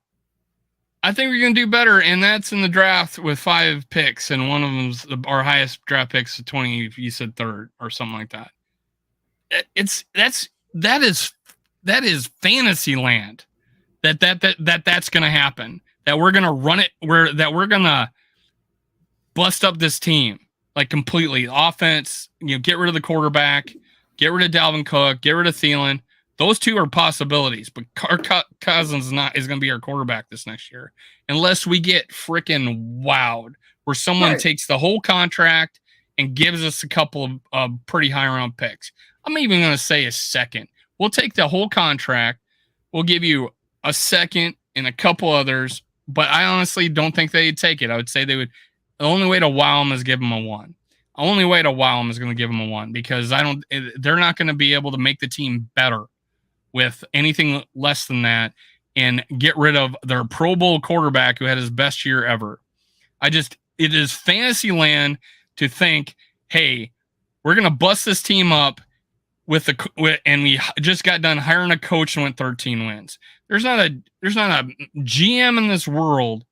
I think we're going to do better, and that's in the draft with 5 picks, and one of them's our highest draft picks, 20. If you said third or something like that, that is fantasy land. That's going to happen. That we're going to run it. That we're going to bust up this team like completely. Offense, get rid of the quarterback, get rid of Dalvin Cook, get rid of Thielen. Those 2 are possibilities, but Kirk Cousins is going to be our quarterback this next year, unless we get freaking wowed, where someone takes the whole contract and gives us a couple of pretty high round picks. I'm even going to say a second. We'll take the whole contract. We'll give you a second and a couple others, but I honestly don't think they'd take it. I would say they would. The only way to wow them is give them a 1. The only way to wow them is going to give them a 1, because they're not going to be able to make the team better with anything less than that and get rid of their Pro Bowl quarterback who had his best year ever. It is fantasy land to think, hey, we're going to bust this team up and we just got done hiring a coach and went 13 wins. There's not a GM in this world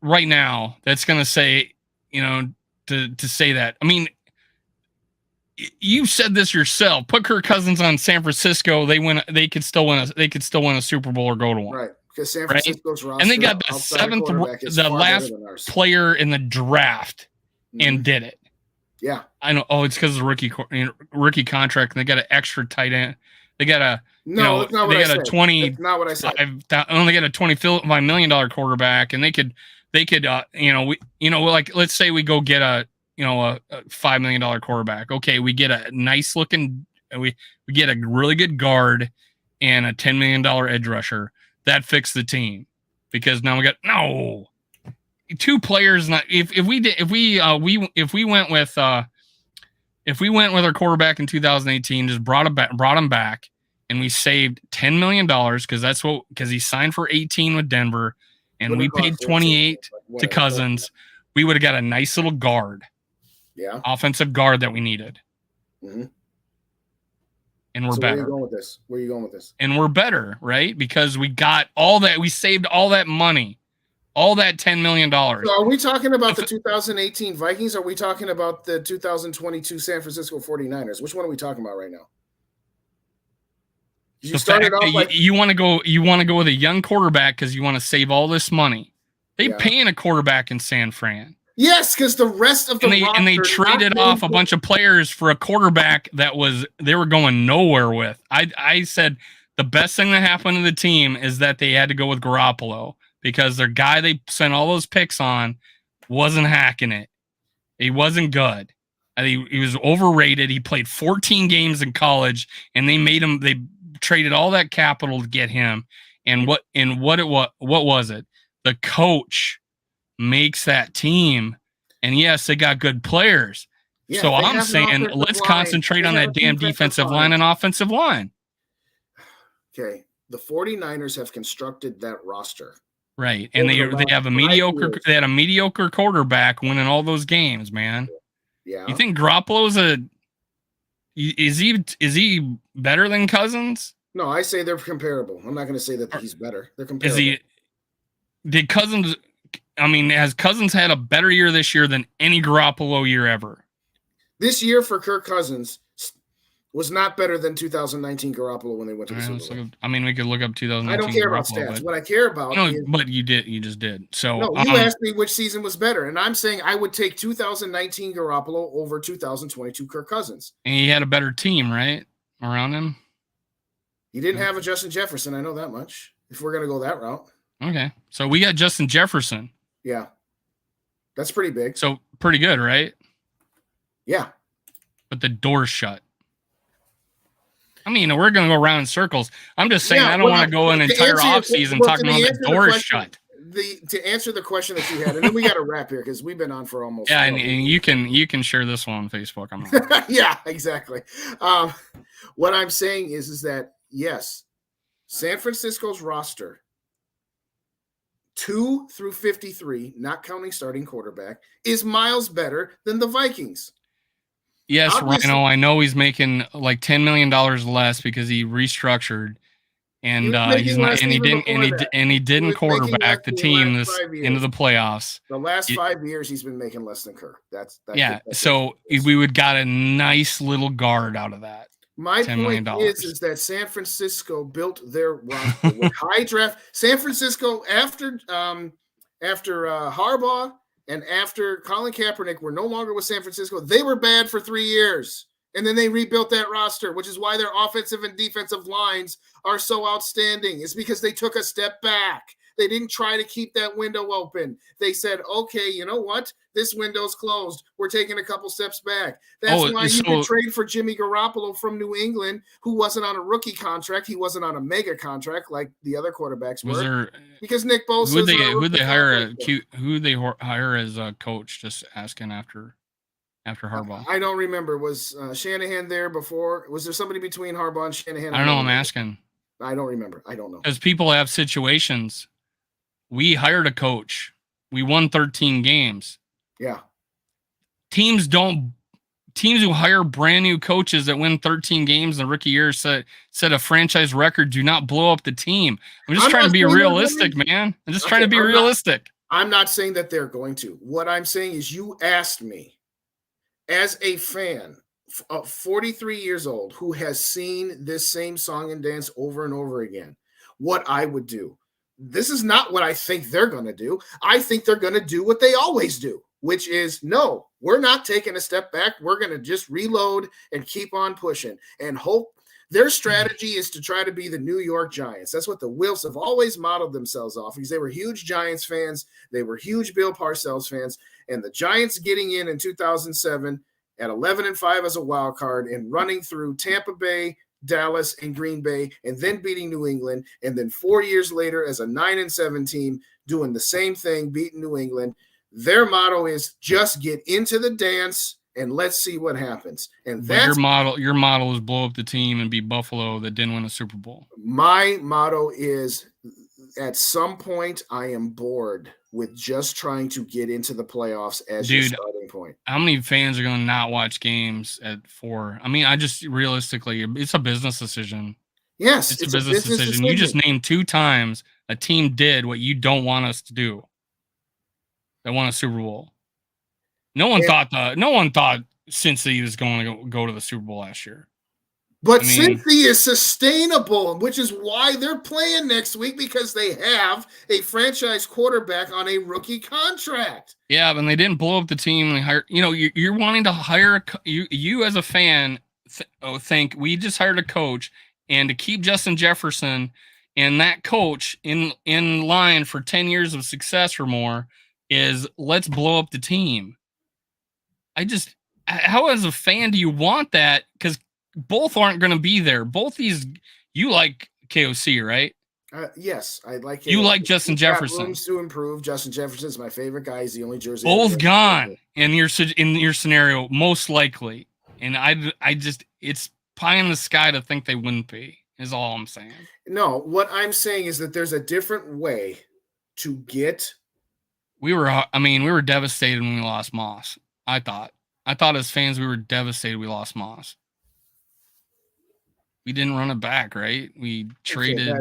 right now that's going to say, to say that. I mean, you said this yourself. Put Kirk Cousins on San Francisco, they could still win a Super Bowl or go to one. Right. Because San Francisco's roster, and they got the last player in the draft and did it. Yeah. I know. Oh, it's because of the rookie contract, and they got an extra tight end. They got a they got a $25 million quarterback, and they could like, let's say we go get a $5 million quarterback. Okay, we get a nice looking, we get a really good guard and a $10 million edge rusher. That fixed the team, because now we got 2 players. Not if we went with our quarterback in 2018, just brought him back, and we saved $10 million because he signed for 18 with Denver, and we paid 28 to Cousins. We would have got a nice little guard, offensive guard that we needed. Mm-hmm. And we're better. Where are you going with this? And we're better, right? Because we got all that. We saved all that money, all that $10 million. So are we talking about the 2018 Vikings? Or are we talking about the 2022 San Francisco 49ers? Which one are we talking about right now? You started off like you want to go with a young quarterback because you want to save all this money. They paying a quarterback in San Fran. Yes, because the rest of they traded off a bunch of players for a quarterback they were going nowhere with. I said the best thing that happened to the team is that they had to go with Garoppolo, because their guy they sent all those picks on wasn't hacking it. He wasn't good. He was overrated. He played 14 games in college, and they traded all that capital to get him. And what was it? The coach makes that team, and yes, they got good players. Yeah, so I'm saying let's concentrate on that damn defensive line and offensive line. Okay, the 49ers have constructed that roster. Right, and they have a mediocre quarterback winning all those games, man. Yeah. You think Garoppolo's is he better than Cousins? No, I say they're comparable. I'm not going to say that he's better. They're comparable. Did Cousins? I mean, has Cousins had a better year this year than any Garoppolo year ever? This year for Kirk Cousins was not better than 2019 Garoppolo when they went to the Super Bowl. I mean, we could look up 2019. I don't care about stats. What I care about is... But you just did. So no, you asked me which season was better, and I'm saying I would take 2019 Garoppolo over 2022 Kirk Cousins. And he had a better team, right, around him? He didn't have a Justin Jefferson, I know that much, if we're going to go that route. Okay, so we got Justin Jefferson. Yeah. That's pretty big. So pretty good, right? Yeah. But the door's shut. I mean, we're going to go around in circles. I'm just saying I don't want to go an entire offseason talking about the door's shut. To answer the question that you had, and then we got to wrap here because we've been on for almost. Yeah, and you can share this one on Facebook. I'm not. Yeah, exactly. What I'm saying is that, yes, San Francisco's roster, 2 through 53, not counting starting quarterback, is miles better than the Vikings. Yes, Obviously, Rhino. I know he's making like $10 million less because he restructured, he and was he's making not, less even before that. and he He didn't was making less quarterback the in the last team this 5 into years. the playoffs. The last It- 5 years, he's been making less than Kirk. That's so we would got a nice little guard out of that. My $10 million. point is that San Francisco built their roster with high draft. San Francisco after Harbaugh and after Colin Kaepernick were no longer with San Francisco. They were bad for 3 years, and then they rebuilt that roster, which is why their offensive and defensive lines are so outstanding. It's because they took a step back. They didn't try to keep that window open. They said, okay, you know what? This window's closed. We're taking a couple steps back. That's why you could trade for Jimmy Garoppolo from New England, who wasn't on a rookie contract. He wasn't on a mega contract like the other quarterbacks were. Because Nick Bosa. Who'd they hire as a coach? Just asking after Harbaugh. I don't remember. Was Shanahan there before? Was there somebody between Harbaugh and Shanahan? I don't know. I'm asking. I don't remember. I don't know. Because people have situations. We hired a coach. We won 13 games. Yeah. Teams who hire brand new coaches that win 13 games in the rookie year set a franchise record do not blow up the team. I'm just trying to be realistic, man. I'm just trying to be realistic. I'm not saying that they're going to. What I'm saying is you asked me as a fan of 43 years old who has seen this same song and dance over and over again, what I would do. This is not what I think they're going to do. I think they're going to do what they always do, which is, no, we're not taking a step back. We're going to just reload and keep on pushing and hope. Their strategy is to try to be the New York Giants. That's what the Wilfs have always modeled themselves off, because they were huge Giants fans. They were huge Bill Parcells fans. And the Giants getting in 2007 at 11-5 as a wild card and running through Tampa Bay, Dallas, and Green Bay, and then beating New England, and then 4 years later as a 9-7 team doing the same thing, beating New England. Their motto is just get into the dance and let's see what happens. And that's your model is blow up the team and be Buffalo that didn't win a Super Bowl. My motto is, at some point I am bored with just trying to get into the playoffs as your starting point. How many fans are going to not watch games at 4? I mean, realistically, it's a business decision. Yes, it's a business decision. You just named 2 times a team did what you don't want us to do. That won a Super Bowl. No one thought Cincy was going to go to the Super Bowl last year. But Cincy is sustainable, which is why they're playing next week, because they have a franchise quarterback on a rookie contract. Yeah, but they didn't blow up the team. They hired, you're wanting to hire you as a fan think we just hired a coach, and to keep Justin Jefferson and that coach in line for 10 years of success or more is let's blow up the team. How as a fan do you want that? Because both aren't going to be there. Both these, you like KOC, right? Yes, I like KOC. You like Justin Jefferson. Rooms to improve. Justin Jefferson is my favorite guy. He's the only Jersey. Both gone in your scenario, most likely. And it's pie in the sky to think they wouldn't be. Is all I'm saying. No, what I'm saying is that there's a different way to get. We were devastated when we lost Moss. I thought as fans we were devastated we lost Moss. We didn't run it back, right? We traded.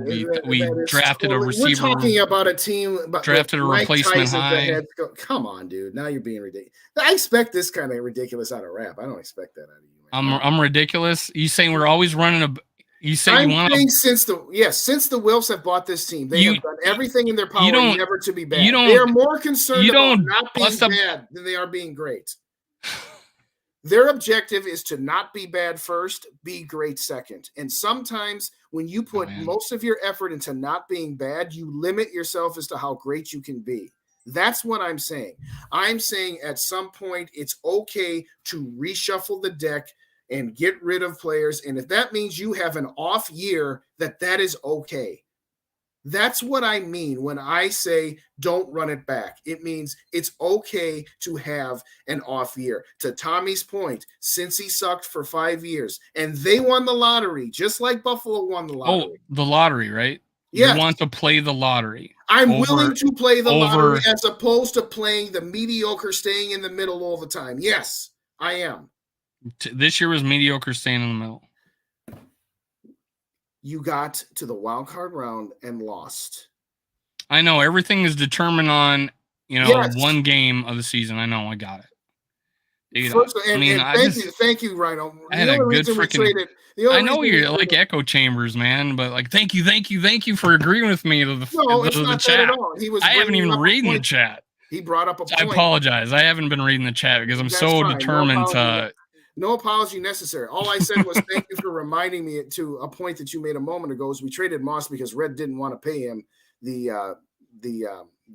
We drafted a receiver. We're talking about a team. Drafted a replacement high. Come on, dude. Now you're being ridiculous. I expect this kind of ridiculous out of rap. I don't expect that out of you. I'm ridiculous. You saying we're always running a? You say I'm you want saying since the Wilfs have bought this team, they have done everything in their power never to be bad. They are more concerned about not being bad than they are being great. Their objective is to not be bad first, be great second. And sometimes when you put most of your effort into not being bad, you limit yourself as to how great you can be. That's what I'm saying. I'm saying at some point it's okay to reshuffle the deck and get rid of players. And if that means you have an off year, that is okay. That's what I mean when I say don't run it back. It means it's okay to have an off year. To Tommy's point, since he sucked for 5 years and they won the lottery, just like Buffalo won the lottery. Oh, the lottery, right? Yes. You want to play the lottery. I'm willing to play the lottery as opposed to playing the mediocre, staying in the middle all the time. Yes, I am. This year was mediocre, staying in the middle. You got to the wild card round and lost. I know everything is determined on one game of the season. I know, I got it. First, thank you, Rhino. I had a good freaking. I know you're like echo chambers, man, but like, thank you for agreeing with me to the chat. At all. I haven't even reading the chat. He brought up a point. I apologize. I haven't been reading the chat because I'm so determined to. No apology necessary. All I said was thank you for reminding me to a point that you made a moment ago. Is we traded Moss because Red didn't want to pay him the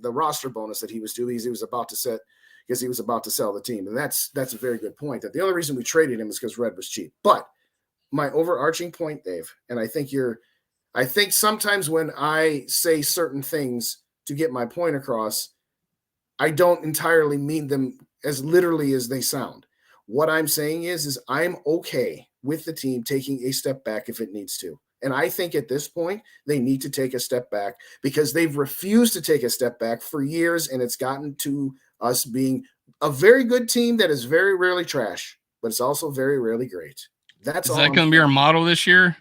roster bonus that he was due because he was about to sell the team, and that's a very good point. That the only reason we traded him is because Red was cheap. But my overarching point, Dave, and I think sometimes when I say certain things to get my point across, I don't entirely mean them as literally as they sound. What I'm saying is I'm okay with the team taking a step back if it needs to. And I think at this point, they need to take a step back because they've refused to take a step back for years, and it's gotten to us being a very good team that is very rarely trash, but it's also very rarely great. Is that going to be our motto this year?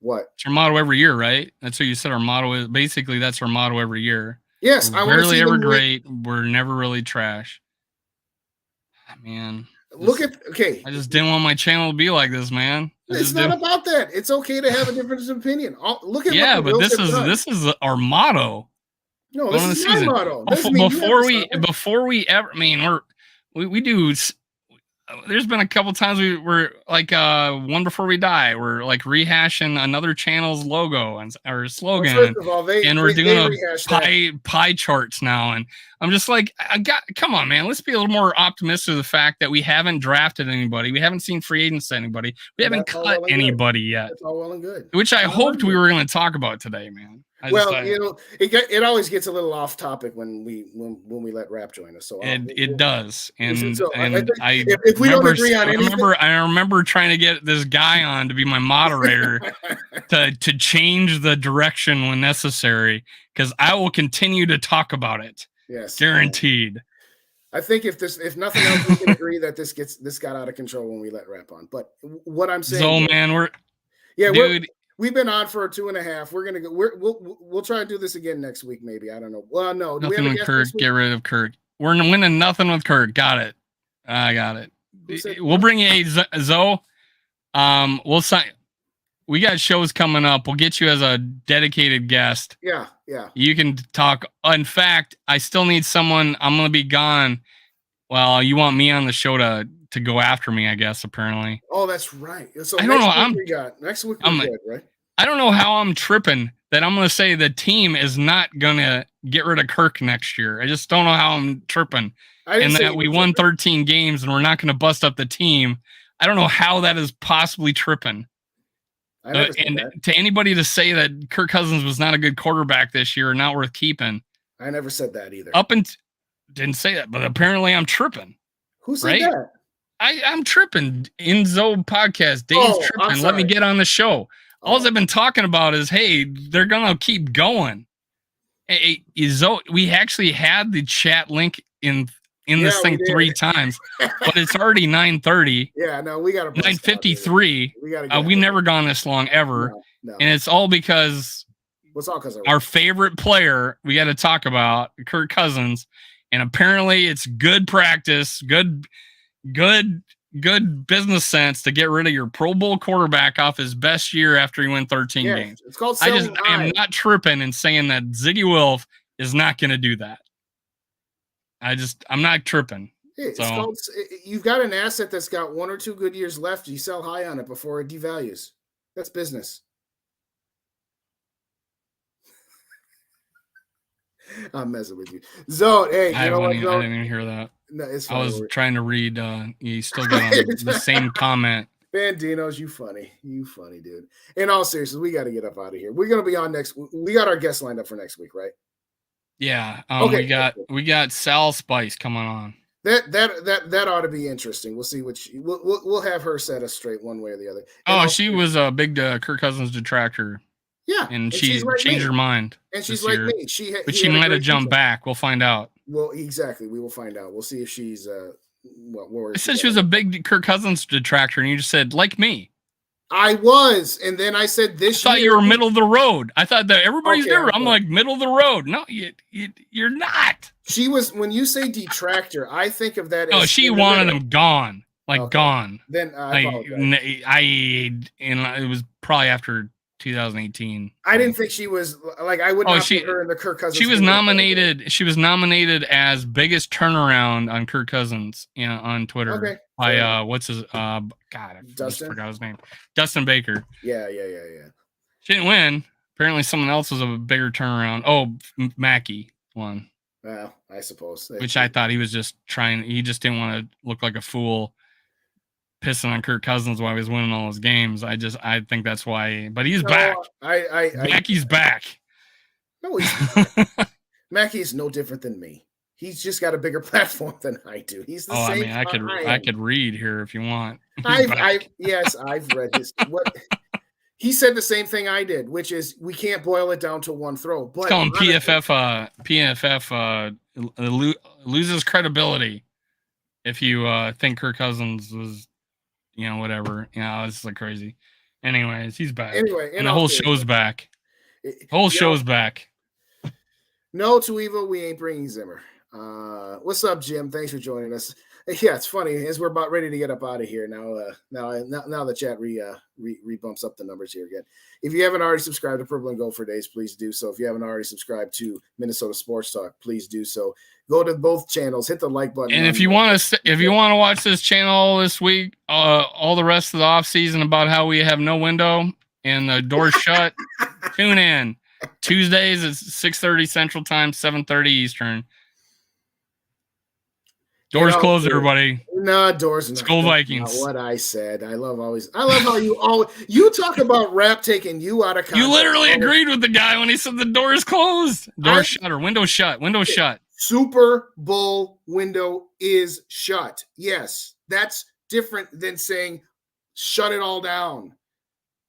What? It's our motto every year, right? That's what you said our motto is. Basically, that's our motto every year. Yes. We're rarely ever great. We're never really trash. Man. I just didn't want my channel to be like this, man. It's not about that. It's okay to have a difference of opinion. Look at but this is our motto. No, this is my motto. Before we ever, I mean, we do. There's been a couple times we're like one before we die. We're like rehashing another channel's logo or slogan, well, first of all, we're doing pie charts now. And I'm just like, come on, man. Let's be a little more optimistic of the fact that we haven't drafted anybody, we haven't seen free agents to anybody, we haven't cut anybody yet. That's all well and good. Which I hoped we were going to talk about today, man. It always gets a little off topic when we let Rap join us. So it does, and if we don't agree on anything, I remember trying to get this guy on to be my moderator to change the direction when necessary, because I will continue to talk about it. Yes, guaranteed. I think if nothing else, we can agree that this got out of control when we let Rap on. But what I'm saying, dude. We've been on for 2.5. We're gonna go. We'll try to do this again next week, maybe. I don't know. Well, no. Nothing with Kurt. Get rid of Kurt. We're winning nothing with Kurt. Got it. I got it. We'll bring you a Zoe. We'll sign. We got shows coming up. We'll get you as a dedicated guest. Yeah. You can talk. In fact, I still need someone. I'm gonna be gone. Well, you want me on the show to go after me, I guess, apparently. Oh, that's right. So I don't know. Next week we're good, right? I don't know how I'm tripping that I'm going to say the team is not going to get rid of Kirk next year. I just don't know how I'm tripping. And that we won 13 games and we're not going to bust up the team. I don't know how that is possibly tripping. To anybody to say that Kirk Cousins was not a good quarterback this year or not worth keeping. I never said that either. Didn't say that, but apparently I'm tripping. Who said that? I'm tripping. Enzo podcast. Dave's tripping. Let me get on the show. All I've been talking about is, hey, they're gonna keep going. Hey, we actually had the chat link in this thing 3 times, but it's already 9:30. Yeah, no, we got 9:53. We've never gone this long ever, no. And it's all because our favorite player we got to talk about, Kirk Cousins, and apparently it's good practice, good business sense to get rid of your Pro Bowl quarterback off his best year after he won 13 games. It's called I am not tripping and saying that Ziggy Wilf is not going to do that. I'm not tripping. You've got an asset that's got 1 or 2 good years left. You sell high on it before it devalues. That's business. I'm messing with you. Zone, hey, I didn't even hear that. No, it's I was trying to read. You still got the same comment. Bandinos, you funny, dude. In all seriousness, we got to get up out of here. We're gonna be on next. We got our guests lined up for next week, right? Yeah. We got Sal Spice coming on. That ought to be interesting. We'll see we'll have her set us straight one way or the other. She was a big Kirk Cousins detractor. Yeah, and she changed her mind. And she's like me. She might have jumped back. We'll find out. Well, exactly. We will find out. We'll see if she's What I said she was a big Kirk Cousins detractor, and you just said, like me. I was, and then I said this year. I thought you were middle of the road. I thought that everybody's there. I'm like middle of the road. No, you're not. She was, when you say detractor, I think of that. No, she wanted him gone, gone. Then I apologize. It was probably after 2018. I didn't think she was like, I would not put her in the Kirk Cousins. She was nominated. She was nominated as biggest turnaround on Kirk Cousins on Twitter by what's his God, I just forgot his name. Dustin Baker. Yeah. She didn't win. Apparently, someone else was a bigger turnaround. Oh, Mackey won. Well, I suppose. Which I thought he was just trying. He just didn't want to look like a fool, pissing on Kirk Cousins while he was winning all his games. I think that's why. But he's back. Mackey's back. No, Mackey's no different than me. He's just got a bigger platform than I do. He's the same. I could read here if you want. Yes, I've read his. What he said the same thing I did, which is we can't boil it down to one throw. But call him PFF loses credibility if you think Kirk Cousins was, whatever. It's like crazy. Anyways, he's back. And the whole show's back. Show's back. No, to Evo, we ain't bringing Zimmer. What's up, Jim? Thanks for joining us. Yeah, it's funny as we're about ready to get up out of here now. Now the chat re-bumps up the numbers here again. If you haven't already subscribed to Purple and Gold for Days, please do so. If you haven't already subscribed to Minnesota Sports Talk, please do so. Go to both channels, hit the like button. And if you want to watch this channel this week, all the rest of the off season about how we have no window and the door's shut, tune in Tuesdays at 6:30 Central Time, 7:30 Eastern. Doors closed, everybody. No, doors. Skull Vikings. Not what I said. I love how you talk about rap taking you out of context. You literally agreed with the guy when he said the door is closed. Door shut or window shut. Window shut. Super Bowl window is shut. Yes, that's different than saying shut it all down.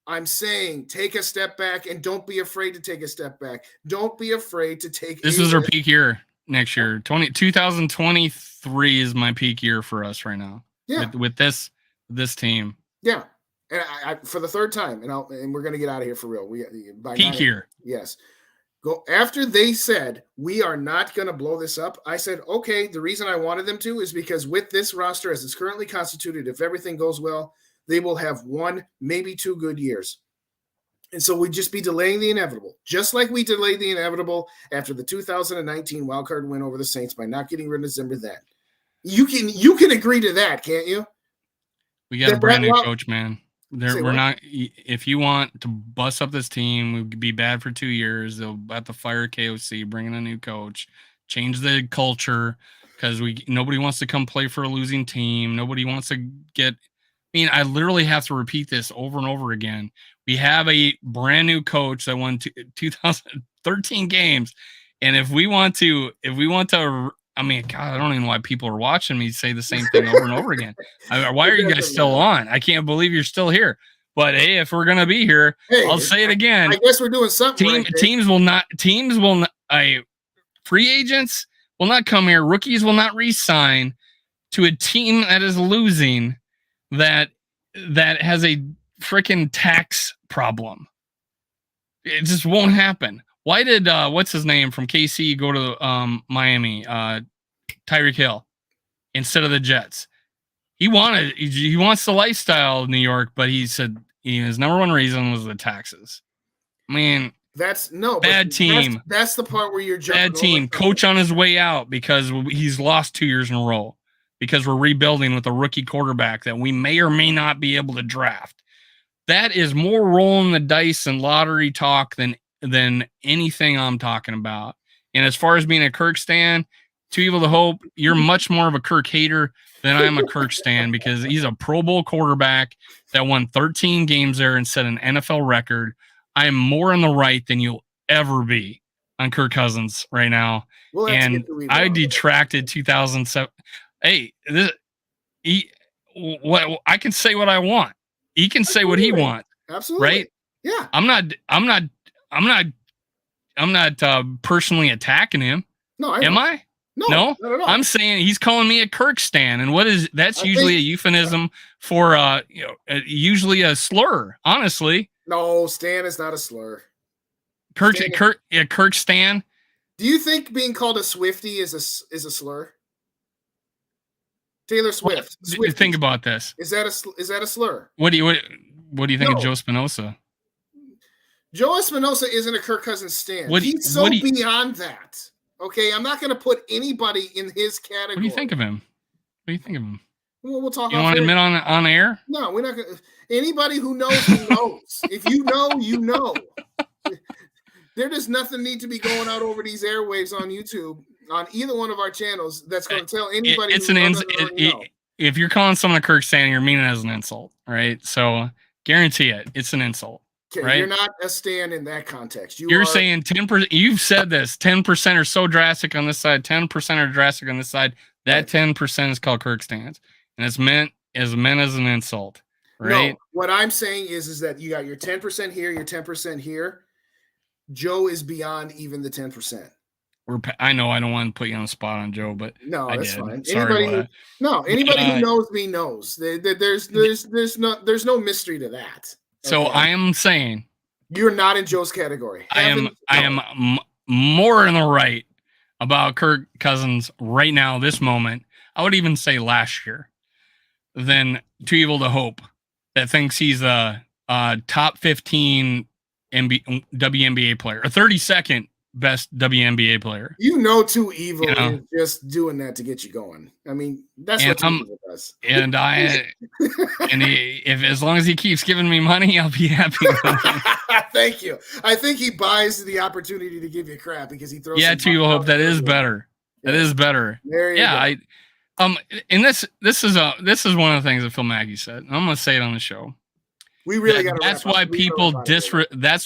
I'm saying take a step back and don't be afraid to take a step back. Don't be afraid to take. This is our peak year next year. 2023 is my peak year for us right now. Yeah, with this team. Yeah, and I for the third time, and we're gonna get out of here for real. Peak year. Yes. Go after they said we are not going to blow this up. I said, okay, the reason I wanted them to is because with this roster as it's currently constituted, if everything goes well, they will have 1, maybe 2 good years. And so we'd just be delaying the inevitable, just like we delayed the inevitable after the 2019 wildcard win over the Saints by not getting rid of Zimmer then. You can agree to that, can't you? We got a brand new coach, man. We're not. If you want to bust up this team, we'd be bad for 2 years. They'll have to fire KOC, bring in a new coach, change the culture because nobody wants to come play for a losing team. Nobody wants to get. I mean, I literally have to repeat this over and over again. We have a brand new coach that won 2013 games, and if we want to, I mean, God, I don't even know why people are watching me say the same thing over and over again. Why are you guys still on? I can't believe you're still here. But hey, if we're gonna be here, I'll say it again. I guess we're doing something. Teams will not. Free agents will not come here. Rookies will not re-sign to a team that is losing. That has a freaking tax problem. It just won't happen. Why did what's his name from KC go to Miami? Tyreek Hill instead of the Jets. He wants the lifestyle of New York, but he said his number one reason was the taxes. I mean, that's bad team. That's the part where you're jumping. Bad team. Coach on his way out because he's lost 2 years in a row because we're rebuilding with a rookie quarterback that we may or may not be able to draft. That is more rolling the dice and lottery talk than anything I'm talking about. And as far as being a Kirk stan, Too Evil to Hope, you're much more of a Kirk hater than I am a Kirk stan because he's a Pro Bowl quarterback that won 13 games there and set an NFL record. I am more on the right than you'll ever be on Kirk Cousins right now. And I detracted 2007. Hey, I can say what I want. He can say what he wants. Absolutely. Right? Yeah. I'm not personally attacking him. No, am I? No, No, not at all. I'm saying he's calling me a Kirk stan, and that's usually a euphemism for usually a slur. Honestly, no, stan is not a slur. Kirk stan. Do you think being called a Swiftie is a slur? Taylor Swift. Well, think about this. Is that a slur? What do you think of Joe Spinoza? Joe Espinosa isn't a Kirk Cousins stan. He's so beyond that. Okay, I'm not going to put anybody in his category. What do you think of him? Well, we'll talk. You want to admit on air? No, we're not going to. Anybody who knows, knows. If you know, you know. There does nothing need to be going out over these airwaves on YouTube, on either one of our channels, that's going to tell anybody. If you're calling someone a Kirk stan, you're meaning it as an insult, right? So guarantee it, it's an insult. Okay, right? You're not a stan in that context. You're saying 10%. You've said this. 10% are so drastic on this side. 10% are drastic on this side. That 10% is called Kirk stans, and it's meant as an insult, right? No, what I'm saying is that you got your 10% here, your 10% here. Joe is beyond even the 10%. I know I don't want to put you on the spot on Joe, but no, that's fine. Sorry, anybody who knows me knows. There's no mystery to that. So I am saying you're not in Joe's category. I am more in the right about Kirk Cousins right now, this moment. I would even say last year, than Too Evil to Hope, that thinks he's a top 15 WNBA player, a 32nd best WNBA player. Too Evil is just doing that to get you going. I mean, that's what Too Evil does. And if as long as he keeps giving me money, I'll be happy. Thank you. I think he buys the opportunity to give you crap because he throws. Yeah, Too Evil Hope. That is better. Yeah. That is better. There you go. And this is one of the things that Phil Mackey said. I'm going to say it on the show. We really got to. That's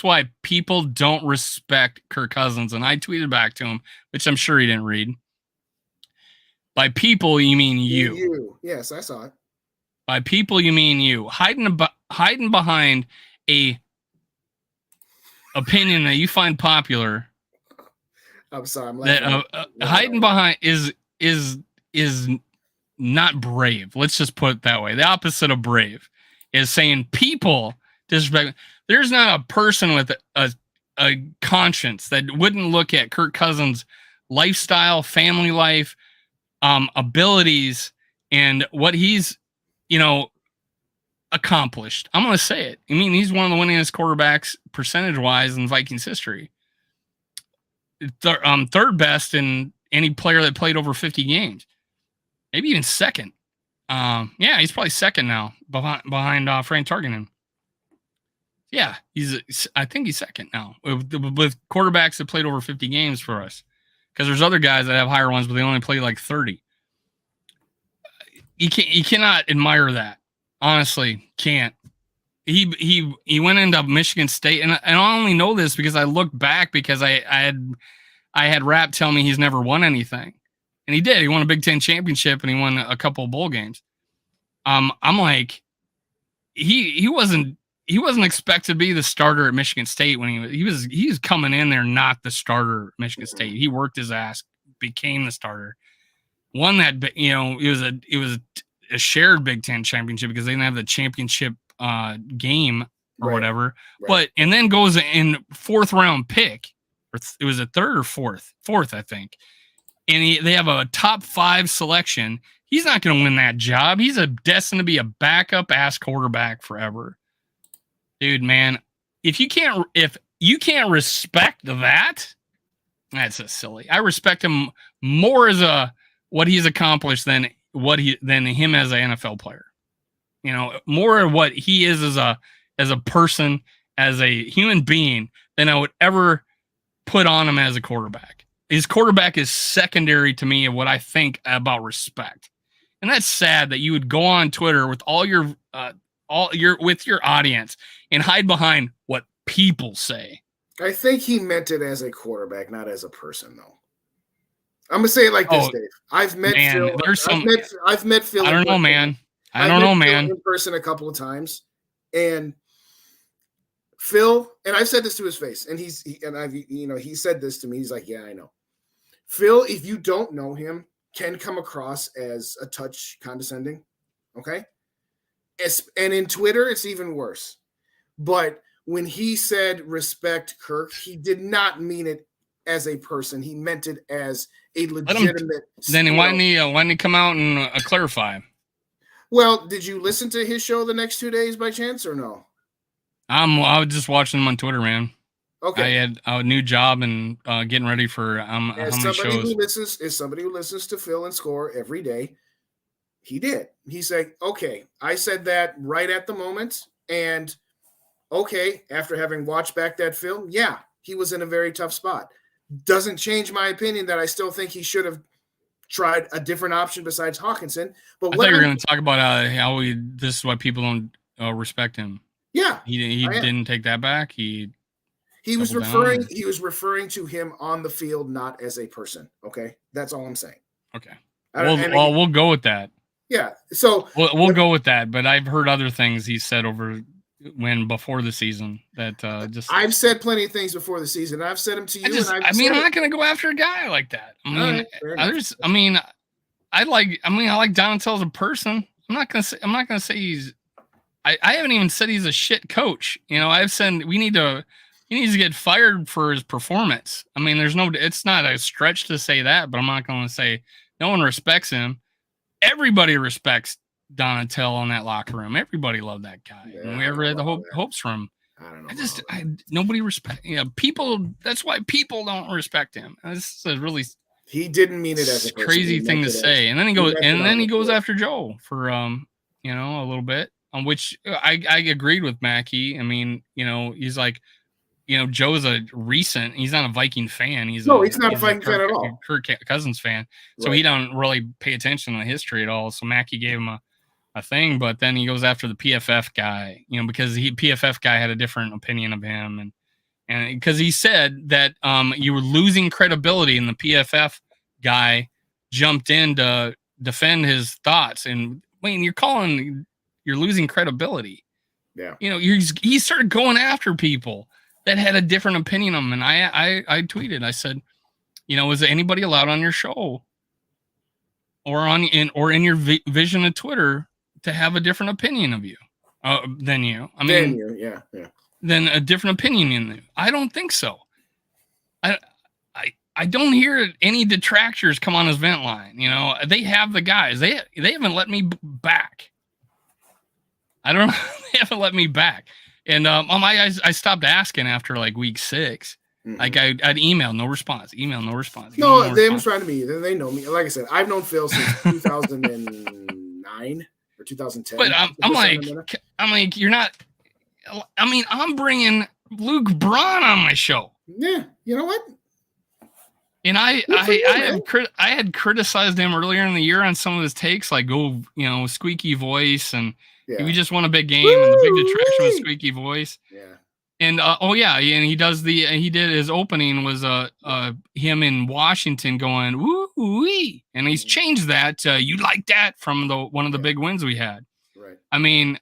why people don't respect Kirk Cousins. And I tweeted back to him, which I'm sure he didn't read. By people, you mean you. You. Yes, I saw it. By people, you mean you. Hiding behind a opinion that you find popular. I'm sorry. I'm laughing. Hiding behind is not brave. Let's just put it that way. The opposite of brave is saying people disrespect. There's not a person with a conscience that wouldn't look at Kirk Cousins' lifestyle, family life, abilities, and what he's, accomplished. I'm going to say it. I mean, he's one of the winningest quarterbacks percentage-wise in Vikings history. Third best in any player that played over 50 games. Maybe even second. He's probably second now behind Frank Tarkenton. Yeah, I think he's second now with quarterbacks that played over 50 games for us. Because there's other guys that have higher ones, but they only play like 30. You cannot admire that. Honestly, can't. He went into Michigan State, and I only know this because I looked back because I had Rap tell me he's never won anything. And he did. He won a Big Ten championship and he won a couple of bowl games. I'm like, he wasn't expected to be the starter at Michigan State when he was coming in there not the starter at Michigan State. He worked his ass, became the starter. Won that, it was a shared Big Ten championship because they didn't have the championship game or whatever. Right. And then goes in 4th round pick. It was a 3rd or 4th, I think. And they have a top 5 selection. He's not going to win that job. He's destined to be a backup ass quarterback forever. Dude, man, if you can't respect that, that's just silly. I respect him more as what he's accomplished than him as an NFL player. More of what he is as a person, as a human being, than I would ever put on him as a quarterback. His quarterback is secondary to me of what I think about respect. And that's sad that you would go on Twitter with with your audience and hide behind what people say. I think he meant it as a quarterback, not as a person, though. I'm gonna say it like this, Dave. I've met Phil. I've met Phil. I don't know, man. In person a couple of times, and Phil, and I've said this to his face, and he said this to me. He's like, "Yeah, I know." Phil, if you don't know him, can come across as a touch condescending. Okay. And in Twitter, it's even worse. But when he said respect Kirk, he did not mean it as a person. He meant it as a legitimate. Then why didn't he come out and clarify? Well, did you listen to his show the next 2 days by chance or no? I was just watching him on Twitter, man. Okay. I had a new job and getting ready for how many shows. As somebody who listens to Phil and Score every day, he did. He said, okay, I said that right at the moment. And okay, after having watched back that film, yeah, he was in a very tough spot. Doesn't change my opinion that I still think he should have tried a different option besides Hawkinson. But I thought you were going to talk about how this is why people don't respect him. Yeah. He didn't take that back. He was referring to him on the field, not as a person. Okay. That's all I'm saying. Okay. We'll go with that. Yeah. So we'll go with that. But I've heard other things he said before the season that I've said plenty of things before the season. I've said them to you. I'm not going to go after a guy like that. I like Donatel as a person. I'm not going to say he's. I haven't even said he's a shit coach. I've said he needs to get fired for his performance. I mean, it's not a stretch to say that, but I'm not going to say no one respects him. Everybody respects Donatel in that locker room. Everybody loved that guy. Yeah, and we ever had the hopes for him. I don't know. Nobody respect. People. That's why people don't respect him. This is a really. He didn't mean it as a crazy thing to say. And then he goes after Joe for a little bit, on which I agreed with Mackey. I mean, he's like, Joe's he's not a Viking fan. He's not a Viking fan at all. Kirk Cousins fan. So he don't really pay attention to the history at all. So Mackey gave him a thing, but then he goes after the PFF guy, because PFF guy had a different opinion of him. And because he said that you were losing credibility, and the PFF guy jumped in to defend his thoughts. And Wayne, you're losing credibility. Yeah. He started going after people that had a different opinion of him. And I tweeted, I said, is anybody allowed on your show or in your vision of Twitter to have a different opinion of you than you? I mean, yeah. Than a different opinion in you. I don't think so. I don't hear any detractors come on his vent line. They have the guys. They haven't let me back. I don't know. They haven't let me back. And I stopped asking after like week 6. Mm-hmm. Like I'd email, no response. Email, no response. No, they haven't tried to me. They know me. Like I said, I've known Phil since 2009 or 2010. But I'm like, you're not. I mean, I'm bringing Luke Braun on my show. Yeah, you know what? And I had criticized him earlier in the year on some of his takes, like squeaky voice, and we just won a big game, and the big detraction was squeaky voice. Yeah. And and he did his opening was him in Washington going woo-wee, and he's changed that to you like that from one of the big wins we had. Right. I mean,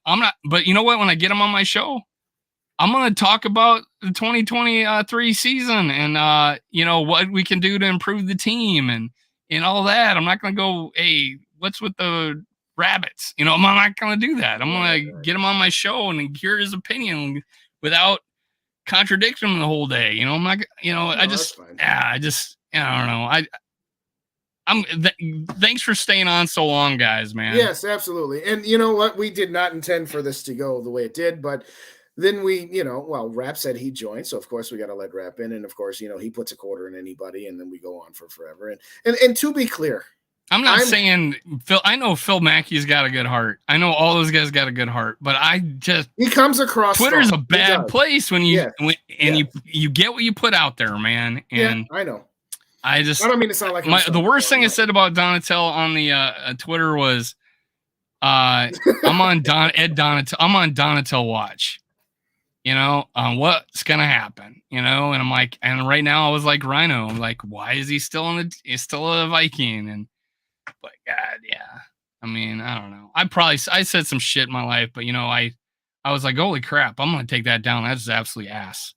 I'm not, but you know what? When I get him on my show, I'm going to talk about the 2023 season and, what we can do to improve the team and all that. I'm not going to go, hey, what's with the rabbits? I'm not going to do that. I'm going to get him on my show and hear his opinion without contradicting him the whole day. I'm not, I don't know. Thanks for staying on so long, guys, man. Yes, absolutely. And you know what? We did not intend for this to go the way it did, but then Rap said he'd join. So of course we got to let Rap in. And of course, he puts a quarter in anybody and then we go on for forever. And to be clear, I'm saying Phil, I know Phil Mackey's got a good heart. I know all those guys got a good heart, but he comes across. Twitter's a bad place when you get what you put out there, man. And I know. I don't mean to sound like the worst thing I said about Donatel on the Twitter was I'm on Donatel watch. What's gonna happen? And I'm like, and right now I was like Rhino, I'm like, why is he still a Viking? And but God, yeah. I mean, I don't know. I said some shit in my life, but I was like, holy crap, I'm gonna take that down. That's absolutely ass.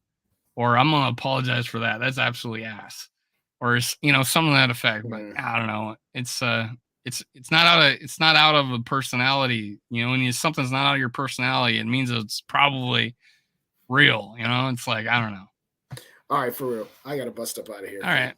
Or I'm gonna apologize for that. That's absolutely ass. or something to that effect. But I don't know. It's not out of a personality. When something's not out of your personality, it means it's probably real. It's like, I don't know. All right, for real. I got to bust up out of here. All right.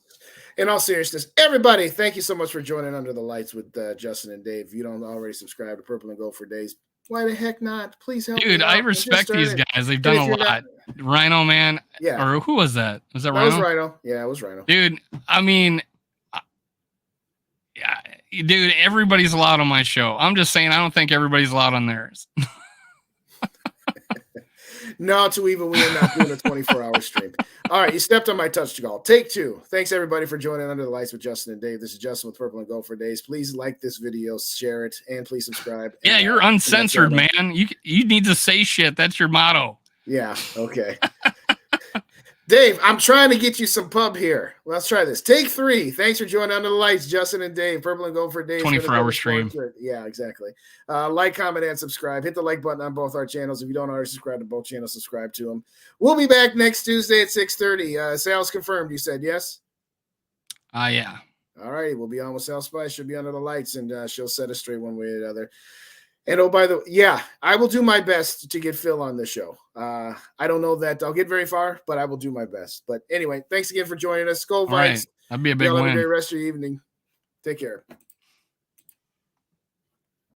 In all seriousness, everybody, thank you so much for joining Under the Lights with Justin and Dave. If you don't already subscribe to Purple and Gold for Days, why the heck not? Please help me. Dude, I respect these guys. They've done a lot. Rhino, man. Yeah. Or who was that? Was that Rhino? That was Rhino. Yeah, it was Rhino. Dude, I mean, yeah, dude, everybody's allowed on my show. I'm just saying, I don't think everybody's allowed on theirs. No, too even we are not doing a 24-hour stream. All right, you stepped on my touch call. Take two. Thanks, everybody, for joining Under the Lights with Justin and Dave. This is Justin with Purple and Gold for Days. Please like this video, share it, and please subscribe. Yeah, you're uncensored, man. You need to say shit. That's your motto. Yeah, okay. Dave, I'm trying to get you some pub here. Let's try this. Take three. Thanks for joining Under the Lights, Justin and Dave. Purple and Gold for Days. 24-hour stream. Yeah, exactly. Like, comment, and subscribe. Hit the like button on both our channels. If you don't already subscribe to both channels, subscribe to them. We'll be back next Tuesday at 6:30. Sal's confirmed. You said yes? Yeah. All right. We'll be on with Sal Spice. She'll be Under the Lights, and she'll set us straight one way or the other. And oh, by the way, yeah, I will do my best to get Phil on the show. I don't know that I'll get very far, but I will do my best. But anyway, thanks again for joining us. Go Vikes. Right. That'd be a big win. Have a great rest of your evening. Take care.